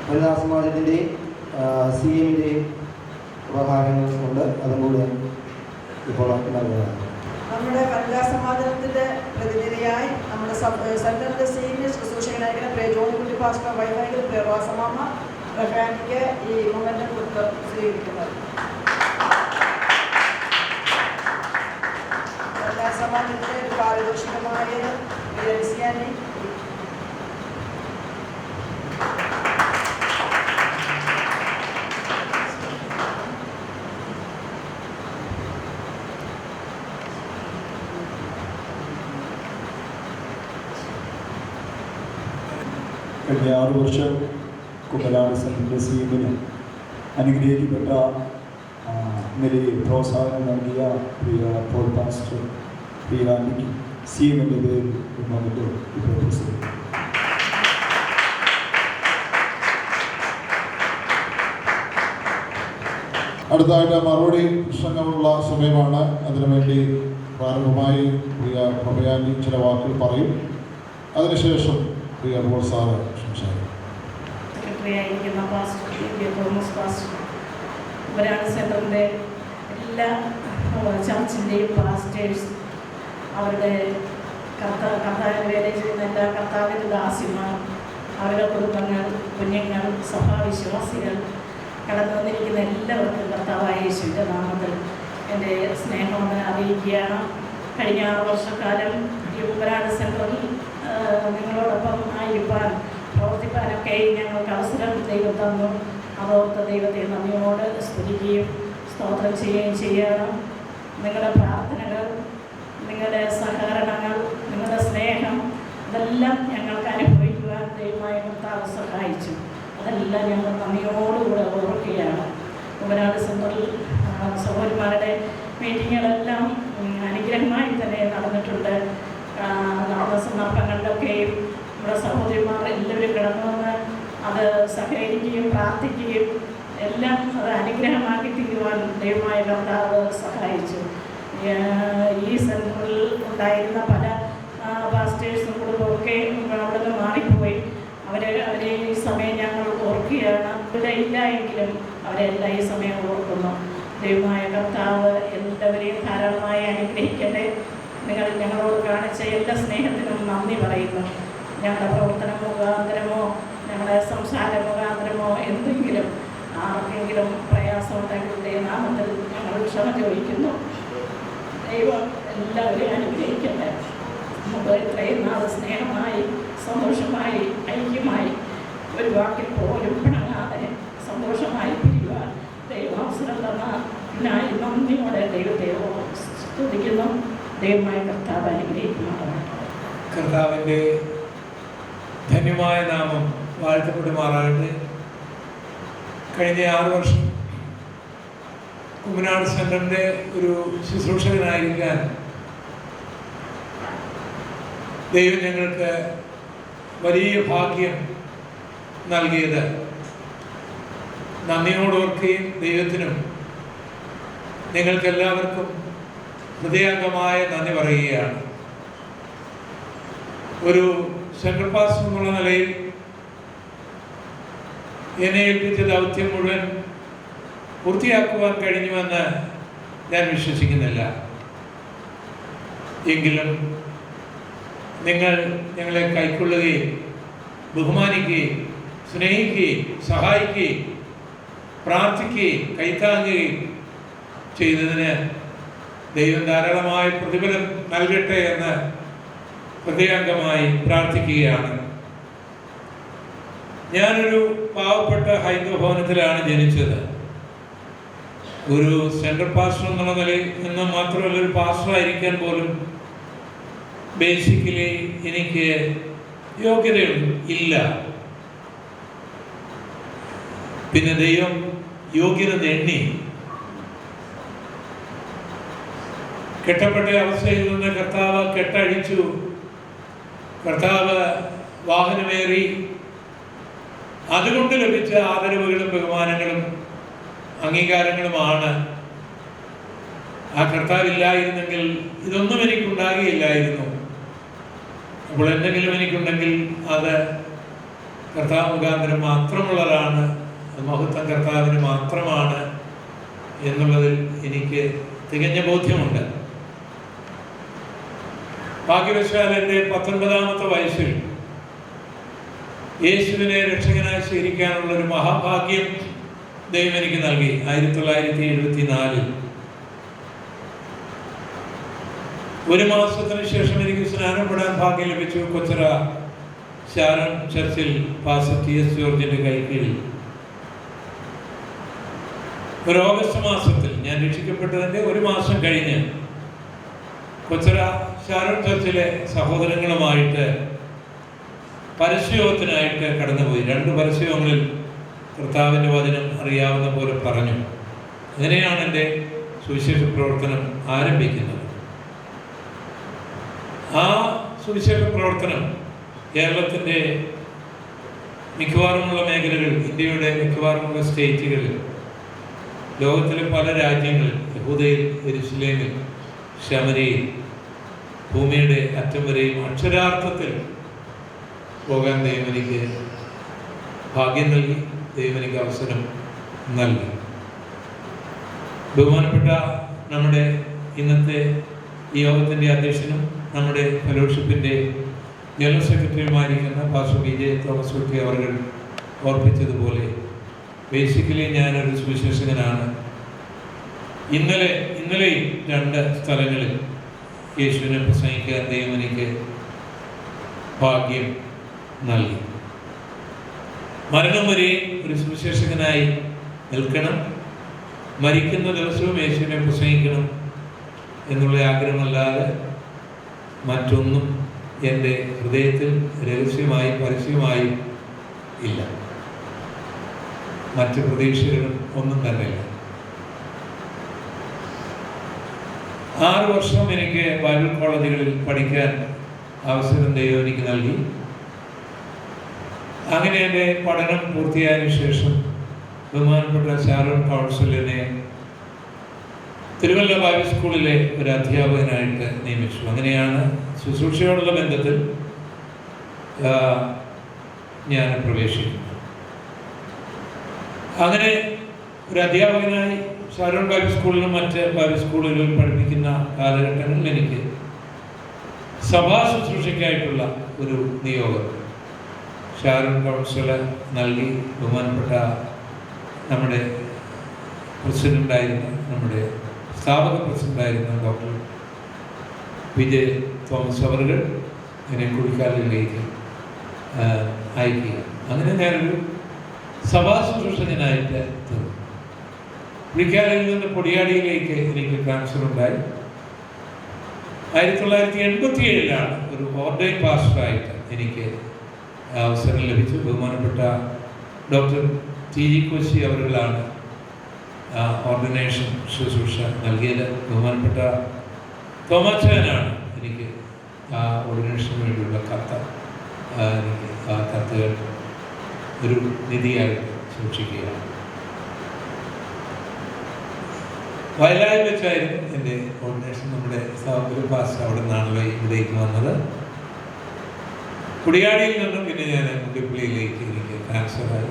വനിതാ സമാജത്തിൻ്റെ CM-ൻ്റെ വ്യവഹാരങ്ങൾ കൊണ്ട് അതും കൂടെ ഇപ്പോൾ നൽകുന്നതാണ്.
നമ്മുടെ വനിതാ സമാജത്തിൻ്റെ പ്രതിനിധിയായി നമ്മുടെ സെൻറ്ററിൻ്റെ സീനിയർ ശുശ്രൂഷകനായിരിക്കുന്ന പ്രിയ ജോണിക്കുട്ടി പാസ്റ്റർ വൈകാരിക പ്രിയ റോസമാമ റഫാനിക്ക് ഈ മൊമെൻ്റ് കൊടുത്ത് സ്വീകരിക്കുന്നത്. വനിതാ സമാജത്തിൻ്റെ ഒരു പാരിതോഷികമായ പ്രിയ ലിസിയാനി
കഴിഞ്ഞ 6 വർഷം കുമ്പനാട് സെൻറ്ററിൻ്റെ CM-ന് അനുഗ്രഹിക്കപ്പെട്ട നിലയിൽ പ്രോത്സാഹനം നൽകിയ പ്രിയ പോൾ പാസ്റ്റർ പ്രിയ ആൻറ്റിക്ക് CM-ൻ്റെ പേരിൽ നമുക്ക് ഇപ്പോൾ പ്രസിദ്ധീകരിക്കും.
അടുത്തതായിട്ട് മറുപടി പ്രസംഗമുള്ള സമയമാണ്. അതിനുവേണ്ടി പ്രാരംഭമായി പ്രിയ പ്രഭയാനി ചില വാക്കുകൾ പറയും. അതിനുശേഷം പ്രിയ പോൾ സാറ് സംസാരിക്കും.
സെക്രട്ടറിയായിരിക്കുന്ന പാസ്റ്റർ തോമസ് പാസ്റ്റർ, വരാട് സെൻറ്ററിൻ്റെ എല്ലാ ചർച്ചിൻ്റെയും പാസ്റ്റേഴ്സ്, അവരുടെ കർത്താവിന് വേല ചെയ്യുന്ന എല്ലാ കർത്താവിൻ്റെ ദാസിമാർ, അവരുടെ കുടുംബങ്ങൾ, കുഞ്ഞുങ്ങൾ, സഭാവിശ്വാസികൾ, കടന്നു വന്നിരിക്കുന്ന എല്ലാവർക്കും കർത്താവായ യേശുവിൻ്റെ നാമത്തിൽ എൻ്റെ സ്നേഹം അറിയിക്കുകയാണ്. കഴിഞ്ഞ 6 വർഷക്കാലം ഈ വരാട് സെൻറ്ററിൽ നിങ്ങളോടൊപ്പം ആയിരിക്കാൻ പ്രവർത്തിക്കാനൊക്കെ ഞങ്ങൾക്ക് അവസരം ദൈവം തന്നു. അതോർത്ത് ദൈവത്തെ നന്ദിയോട് സ്തുതിക്കുകയും സ്തോത്രം ചെയ്യുകയും ചെയ്യണം. നിങ്ങളുടെ പ്രാർത്ഥനകൾ, നിങ്ങളുടെ സഹകരണങ്ങൾ, നിങ്ങളുടെ സ്നേഹം, അതെല്ലാം ഞങ്ങൾക്ക് അനുഭവിക്കുവാൻ ദൈവമായ കർത്താവ് സഹായിച്ചു. അതെല്ലാം ഞങ്ങൾ നന്ദിയോടുകൂടെ ഓർക്കുകയാണ്. വരാട് സെൻറ്ററിൽ സഹോദരിമാരുടെ മീറ്റിങ്ങുകളെല്ലാം അനുഗ്രഹമായി തന്നെ നടന്നിട്ടുണ്ട്. നടന്ന സന്ദർഭങ്ങളിലൊക്കെയും നമ്മുടെ സഹോദരിമാർ എല്ലാവരും കടന്നു വന്ന് അത് സഹകരിക്കുകയും പ്രാർത്ഥിക്കുകയും എല്ലാം അത് അനുഗ്രഹമാക്കി തീരുവാൻ ദൈവമായ കർത്താവ് സഹായിച്ചു. ഈ സെൻറ്ററിൽ ഉണ്ടായിരുന്ന പല പാസ്റ്റേഴ്സും കുടുംബമൊക്കെ അവിടെ നിന്ന് മാറിപ്പോയി. അവരെ ഈ സമയം ഞങ്ങൾ ഓർക്കുകയാണ്. ഇവിടെ ഇല്ല എങ്കിലും അവരെല്ലാം ഈ സമയം ഓർക്കുന്നു. ദൈവമായ കർത്താവ് എല്ലാവരെയും ധാരാളമായി അനുഗ്രഹിക്കട്ടെ. നിങ്ങൾ ഞങ്ങളോട് കാണിച്ച എല്ലാ സ്നേഹത്തിനും നന്ദി പറയുന്നു. ഞങ്ങളുടെ പ്രവർത്തന മുഖാന്തരമോ ഞങ്ങളുടെ സംസാര മുഖാന്തരമോ എന്തെങ്കിലും ആർക്കെങ്കിലും പ്രയാസമുണ്ടെങ്കിൽ നാമത്തിൽ ഞങ്ങൾ ക്ഷമ ചോദിക്കുന്നു. ദൈവം എല്ലാവരെയും അനുഗ്രഹിക്കട്ടെ. നമുക്ക് ഇത്രയും നാൾ സ്നേഹമായി, സന്തോഷമായി, ഐക്യമായി, ഒരു വാക്കിൽ പോലും പിണങ്ങാതെ സന്തോഷമായി പിരിയുവാൻ ദൈവം അവസരം തന്നതിനായി നന്ദിയോടെ ദൈവത്തെ സ്തുതിക്കുന്നു. ദൈവമായ കർത്താവ് അനുഗ്രഹിക്കുമാറാണ്.
കർത്താവിൻ്റെ ധന്യമായ നാമം വാഴ്ത്തപ്പെടുമാറാകട്ടെ. കഴിഞ്ഞ 6 വർഷം കുമ്പനാട് സെൻറ്ററിൻ്റെ ഒരു ശുശ്രൂഷകനായിരിക്കാൻ ദൈവം ഞങ്ങൾക്ക് വലിയ ഭാഗ്യം നൽകിയത് നന്ദിയോടോർക്കുകയും ദൈവത്തിനും നിങ്ങൾക്കെല്ലാവർക്കും ഹൃദയാംഗമായ നന്ദി പറയുകയാണ്. ഒരു സെൻട്രൽ പാസ്റ്റർ എന്നുള്ള നിലയിൽ എന്നെ ഏൽപ്പിച്ച ദൗത്യം മുഴുവൻ പൂർത്തിയാക്കുവാൻ കഴിഞ്ഞുവെന്ന് ഞാൻ വിശ്വസിക്കുന്നില്ല. എങ്കിലും നിങ്ങൾ ഞങ്ങളെ കൈക്കൊള്ളുകയും ബഹുമാനിക്കുകയും സ്നേഹിക്കുകയും സഹായിക്കുകയും പ്രാർത്ഥിക്കുകയും കൈത്താങ്ങുകയും ചെയ്തതിന് ദൈവം ധാരാളമായ പ്രതിഫലം നൽകട്ടെ എന്ന് ഹൃദയാംഗമായി പ്രാർത്ഥിക്കുകയാണ്. ഞാനൊരു പാവപ്പെട്ട ഹൈന്ദവ ഭവനത്തിലാണ് ജനിച്ചത്. ഒരു സെൻട്രൽ പാസ്റ്റർ എന്നുള്ള നിലയിൽ നിന്ന് മാത്രമല്ല, ഒരു പാസ്റ്ററായിരിക്കാൻ പോലും ബേസിക്കലി എനിക്ക് യോഗ്യത ഇല്ല. പിന്നെ ദൈവം യോഗ്യത എണ്ണി കെട്ടപ്പെട്ട അവസ്ഥയിൽ നിന്ന് കർത്താവ് കെട്ടഴിച്ചു. കർത്താവ് വാഹനമേറി. അതുകൊണ്ട് ലഭിച്ച ആദരവുകളും ബഹുമാനങ്ങളും അംഗീകാരങ്ങളുമാണ്. ആ കർത്താവില്ലായിരുന്നെങ്കിൽ ഇതൊന്നും എനിക്കുണ്ടാകുകയില്ലായിരുന്നു. അപ്പോൾ എന്തെങ്കിലും എനിക്കുണ്ടെങ്കിൽ അത് കർത്താവ് മുഖാന്തരം മാത്രമുള്ളതാണ്, മഹത്വം കർത്താവിന് മാത്രമാണ് എന്നുള്ളതിൽ എനിക്ക് തികഞ്ഞ ബോധ്യമുണ്ട്. ഭാഗ്യവശാൽ എൻ്റെ 19-ാമത്തെ വയസ്സിൽ യേശുവിനെ രക്ഷകനായി സ്വീകരിക്കാനുള്ള ഒരു മഹാഭാഗ്യം ദൈവം എനിക്ക് നൽകി. 1974 ഒരു മാസത്തിന് ശേഷം എനിക്ക് സ്നാനപ്പെടാൻ ഭാഗ്യം ലഭിച്ചു. കൊച്ചറ ശാരോൺ ചർച്ചിൽ പാസ്റ്റർ TS ജോർജിന്റെ കൈക്കീഴിൽ ഒരു ഓഗസ്റ്റ് മാസത്തിൽ ഞാൻ രക്ഷിക്കപ്പെട്ടതിൻ്റെ ഒരു മാസം കഴിഞ്ഞ് കൊച്ചറ ശാരോൺ ചർച്ചിലെ സഹോദരങ്ങളുമായിട്ട് പരസ്യയോഗത്തിനായിട്ട് കടന്നുപോയി. 2 പരസ്യയോഗങ്ങളിൽ കർത്താവിൻ്റെ വചനം അറിയാവുന്ന പോലെ പറഞ്ഞു. അങ്ങനെയാണ് എൻ്റെ സുവിശേഷ പ്രവർത്തനം ആരംഭിക്കുന്നത്. ആ സുവിശേഷ പ്രവർത്തനം കേരളത്തിൻ്റെ മിക്കവാറുമുള്ള മേഖലകൾ, ഇന്ത്യയുടെ മിക്കവാറുമുള്ള സ്റ്റേറ്റുകളിൽ, ലോകത്തിലെ പല രാജ്യങ്ങളിൽ, യഹൂദയിൽ, യെരുശലേമിൽ, ശമരിയിൽ, ഭൂമിയുടെ അറ്റം വരെയും അക്ഷരാർത്ഥത്തിൽ പോകാൻ ദൈവം എനിക്ക് ഭാഗ്യം നൽകി, ദൈവം എനിക്ക് അവസരം നൽകി. ബഹുമാനപ്പെട്ട നമ്മുടെ ഇന്നത്തെ ഈ യോഗത്തിൻ്റെ അധ്യക്ഷനും നമ്മുടെ ഫെലോഷിപ്പിൻ്റെ ജനറൽ സെക്രട്ടറിയുമായിരിക്കുന്ന പാസ്റ്റർ BJ തോമസ് കുട്ടി അവർ ഓർപ്പിച്ചതുപോലെ ബേസിക്കലി ഞാനൊരു സുവിശേഷകനാണ്. ഇന്നലെയും 2 സ്ഥലങ്ങളിൽ യേശുവിനെ പ്രസംഗിക്കാൻ ദൈവം എനിക്ക് ഭാഗ്യം നൽകി. മരണം വരെ ഒരു സുവിശേഷകനായി നിൽക്കണം, മരിക്കുന്ന ദിവസവും യേശുവിനെ പ്രസംഗിക്കണം എന്നുള്ള ആഗ്രഹമല്ലാതെ മറ്റൊന്നും എൻ്റെ ഹൃദയത്തിൽ രഹസ്യമായി പരസ്യമായി ഇല്ല. മറ്റ് പ്രതീക്ഷകളും ഒന്നും തന്നെയില്ല. 6 വർഷം എനിക്ക് ബൈബിൾ കോളേജുകളിൽ പഠിക്കാൻ അവസരം ദൈവം എനിക്ക് നൽകി. അങ്ങനെ എൻ്റെ പഠനം പൂർത്തിയായതിനു ശേഷം ബഹുമാനപ്പെട്ട ശാരോൺ കൗൺസിലിനെ തിരുവല്ല ബൈബിൾ സ്കൂളിലെ ഒരു അധ്യാപകനായിട്ട് നിയമിച്ചു. അങ്ങനെയാണ് ശുശ്രൂഷയോടുള്ള ബന്ധത്തിൽ ഞാൻ പ്രവേശിക്കുന്നത്. അങ്ങനെ ഒരു അധ്യാപകനായി ശാരോൺ ബൈബിൾ സ്കൂളിലും മറ്റ് ബൈബിൾ സ്കൂളുകളിൽ പഠിപ്പിക്കുന്ന കാലഘട്ടങ്ങളിൽ എനിക്ക് സഭാ ശുശ്രൂഷയ്ക്കായിട്ടുള്ള ഒരു നിയോഗം ശാരോൺ കൗൺസിൽ നൽകി. ബഹുമാനപ്പെട്ട നമ്മുടെ പ്രസിഡൻ്റായിരുന്ന, നമ്മുടെ സ്ഥാപക പ്രസിഡൻ്റായിരുന്ന ഡോക്ടർ BJ തോമസ് അവർ എന്നെ കുടിക്കാലിലേക്ക് അയക്കുക. അങ്ങനെ ഞാനൊരു സഭാ ശുശ്രൂഷകനായിട്ട് തീർന്നു. കുടിക്കാലിൽ നിന്ന് പൊടിയാടിയിലേക്ക് എനിക്ക് ട്രാൻസ്ഫർ ഉണ്ടായി. 1987 ഒരു ഓർഡൈൻ പാസ്റ്ററായിട്ട് എനിക്ക് അവസരം ലഭിച്ചു. ബഹുമാനപ്പെട്ട ഡോക്ടർ TG കോശി അവர்களാണ് ഓർഡിനേഷൻ ശുശ്രൂഷ നൽകിയത്. ബഹുമാനപ്പെട്ട തോമാച്ചനാണ് എനിക്ക് ആ ഓർഡിനേഷന് വേണ്ടിയുള്ള എനിക്ക് ആ കത്തുകൾ ഒരു നിധിയായിട്ട് സൂക്ഷിക്കുകയാണ്. വയലായിൽ വെച്ചായിരുന്നു എൻ്റെ ഓർഡിനേഷൻ. നമ്മുടെ ഒരു പാസ്റ്റർ അവിടെ നിന്നാണല്ലോ ഇവിടേക്ക് വന്നത്. കുടിയാടിയിൽ നിന്നും പിന്നെ ഞാൻ മുണ്ടിപ്പള്ളിയിലേക്ക് എനിക്ക് ട്രാൻസ്ഫറായി.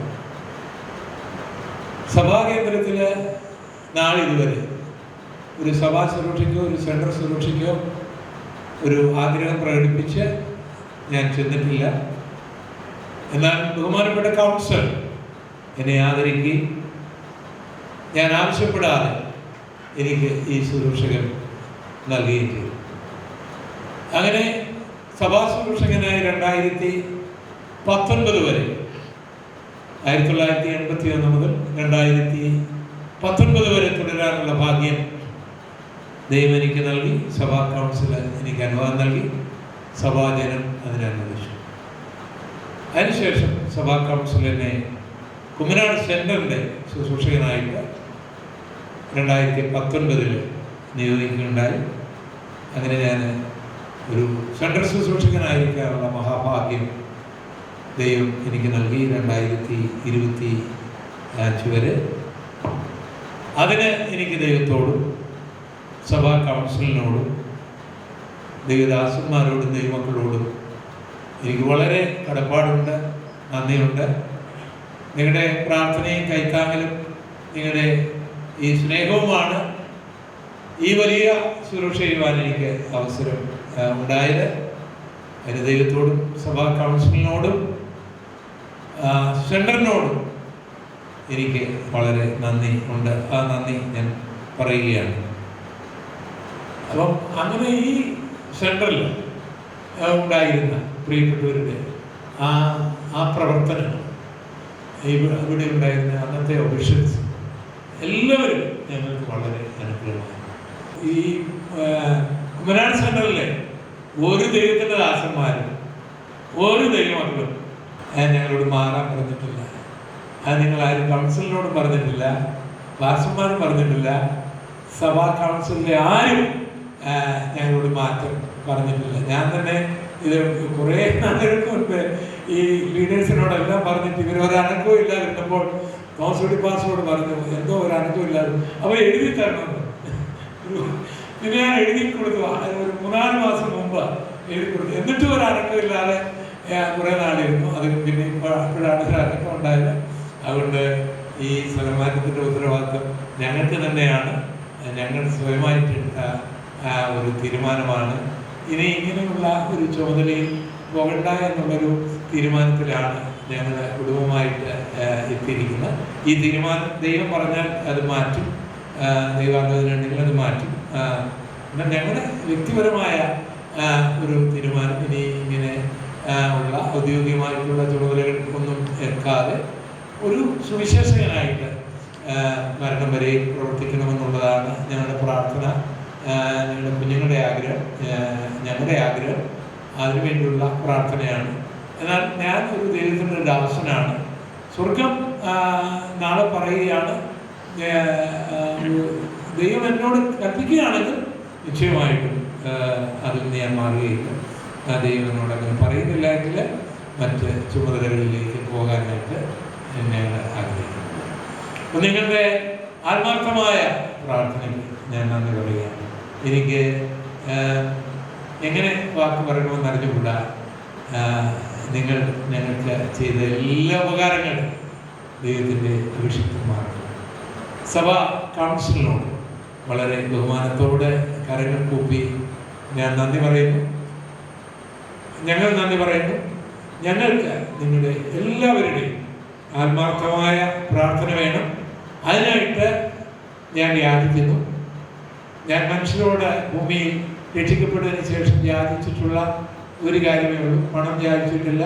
സഭാകേന്ദ്രത്തിൽ നാളിതുവരെ ഒരു സഭാ സുരക്ഷയ്ക്കോ ഒരു സെൻട്രൽ സുരക്ഷയ്ക്കോ ഒരു ആഗ്രഹം പ്രകടിപ്പിച്ച് ഞാൻ ചെന്നിട്ടില്ല. എന്നാൽ ബഹുമാനപ്പെട്ട കൗൺസിൽ എന്നെ ആദരിക്കുകയും ഞാൻ ആവശ്യപ്പെടാതെ എനിക്ക് ഈ ശുശ്രൂഷകൻ നൽകുകയും ചെയ്തു. അങ്ങനെ സഭാ ശുശ്രൂഷകനായി 2019 വരെ 1981 മുതൽ 2019 വരെ തുടരാനുള്ള ഭാഗ്യം ദൈവം എനിക്ക് നൽകി. സഭാ കൗൺസിൽ എനിക്ക് അനുവാദം നൽകി. സഭാജനം അതിനനുവദിച്ചു. അതിനുശേഷം സഭാ കൗൺസിലിനെ കുമ്മനാട് സെൻറ്ററിൻ്റെ ശുശ്രൂഷകനായിട്ട് 2019 നിയോഗിക്കുകയുണ്ടായി. അങ്ങനെ ഞാൻ ഒരു സെൻട്രൽ ശുശ്രൂഷകനായിരിക്കാനുള്ള മഹാഭാഗ്യം ദൈവം എനിക്ക് നൽകി 2025 വരെ. അതിന് എനിക്ക് ദൈവത്തോടും സഭാ കൗൺസിലിനോടും ദൈവദാസന്മാരോടും ദൈവമക്കളോടും എനിക്ക് വളരെ കടപ്പാടുണ്ട്, നന്ദിയുണ്ട്. നിങ്ങളുടെ പ്രാർത്ഥനയും കൈത്താങ്ങലും നിങ്ങളുടെ ഈ സ്നേഹവുമാണ് ഈ വലിയ ശുശ്രൂഷ ചെയ്യുവാൻ എനിക്ക് അവസരം ഉണ്ടായത്. അതിന് ദൈവത്തോടും സഭാ കൗൺസിലിനോടും സെൻറ്ററിനോടും എനിക്ക് വളരെ നന്ദി ഉണ്ട്. ആ നന്ദി ഞാൻ പറയുകയാണ്. അപ്പം അങ്ങനെ ഈ സെൻറ്ററിൽ ഉണ്ടായിരുന്ന പ്രിയപ്പെട്ടവരുടെ ആ പ്രവർത്തനം, ഇവിടെ ഉണ്ടായിരുന്ന അന്നത്തെ ഒഫീഷ്യൽസ് എല്ലാവരും ഞങ്ങൾക്ക് വളരെ അനുകൂലമായി. ഈ കുമ്മനാട് സെൻറ്ററിലെ ഒരു ദൈവത്തിൻ്റെ ദാസന്മാരും ഒരു ദൈവമക്കളും ഞങ്ങളോട് മാറാൻ പറഞ്ഞിട്ടില്ല. അത് നിങ്ങളാരും കൗൺസിലിനോട് പറഞ്ഞിട്ടില്ല, ദാസന്മാരും പറഞ്ഞിട്ടില്ല, സഭാ കൗൺസിലിലെ ആരും ഞങ്ങളോട് മാറ്റം പറഞ്ഞിട്ടില്ല. ഞാൻ തന്നെ ഇത് കുറേ നാളുകൾക്ക് മുൻപ് ഈ ലീഡേഴ്സിനോടെല്ലാം പറഞ്ഞിട്ട് ഇവരൊരനക്കവും ഇല്ലാതിരുന്നപ്പോൾ തോമസ് പാസ്റ്ററോട് പറഞ്ഞു, എന്തോ ഒരു അനക്കവും ഇല്ലാതെ അപ്പോൾ എഴുതി തരണമെന്ന്. പിന്നെ ഞാൻ എഴുതി കൊടുത്തു. ഒരു 3-4 മാസം മുമ്പ് എഴുതി കൊടുത്തു. എന്നിട്ടും ഒരു അനക്കം ഇല്ലാതെ കുറേ നാളിരുന്നു. അത് പിന്നെ അപ്പോഴാണ് ഒരു അനക്കം ഉണ്ടായത്. അതുകൊണ്ട് ഈ സ്ഥലമാറ്റത്തിൻ്റെ ഉത്തരവാദിത്വം ഞങ്ങൾക്ക് തന്നെയാണ്. ഞങ്ങൾ സ്വയമായിട്ടെടുത്ത ഒരു തീരുമാനമാണ്. ഇനി ഇങ്ങനെയുള്ള ഒരു ചുമതലയിൽ പോകണ്ട എന്നുള്ളൊരു തീരുമാനത്തിലാണ് ഞങ്ങൾ കുടുംബമായിട്ട് എത്തിയിരിക്കുന്നത്. ഈ തീരുമാനം ദൈവം പറഞ്ഞാൽ അത് മാറ്റും, ദൈവാലോചന ഉണ്ടെങ്കിൽ അത് മാറ്റും. എന്നാൽ ഞങ്ങളുടെ വ്യക്തിപരമായ ഒരു തീരുമാനം ഇനി ഇങ്ങനെ ഉള്ള ഔദ്യോഗികമായിട്ടുള്ള ചുമതലകൾ ഒന്നും ഏൽക്കാതെ ഒരു സുവിശേഷകനായിട്ട് മരണം വരെ പ്രവർത്തിക്കണമെന്നുള്ളതാണ് ഞങ്ങളുടെ പ്രാർത്ഥന, ഞങ്ങളുടെ കുഞ്ഞുങ്ങളുടെ ആഗ്രഹം, ഞങ്ങളുടെ ആഗ്രഹം. അതിനുവേണ്ടിയുള്ള പ്രാർത്ഥനയാണ്. എന്നാൽ ഞാൻ ഒരു ദൈവത്തിൻ്റെ ദാസനാണ്. സ്വർഗം നാളെ പറയുകയാണ്, ദൈവം എന്നോട് കൽപ്പിക്കുകയാണെങ്കിൽ നിശ്ചയമായിട്ടും അതിൽ ഞാൻ മാറുകയില്ല. ദൈവം എന്നോട് അങ്ങനെ പറയുന്നില്ല എങ്കിൽ മറ്റ് ചുമതലകളിലേക്ക് പോകാനായിട്ട് ഞങ്ങൾ ആഗ്രഹിക്കുന്നു. അപ്പം നിങ്ങളുടെ ആത്മാർത്ഥമായ പ്രാർത്ഥനയ്ക്ക് ഞാൻ നന്ദി പറയുകയാണ്. എനിക്ക് എങ്ങനെ വാക്ക് പറയണമെന്ന് അറിഞ്ഞുകൂടാ. നിങ്ങൾ ഞങ്ങൾക്ക് ചെയ്ത എല്ലാ ഉപകാരങ്ങളും ദൈവത്തിൻ്റെ അഭിഷിക്തമാണ്. സഭാ കൗൺസിലിനോട് വളരെ ബഹുമാനത്തോടെ കരങ്ങൾ കൂപ്പി ഞാൻ നന്ദി പറയുന്നു. ഞങ്ങൾ നന്ദി പറയുന്നു. ഞങ്ങൾക്ക് നിങ്ങളുടെ എല്ലാവരുടെയും ആത്മാർത്ഥമായ പ്രാർത്ഥന വേണം. അതിനായിട്ട് ഞാൻ യാചിക്കുന്നു. ഞാൻ മനുഷ്യരോട് ഭൂമിയിൽ രക്ഷിക്കപ്പെട്ടതിന് ശേഷം യാചിച്ചിട്ടുള്ള ഒരു കാര്യമേ ഉള്ളൂ. പണം യാചിച്ചിട്ടില്ല,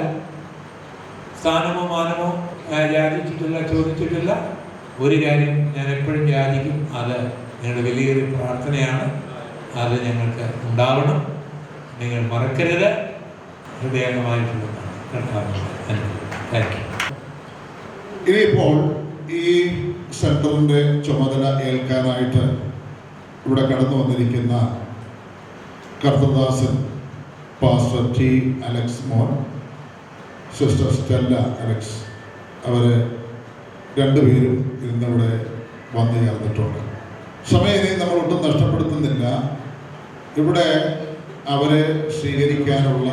സ്ഥാനമോ മാനമോ യാചിച്ചിട്ടില്ല, ചോദിച്ചിട്ടില്ല. ഒരു കാര്യം ഞാൻ എപ്പോഴും യാചിക്കും, അത് നിങ്ങളുടെ വലിയൊരു പ്രാർത്ഥനയാണ്. അത് ഞങ്ങൾക്ക് ഉണ്ടാവണം. നിങ്ങൾ മറക്കരുത്. ഹൃദയംഗമായിട്ടുള്ളതാണ്. Thank you.
ഇനിയിപ്പോൾ ഈ സെൻറ്ററിൻ്റെ ചുമതല ഏൽക്കാനായിട്ട് ഇവിടെ കടന്നു വന്നിരിക്കുന്ന കർത്തദാസൻ pastor T Alex Mon, sister Stella Alex, അവർ രണ്ടുപേരും ഇന്നിവിടെ വന്നു ചേർന്നിട്ടുണ്ട്. സമയം ഇനി നമ്മൾ ഒട്ടും നഷ്ടപ്പെടുത്തുന്നില്ല. ഇവിടെ അവരെ സ്വീകരിക്കാനുള്ള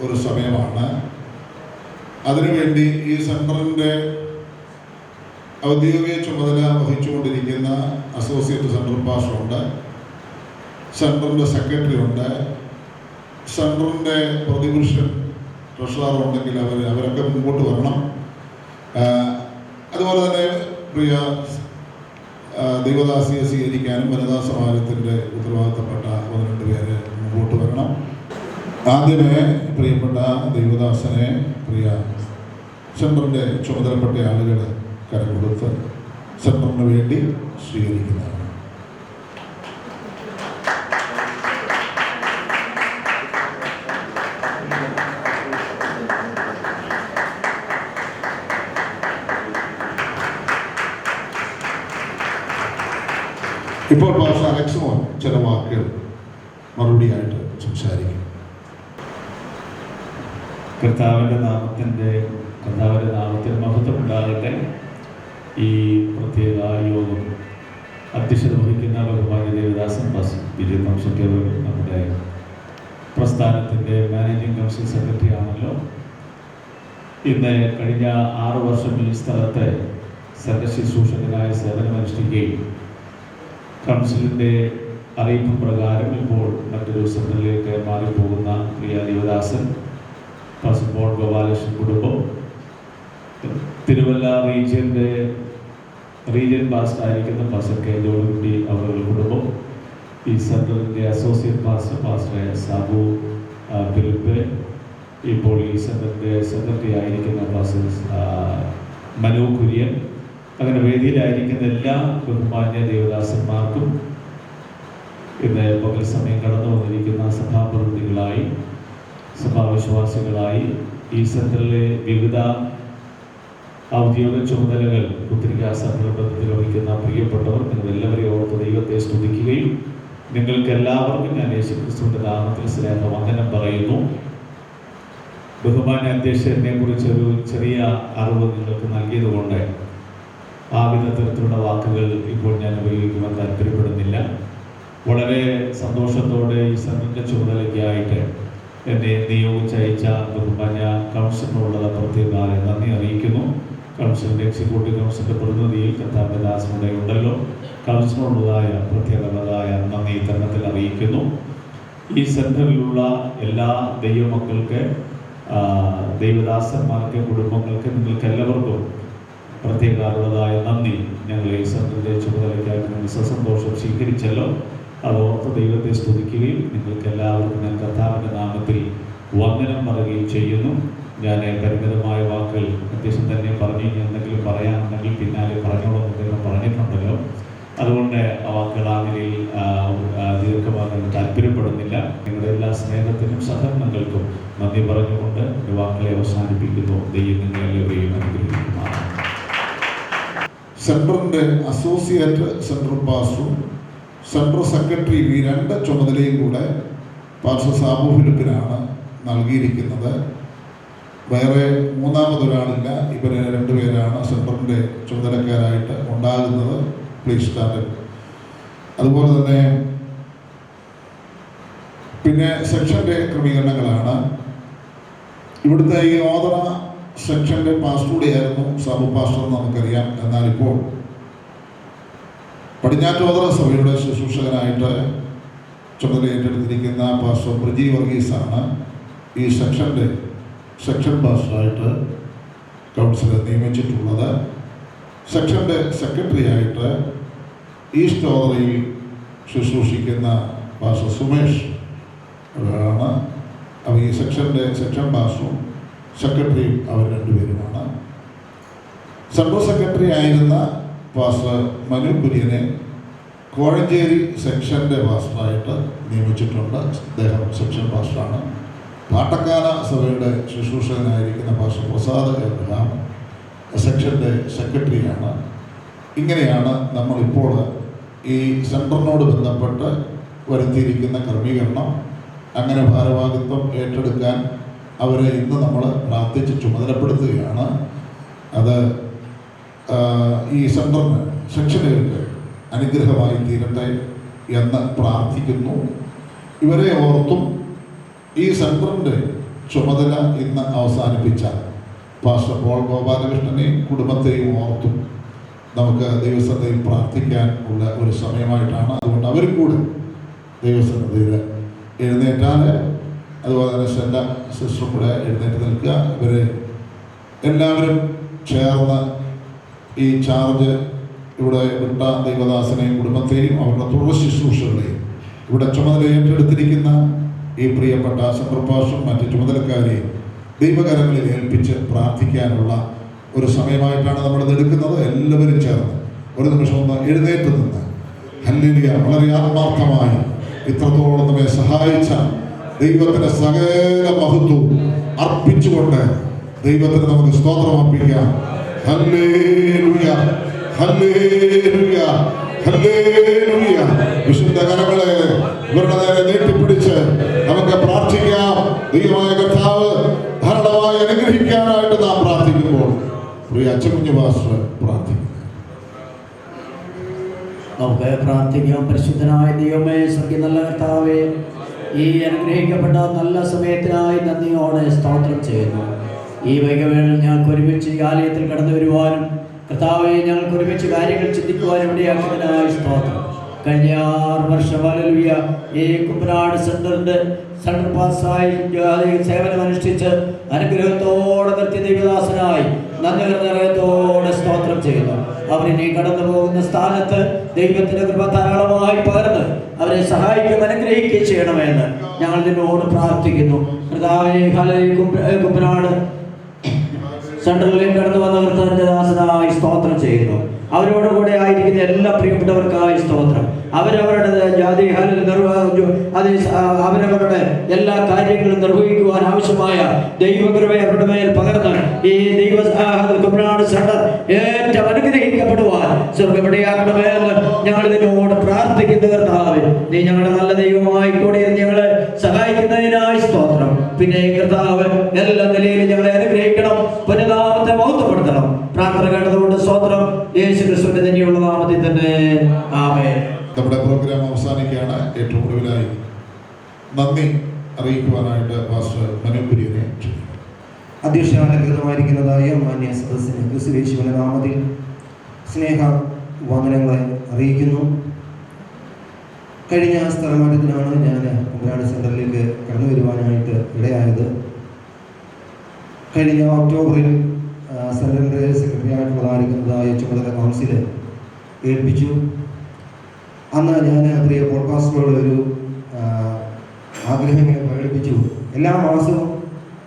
ഒരു സമയമാണ്. അതിനുവേണ്ടി ഈ സെൻറ്ററിൻ്റെ ഔദ്യോഗിക ചുമതല വഹിച്ചുകൊണ്ടിരിക്കുന്ന അസോസിയേറ്റ് സെൻട്രൽ പാസ്റ്ററുണ്ട്, സെൻറ്ററിൻ്റെ സെക്രട്ടറി ഉണ്ട്, സെൻറ്ററിൻ്റെ പ്രതിപുരുഷൻ ട്രഷറർ ഉണ്ടെങ്കിൽ അവരൊക്കെ മുമ്പോട്ട് വരണം. അതുപോലെ തന്നെ പ്രിയ ദൈവദാസിയെ സ്വീകരിക്കാനും വനിതാ സമാജത്തിൻ്റെ ഉത്തരവാദിത്തപ്പെട്ട 1-2 പേര് മുമ്പോട്ട് വരണം. ആദ്യമേ പ്രിയപ്പെട്ട ദൈവദാസനെ പ്രിയ സെൻറ്ററിൻ്റെ ചുമതലപ്പെട്ട ആളുകൾ കരം കൊടുത്ത് സെൻറ്ററിന് വേണ്ടി സ്വീകരിക്കുന്നതാണ്. ഇപ്പോൾ ഭാഷ അലക്സുമോൻ ചില വാക്കുകൾ മറുപടിയായിട്ട് സംസാരിക്കും.
കർത്താവിൻ്റെ നാമത്തിൽ മഹത്വമുണ്ടാകട്ടെ. ഈ പ്രത്യേക യോഗം അധ്യക്ഷത വഹിക്കുന്ന ബഹുമാന്യ ദേവദാസൻ വിജയ് കൗൺസിൽ നമ്മുടെ പ്രസ്ഥാനത്തിൻ്റെ മാനേജിംഗ് കൗൺസിൽ സെക്രട്ടറി ആണല്ലോ. ഇന്ന് കഴിഞ്ഞ 6 വർഷം ഈ സ്ഥലത്ത് സംഘശുശ്രൂഷകനായ സേവനമനുഷ്ഠിക്കുകയും കൗൺസിലിൻ്റെ അറിയിപ്പ് പ്രകാരം ഇപ്പോൾ മറ്റൊരു സെൻറ്ററിലേക്ക് മാറിപ്പോകുന്ന പ്രിയ ദേവദാസൻ പാസ്റ്റർ ഗോപാലകൃഷ്ണൻ കുടുംബം, തിരുവല്ല റീജിയൻ പാസ്റ്റർ ആയിരിക്കുന്ന പാസ്റ്റർ കെ ജോളിക്കുട്ടി അവരുടെ കുടുംബം, ഈ സെൻറ്ററിൻ്റെ അസോസിയേറ്റ് പാസ്റ്റർ സാബു ഫിലിപ്പ്, ഇപ്പോൾ ഈ സെൻറ്ററിൻ്റെ സെക്രട്ടറി ആയിരിക്കുന്ന പാസ്റ്റർ മനു കുര്യൻ, അങ്ങനെ വേദിയിലായിരിക്കുന്ന എല്ലാ ബഹുമാന്യ ദേവദാസന്മാർക്കും ഇന്ന് പകൽ സമയം കടന്നു വന്നിരിക്കുന്ന സഭാപ്രതിനിധികളായി സഭാവിശ്വാസികളായി ഈ സെൻറ്ററിലെ വിവിധ ഔദ്യോഗിക ചുമതലകൾ പുത്രികാ സംരംഭത്തിൽ വഹിക്കുന്ന പ്രിയപ്പെട്ടവർ, നിങ്ങളെല്ലാവരെയും ഓർത്ത് ദൈവത്തെ സ്തുതിക്കുകയും നിങ്ങൾക്ക് എല്ലാവർക്കും ഞാൻ യേശുക്രിസ്തുവിൻ്റെ നാമത്തിൽ സ്നേഹവന്ദനം പറയുന്നു. ബഹുമാന്യ അധ്യക്ഷനെ കുറിച്ചൊരു ചെറിയ അറിവ് നിങ്ങൾക്ക് നൽകിയതുകൊണ്ട് ആ വിധത്തിലുള്ള വാക്കുകൾ ഇപ്പോൾ ഞാൻ ഉപയോഗിക്കുവാൻ താല്പര്യപ്പെടുന്നില്ല. വളരെ സന്തോഷത്തോടെ ഈ സെൻറ്ററിൻ്റെ ചുമതലയ്ക്കായിട്ട് എന്നെ നിയോഗിച്ചയച്ച ബഹുമാന്യ കൗൺസിലിനുള്ള പ്രത്യേക നന്ദി അറിയിക്കുന്നു. കൗൺസിലിൻ്റെ എക്സിക്യൂട്ടീവ് കൗൺസിലിൻ്റെ പ്രതിനിധിയിൽ കർത്താവിൻ്റെ ദാസനുടെ ഉണ്ടല്ലോ. കൗൺസിലിനുള്ളതായ പ്രത്യേകതയായ നന്ദി തരണത്തിൽ അറിയിക്കുന്നു. ഈ സെൻറ്ററിലുള്ള എല്ലാ ദൈവമക്കൾക്ക്, ദൈവദാസന്മാർക്ക്, കുടുംബങ്ങൾക്ക്, നിങ്ങൾക്ക് എല്ലാവർക്കും പ്രത്യേകമുള്ളതായ നന്ദി. ഞങ്ങൾ ഈ സെൻറ്ററിൻ്റെ ചുമതലയ്ക്കായിട്ട് നിങ്ങൾ സസന്തോഷം സ്വീകരിച്ചല്ലോ. അതോർത്ത് ദൈവത്തെ സ്തുതിക്കുകയും നിങ്ങൾക്ക് എല്ലാവർക്കും ഞാൻ കർത്താവിൻ്റെ നാമത്തിൽ വന്ദനം പറയുകയും ചെയ്യുന്നു. ഞാൻ പരിമിതമായ വാക്കുകൾ അത്യാവശ്യം തന്നെ പറഞ്ഞു. എന്തെങ്കിലും പറയാനുണ്ടെങ്കിൽ പിന്നാലെ പറഞ്ഞോളെന്ന് അദ്ദേഹം പറഞ്ഞിട്ടുണ്ടല്ലോ. അതുകൊണ്ട് ആ വാക്കുകൾ ആ നിലയിൽ ദീർഘമാക്കാൻ താല്പര്യപ്പെടുന്നില്ല. നിങ്ങളുടെ എല്ലാ സ്നേഹത്തിനും സഹകരണങ്ങൾക്കും നന്ദി പറഞ്ഞുകൊണ്ട് എൻ്റെ വാക്കുകളെ അവസാനിപ്പിക്കുന്നു. ദൈവം നിങ്ങളെല്ലാവരെയും അനുഗ്രഹിക്കുമാണ്.
സെൻറ്ററിൻ്റെ അസോസിയേറ്റ് സെൻട്രൽ പാസ്റ്ററും സെൻട്രൽ സെക്രട്ടറി ഈ 2 ചുമതലയും കൂടെ പാസ്റ്റർ സാബു ഫിലിപ്പിനാണ് നൽകിയിരിക്കുന്നത്. വേറെ മൂന്നാമതൊരാളില്ല. ഇവർ 2 പേരാണ് സെൻറ്ററിൻ്റെ ചുമതലക്കാരായിട്ട് ഉണ്ടാകുന്നത്. Please stand. അതുപോലെ തന്നെ പിന്നെ സെക്ഷൻ്റെ ക്രമീകരണങ്ങളാണ്. ഇവിടുത്തെ ഈ ഓതറ സെക്ഷൻ്റെ പാസ്റ്ററുടെയായിരുന്നു സാബു പാസ്റ്റർ എന്ന് നമുക്കറിയാം. എന്നാൽ ഇപ്പോൾ പടിഞ്ഞാറ്റോതറ സഭയുടെ ശുശ്രൂഷകനായിട്ട് ചുമതല ഏറ്റെടുത്തിരിക്കുന്ന പാസ്റ്റർ ബ്രിജി വർഗീസാണ് ഈ സെക്ഷൻ പാസ്റ്ററായിട്ട് കൗൺസിലർ നിയമിച്ചിട്ടുള്ളത്. സെക്ഷൻ്റെ സെക്രട്ടറി ആയിട്ട് ഈസ്റ്റ് ഓതറയിൽ ശുശ്രൂഷിക്കുന്ന പാസ്റ്റർ സുമേഷ് ആണ്. അപ്പോൾ ഈ സെക്ഷൻ പാസ്റ്ററും സെക്രട്ടറിയും അവർ 2 പേരുമാണ്. സെൻട്രൽ സെക്രട്ടറി ആയിരുന്ന പാസ്റ്റർ മനു കുര്യനെ കോഴഞ്ചേരി സെക്ഷൻ്റെ പാസ്റ്ററായിട്ട് നിയമിച്ചിട്ടുണ്ട്. അദ്ദേഹം സെക്ഷൻ പാസ്റ്ററാണ്. പാട്ടക്കാല സഭയുടെ ശുശ്രൂഷകനായിരിക്കുന്ന പാസ്റ്റർ പ്രസാദ് എബ്രഹാം സെക്ഷൻ്റെ സെക്രട്ടറിയാണ്. ഇങ്ങനെയാണ് നമ്മളിപ്പോൾ ഈ സെൻറ്ററിനോട് ബന്ധപ്പെട്ട് വരുത്തിയിരിക്കുന്ന ക്രമീകരണം. അങ്ങനെ ഭാരവാഹിത്വം ഏറ്റെടുക്കാൻ അവരെ ഇന്ന് നമ്മൾ പ്രാർത്ഥിച്ച് ചുമതലപ്പെടുത്തുകയാണ്. അത് ഈ സെൻറ്ററിന്, സെക്ഷനുകൾക്ക് അനുഗ്രഹമായി തീരട്ടെ എന്ന് പ്രാർത്ഥിക്കുന്നു. ഇവരെ ഓർത്തും ഈ സെൻറ്ററിൻ്റെ ചുമതല ഇന്ന് അവസാനിപ്പിച്ച പാസ്റ്റർ പോൾ ഗോപാലകൃഷ്ണനെയും കുടുംബത്തെയും ഓർത്തും നമുക്ക് ദൈവസന്നിധിയിൽ പ്രാർത്ഥിക്കാൻ ഉള്ള ഒരു സമയമായിട്ടാണ്. അതുകൊണ്ട് അവരും കൂടെ ദൈവസന്നിധിയിൽ എഴുന്നേറ്റാൽ, അതുപോലെ തന്നെ സെൻറ്റ സിസ്റ്ററും കൂടെ എഴുന്നേറ്റ് നിൽക്കുക. ഇവരെ എല്ലാവരും ചേർന്ന് ഈ ചാർജ് ഇവിടെ വിട്ട ദൈവദാസനെയും കുടുംബത്തെയും അവരുടെ തുടർ ശുശ്രൂഷകളെയും ഇവിടെ ചുമതല ഏറ്റെടുത്തിരിക്കുന്ന ഈ പ്രിയപ്പെട്ട സന്ദർഭാഷം മറ്റ് ചുമതലക്കാരെയും ദൈവകരങ്ങളിൽ ഏൽപ്പിച്ച് പ്രാർത്ഥിക്കാനുള്ള ഒരു സമയമായിട്ടാണ് നമ്മൾ എടുക്കുന്നത്. എല്ലാവരും ചേർന്ന് ഒരു നിമിഷം ഒന്ന് എഴുന്നേറ്റ് നിന്ന് ഹല്ലേലൂയ വളരെ ആത്മാർത്ഥമായി ഇത്രത്തോളം നമ്മെ സഹായിച്ച ദൈവത്തിന് സകല മഹത്വവും അർപ്പിച്ചുകൊണ്ട് ദൈവത്തിന് നമുക്ക് സ്തോത്രം അർപ്പിക്കാം. ഹല്ലേലൂയ ഹല്ലേലൂയ ഹല്ലേലൂയ. വിശുദ്ധ കരങ്ങളെ ഇവരുടെ നേരെ നീട്ടിപ്പിടിച്ച് നമുക്ക് പ്രാർത്ഥിക്കാം. ദൈവമായ കർത്താവ് ധാരാളമായി അനുഗ്രഹിക്കാനായിട്ട് നാം പ്രാർത്ഥിക്കുമ്പോൾ പ്രിയ അച്ചക്കുഞ്ഞു പാസ്റ്റർ പ്രാർത്ഥിക്കും.
നമുക്ക് പ്രാർത്ഥിക്കാം. പരിശുദ്ധനായ ദൈവമേ, സ്വർഗ്ഗീയ നല്ല കർത്താവേ, ഈ അനുഗ്രഹിക്കപ്പെട്ട നല്ല സമയത്തിനായി നന്ദിയോടെ സ്തോത്രം ചെയ്യുന്നു. ഈ വൈകവേളയിൽ ഞങ്ങൾക്ക് ഒരുമിച്ച് ഈ ആലയത്തിൽ കടന്നു വരുവാനും കർത്താവെ ഞങ്ങൾക്ക് ഒരുമിച്ച് കാര്യങ്ങൾ ചിന്തിക്കുവാനും ഇടയാക്കുന്നതിനായി സ്തോത്രം. കഴിഞ്ഞ 6 വർഷം ഹല്ലേലൂയ ഈ കുമ്പനാട് സെൻറ്ററിൻ്റെ സെൻട്രൽ പാസ്സായി സേവനമനുഷ്ഠിച്ച് അനുഗ്രഹത്തോടെ നിർത്തിയ ദൈവദാസനായി നന്ദി ഹൃദയത്തോടെ സ്തോത്രം ചെയ്യുന്നു. അവരിനി കടന്നു പോകുന്ന സ്ഥാനത്ത് ദൈവത്തിൻ്റെ കൃപ ധാരാളമായി പകർന്ന് അവരെ സഹായിക്കുകയും അനുഗ്രഹിക്കുകയും ചെയ്യണമെന്ന് ഞങ്ങൾ നിന്നോട് പ്രാർത്ഥിക്കുന്നു. കർത്താവേ, കുമ്പനാട് സെൻട്രലിലേക്ക് കടന്നു വന്നവർക്ക് തന്റെ ദാസനായി സ്തോത്രം ചെയ്യുന്നു. അവരോടുകൂടെ ആയിരിക്കുന്ന എല്ലാ പ്രിയപ്പെട്ടവർക്കായി സ്തോത്രം. അവരവരുടെ ജാതി അവരവരുടെ എല്ലാ കാര്യങ്ങളും നിർവഹിക്കുവാൻ ആവശ്യമായ ദൈവകൃപ അവരുടെ മേൽ പകർന്ന് ഈ കുമ്പനാട് സെന്റർ ഏറ്റവും അനുഗ്രഹിക്കപ്പെടുവാൻ സ്വർഗ്ഗമിടയാക്കണമെന്ന് ഞങ്ങൾ നിന്നോട് പ്രാർത്ഥിക്കുന്ന കർത്താവേ, നീ ഞങ്ങളുടെ നല്ല ദൈവമായി കൂടി ഞങ്ങളെ സഹായിക്കുന്നതിനായി സ്തോത്രം. പിന്നെ കർത്താവ് എല്ലാ നിലയിലും ഞങ്ങളെ അനുഗ്രഹിക്കണം, പുനഃനാമത്തെ മഹത്വപ്പെടുത്തണം. പ്രാർത്ഥന കേട്ടതുകൊണ്ട് സ്തോത്രം. യേശു ക്രിസ്തുവിന്റെ തന്നെയുള്ള നാമത്തിൽ തന്നെ ആമേൻ.
നമ്മുടെ പ്രോഗ്രാം അവസാനിക്കുകയാണ്. ഏറ്റവും ഒടുവിലായി നന്ദി അറിയിക്കുവാനായിട്ട് പാസ്റ്റർ മനോപുരിയെ
അധ്യക്ഷാലകൃതമായിരിക്കുന്നതായ മാന്യ സദസ്സിന് ക്രിസ്തുയേശുവിന്റെ നാമത്തിൽ സ്നേഹ വന്ദനങ്ങളെ അറിയിക്കുന്നു. കഴിഞ്ഞ സ്ഥലമാറ്റത്തിനാണ് ഞാൻ കുമ്പനാട് സെൻറ്ററിലേക്ക് കടന്നു വരുവാനായിട്ട് ഇടയായത്. കഴിഞ്ഞ ഒക്ടോബറിൽ സെൻറ്ററിൻ്റെ സെക്രട്ടറി ആയിട്ടുള്ളതായിരിക്കുന്നതായ ചുമതല കൗൺസിൽ ഏൽപ്പിച്ചു. അന്ന് ഞാൻ പ്രിയ പോൾ പാസ്റ്ററോട് ഒരു ആഗ്രഹം ഇങ്ങനെ പ്രകടിപ്പിച്ചു. എല്ലാ മാസവും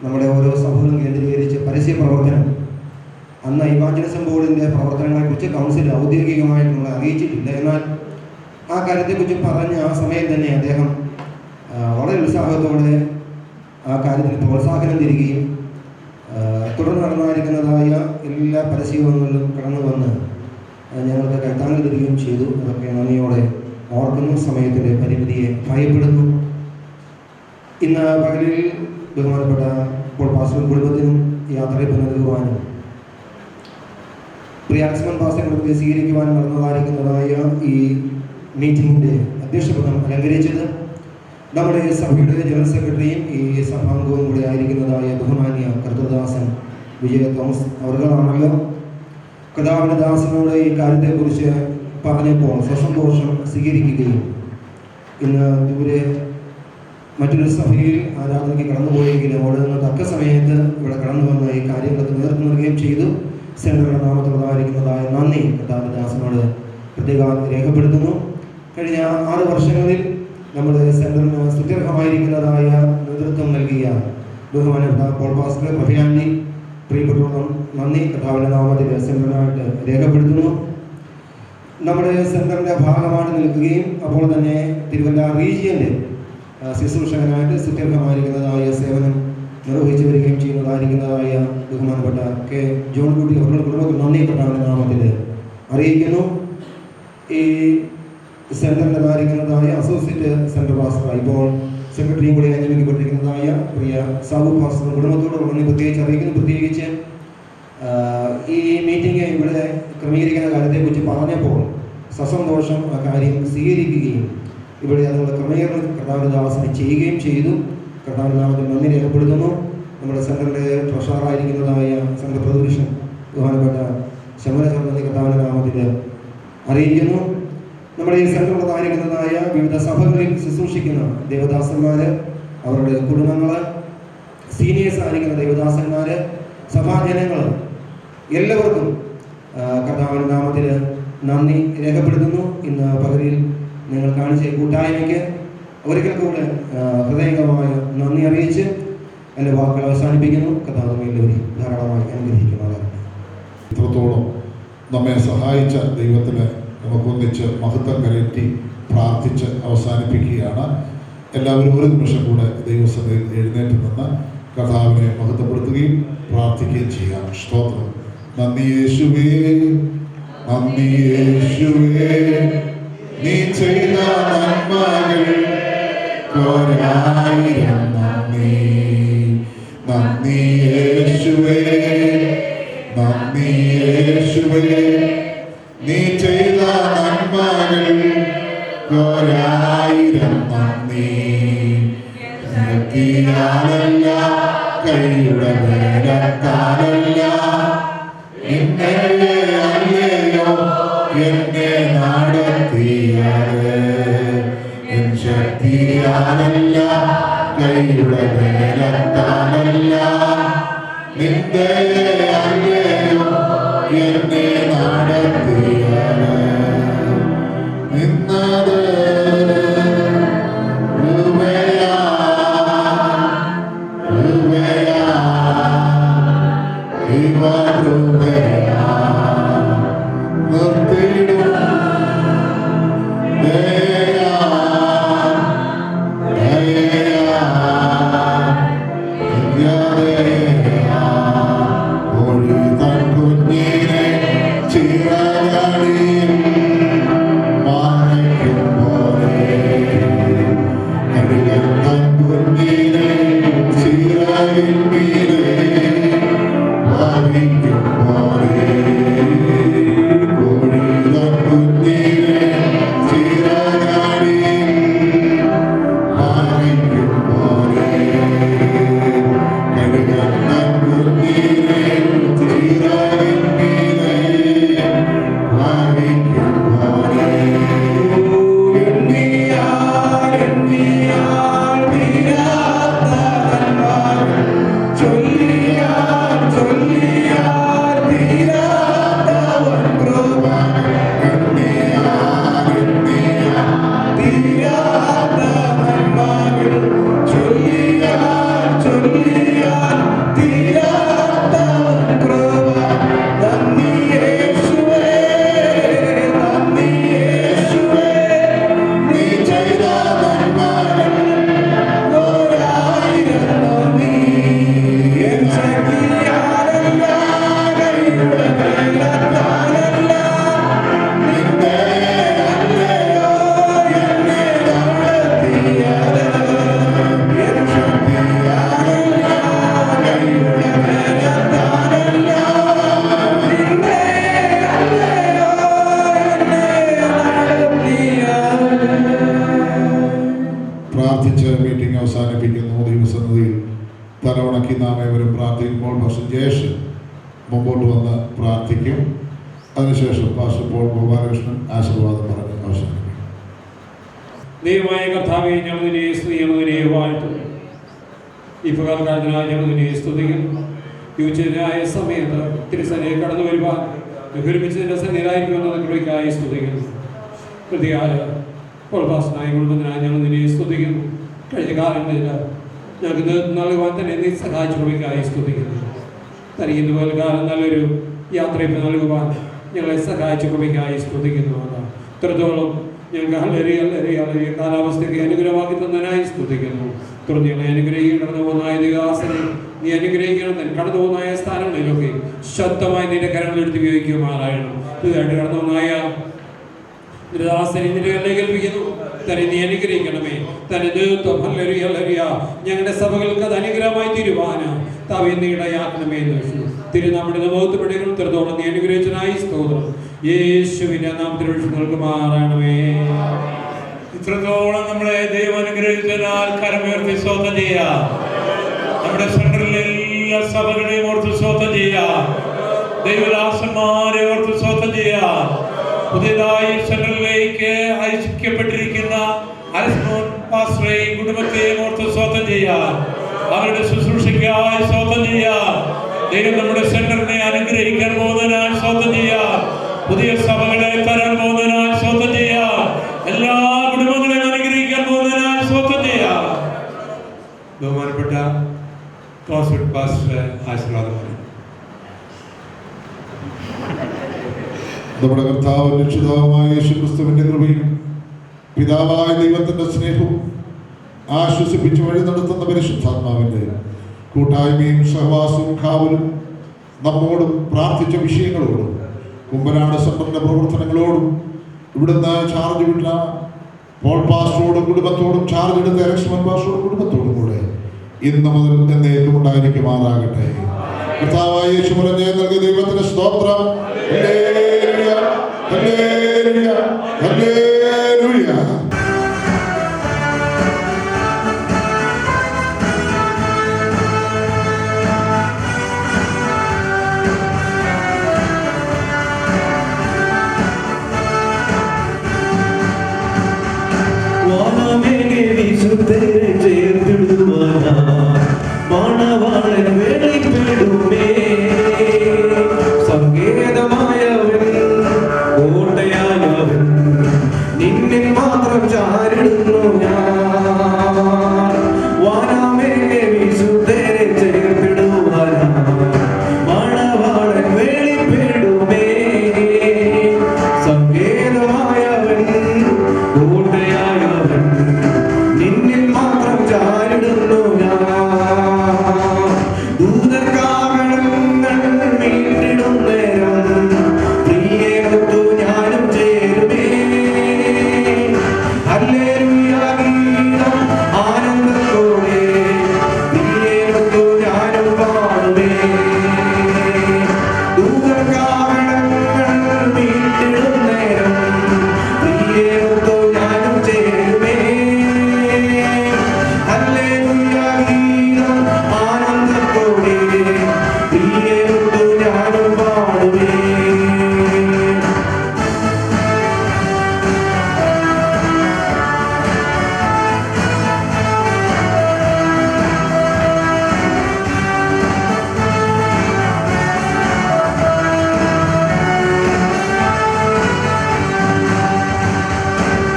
നമ്മുടെ ഓരോ സഭകളും കേന്ദ്രീകരിച്ച് പരസ്യ പ്രവർത്തനം, അന്ന് ഇവാഞ്ചലിസം ബോർഡിൻ്റെ പ്രവർത്തനങ്ങളെക്കുറിച്ച് കൗൺസിൽ ഔദ്യോഗികമായിട്ട് നമ്മളെ അറിയിച്ചിട്ടില്ല. എന്നാൽ ആ കാര്യത്തെക്കുറിച്ച് പറഞ്ഞ ആ സമയം തന്നെ അദ്ദേഹം വളരെ ഉത്സാഹത്തോടെ ആ കാര്യത്തിൽ പ്രോത്സാഹനം തരികയും തുടർന്ന് നടന്നായിരിക്കുന്നതായ എല്ലാ പരസ്യങ്ങളിലും കടന്നു വന്ന് ഞങ്ങൾക്ക് കൈത്താങ്ങൽ തരികയും ചെയ്തു. അതൊക്കെ നന്ദിയോടെ ഓർക്കുന്നു. സമയത്തിൻ്റെ പരിമിതിയെ ഭയപ്പെടുന്നു. ഇന്ന് പകലിൽ ബഹുമാനപ്പെട്ട പോൾ പാസ്റ്ററും കുടുംബത്തിനും യാത്രയപ്പ് നൽകുവാനും പ്രിയാക്സ്മൻ പാസ്റ്റർ കുടുംബത്തെ സ്വീകരിക്കുവാനും നടന്നതായിരിക്കുന്നതായ ഈ മീറ്റിംഗിൻ്റെ അധ്യക്ഷപദം അലങ്കരിച്ചത് നമ്മുടെ സഭയുടെ ജനറൽ സെക്രട്ടറിയും ഈ സഭാംഗവും കൂടെ ആയിരിക്കുന്നതായ ബഹുമാന്യ കർത്തദാസൻ വിജയ തോമസ് അവർകളാണല്ലോ. കർത്താവിന്റെ ദാസനോട് ഈ കാര്യത്തെക്കുറിച്ച് പറഞ്ഞപ്പോൾ സസന്തോഷം സ്വീകരിക്കുകയും ഇന്ന് ദൂരെ മറ്റൊരു സഭയിൽ ആരാധനയ്ക്ക് കടന്നുപോയെങ്കിലും അവിടെ നിന്ന് തക്ക സമയത്ത് ഇവിടെ കടന്നു വന്ന് ഈ കാര്യങ്ങൾക്ക് നേതൃത്വം നൽകുകയും ചെയ്തു. സെൻറ്ററുടെ നാമത്തിലുള്ളതായിരിക്കുന്നതായ നന്ദി കർത്താവിന്റെ ദാസനോട് പ്രത്യേകം രേഖപ്പെടുത്തുന്നു. കഴിഞ്ഞ 6 വർഷങ്ങളിൽ നമ്മുടെ സെൻറ്ററിന് സുദീർഘമായിരിക്കുന്നതായ നേതൃത്വം നൽകിയ ബഹുമാനപ്പെട്ട പോൾ പാസ്റ്റർ പ്രഭയാന്റി പ്രിയപ്പെട്ടവർ നന്ദി കർത്താവിന്റെ നാമത്തിൽ സെൻറ്ററിനായിട്ട് രേഖപ്പെടുത്തുന്നു. നമ്മുടെ സെൻറ്ററിൻ്റെ ഭാഗമായിട്ട് നിൽക്കുകയും അപ്പോൾ തന്നെ തിരുവല്ല റീജിയൻ്റെ ശുശ്രൂഷകനായിട്ട് സുദീർഘമായിരിക്കുന്നതായ സേവനം നിർവഹിച്ചു വരികയും ചെയ്യുന്നതായിരിക്കുന്നതായ ബഹുമാനപ്പെട്ട കെ ജോൺ കുട്ടി അവരുടെ കുടുംബത്തിൽ നന്ദി കർത്താവിന്റെ നാമത്തിൽ അറിയിക്കുന്നു. ഈ സെൻറ്ററിൻ്റെതായിരിക്കുന്നതായ അസോസിയേറ്റ് സെൻറ്റർ പാസ്റ്റർ ഇപ്പോൾ സെക്രട്ടറിയും കൂടി നിയമിക്കപ്പെട്ടിരിക്കുന്നതായ പ്രിയ സാബു പാസ്റ്റർ കുടുംബത്തോട് നന്ദി പ്രത്യേകിച്ച് അറിയിക്കുന്നു. പ്രത്യേകിച്ച് ഈ മീറ്റിംഗ് ഇവിടെ ക്രമീകരിക്കുന്ന കാര്യത്തെക്കുറിച്ച് പറഞ്ഞപ്പോൾ സസന്തോഷം ആ കാര്യം സ്വീകരിക്കുകയും ഇവിടെ അതിനുള്ള ക്രമീകരണം കർത്താവിന്റെ ദാസനെ ചെയ്യുകയും ചെയ്തു. കർത്താവിന്റെ നാമത്തിൽ നന്ദി രേഖപ്പെടുത്തുന്നു. നമ്മുടെ സെൻറ്ററിൻ്റെ ട്രഷറായിരിക്കുന്നതായ സംഘ പ്രതിപക്ഷൻ ബഹുമാനപ്പെട്ട ശമരചന്ദ്രൻ കർത്താവിന്റെ നാമത്തിൽ അറിയിക്കുന്നു. നമ്മുടെ ഈ സെൻറ്ററിലുള്ളതായിരിക്കുന്നതായ വിവിധ സഭകളിൽ ശുശ്രൂഷിക്കുന്ന ദേവദാസന്മാര്, അവരുടെ കുടുംബങ്ങള്, സീനിയേഴ്സ് ആയിരിക്കുന്ന ദേവദാസന്മാര്, സഭാജനങ്ങൾ എല്ലാവർക്കും കർത്താവിന്റെ നാമത്തിൽ നന്ദി രേഖപ്പെടുത്തുന്നു. ഇന്ന് പകലിൽ നിങ്ങൾ കാണിച്ച കൂട്ടായ്മയ്ക്ക് ഒരിക്കൽ കൂടെ ഹൃദയംഗമായ നന്ദി അറിയിച്ച് എൻ്റെ വാക്കുകൾ അവസാനിപ്പിക്കുന്നു. കഥാവ് എല്ലാവരെയും ധാരാളമായി അനുഗ്രഹിക്കുന്നതാണ്.
ഇത്രത്തോളം നമ്മെ സഹായിച്ച ദൈവത്തിന് നമുക്കൊന്നിച്ച് മഹത്വം കരയറ്റി പ്രാർത്ഥിച്ച് അവസാനിപ്പിക്കുകയാണ്. എല്ലാവരും ഒരു നിമിഷം കൂടെ ദൈവസഭയിൽ എഴുന്നേറ്റ് നിന്ന് കർത്താവിനെ മഹത്വപ്പെടുത്തുകയും പ്രാർത്ഥിക്കുകയും ചെയ്യാം. സ്തോത്രം. നന്ദി യേശുവേ, നന്ദി യേശുവേ, നീ ചെയ്ത നന്മകൾ ഒരായിരം നന്ദി. നന്ദി യേശുവേ, നന്ദി യേശുവേ, നീ ചെയ്ത നന്മകൾ ഒരായിരം നന്ദി. ശക്തിയാലല്ല, കൈയുടെ വേലത്താലല്ല, നിന്നെ അല്ലയോ എന്നെ നടത്തിയത്. എൻ ശക്തിയാലല്ല, കൈയുടെ വേലത്താലല്ല, നിന്റെ അല്ലയോ എന്നെ നടത്തിയത്. നിന്നത് പ്രാർത്ഥിച്ച് മീറ്റിംഗ് അവസാനിപ്പിക്കുന്നു. ദൈവസന്നിധിയിൽ തലവണക്കി നാം ഏവരും പ്രാർത്ഥിക്കുമ്പോൾ പാസ്റ്റർ ജയേഷ് മുമ്പോട്ട് വന്ന് പ്രാർത്ഥിക്കും. അതിനുശേഷം പാസ്റ്റർ പോൾ ഗോപാലകൃഷ്ണൻ ആശീർവാദം പറഞ്ഞ് അവസാനിപ്പിക്കും.
ദൈവമായ കർത്താവെ, ഞങ്ങളിനെ സ്ത്രീകളെ വാഴ്ത്തുന്നു. ഈ പകൽക്കാലത്തിനായി ഞങ്ങളിനെ സ്തുതിക്കുന്നു. യോജിച്ചതായ സമയത്ത് തിരുസനയിൽ കടന്നു വരുവാൻ ഒരുമിച്ചതിൻ്റെ സന്നിധിയിലായിരിക്കുമെന്നത് കൃപയ്ക്കായി സ്തുതിക്കുന്നു. പ്രതികാല കൊൾപാസനായ കുടുംബത്തിനായി ഞങ്ങൾ നിന്നെ സ്തുതിക്കുന്നു. കഴിഞ്ഞ കാലങ്ങളിൽ ഞങ്ങൾക്ക് നേതൃത്വം നൽകുവാൻ തന്നെ നീ സഹായിച്ച കൃപയ്ക്കായി സ്തുതിക്കുന്നു. തനിക്ക് ഇതുപോലെ കാലം നല്ലൊരു യാത്രയിൽ നൽകുവാൻ ഞങ്ങളെ സഹായിച്ച കൃപയ്ക്കായി സ്തുതിക്കുന്നു. ഇത്രത്തോളം ഞങ്ങൾക്ക് വളരെ കാലാവസ്ഥയ്ക്ക് അനുഗ്രഹമാക്കി തന്നതിനായി സ്തുതിക്കുന്നു. തുടർന്ന് ഞങ്ങളെ അനുഗ്രഹിക്കണം. കടന്നു പോകുന്ന ദിവസനെ നീ അനുഗ്രഹിക്കണം. കടന്നു പോകുന്ന സ്ഥാനങ്ങളിലൊക്കെ ശക്തമായി നിന്റെ കരങ്ങൾ എടുത്ത് ഉപയോഗിക്കുമാറാകണം. ഇതായിട്ട് കടന്നു പോകുന്ന ദാസനെ നിന്റെ കരങ്ങളിലേക്ക് ഏൽപ്പിക്കുന്നു. തന്നെ നീ അനുഗ്രഹിക്കണമേ. തന്നെ നേതൃത്വം ഞങ്ങളുടെ സഭകൾക്ക് അത് അനുഗ്രഹമായി തീരുവാന് താവേ നീ ഇടയാക്കണമേ എന്ന് വെച്ചു. തിരുനാമയുടെ മഹത്വപ്പെടുകയും ഇത്രത്തോളം നീ അനുഗ്രഹിച്ചതിനായി സ്തോത്രം. യേശുവിന്റെ നാമത്തിൽ നൽകുമാറാണമേ.
ഇത്രത്തോളം നമ്മളെ ദൈവം അനുഗ്രഹിച്ചതിനാൽ കരമുയർത്തി സ്തോത്രം ചെയ്യാം. നമ്മുടെ സെന്ററിലെ എല്ലാ സഭകളെയും ഓർത്ത് സ്തോത്രം ചെയ്യാം. ദൈവദാസന്മാരെ ഓർത്ത് സ്തോത്രം ചെയ്യാം. പുതിയതായി സെന്ററിലേക്ക് അയക്കപ്പെട്ടിരിക്കുന്ന അൽസ്മോൻ പാസ്റ്ററെയും കുടുംബത്തെയും ഓർത്ത് സ്തോത്രം ചെയ്യാം. അവരുടെ ശുശ്രൂഷയ്ക്കായി സ്തോത്രം ചെയ്യാം. ദൈവം നമ്മുടെ സെന്ററിനെ അനുഗ്രഹിക്കാൻ പോകുന്നതിനാൽ സ്തോത്രം ചെയ്യാം. പുതിയ സഭകളെ തരാൻ പോകുന്നതിനാൽ സ്തോത്രം ചെയ്യാം. എല്ലാ കുടുംബങ്ങളെയും അനുഗ്രഹിക്കാൻ പോകുന്നതിനാൽ പാസ്റ്റർ ആശീർവാദം പറയും.
നമ്മുടെ കർത്താവ് രക്ഷിതാവുമായ യേശുക്രിസ്തുവിന്റെ കൃപയും പിതാവായ ദൈവത്തിന്റെ സ്നേഹവും ആശ്വസിപ്പിച്ച് വഴി നടത്തുന്ന പരിശുദ്ധാത്മാവിന്റെ കൂട്ടായ്മയും സഹവാസവും കാവലും നമ്മോടും പ്രാർത്ഥിച്ച വിഷയങ്ങളോടും കുമ്പനാട് സെന്ററിന്റെ പ്രവർത്തനങ്ങളോടും ഇവിടുന്ന് ചാർജ് വിട്ട പോൾ പാസ്റ്ററോടും കുടുംബത്തോടും ചാർജ് എടുത്ത എലക്ഷൻ പാസ്റ്ററോടും കുടുംബത്തോടും കൂടെ ഇന്ന് മുതൽ എന്നേക്കും ഉണ്ടായിരിക്കുമാറാകട്ടെ. കർത്താവായ യേശു പറഞ്ഞ നൽകിയ ദൈവത്തിന്റെ സ്തോത്രം. ഹല്ലേലൂയ, ഹല്ലേലൂയ, ഹല്ലേലൂയ.
വാനമേഘ വിശുദ്ധേ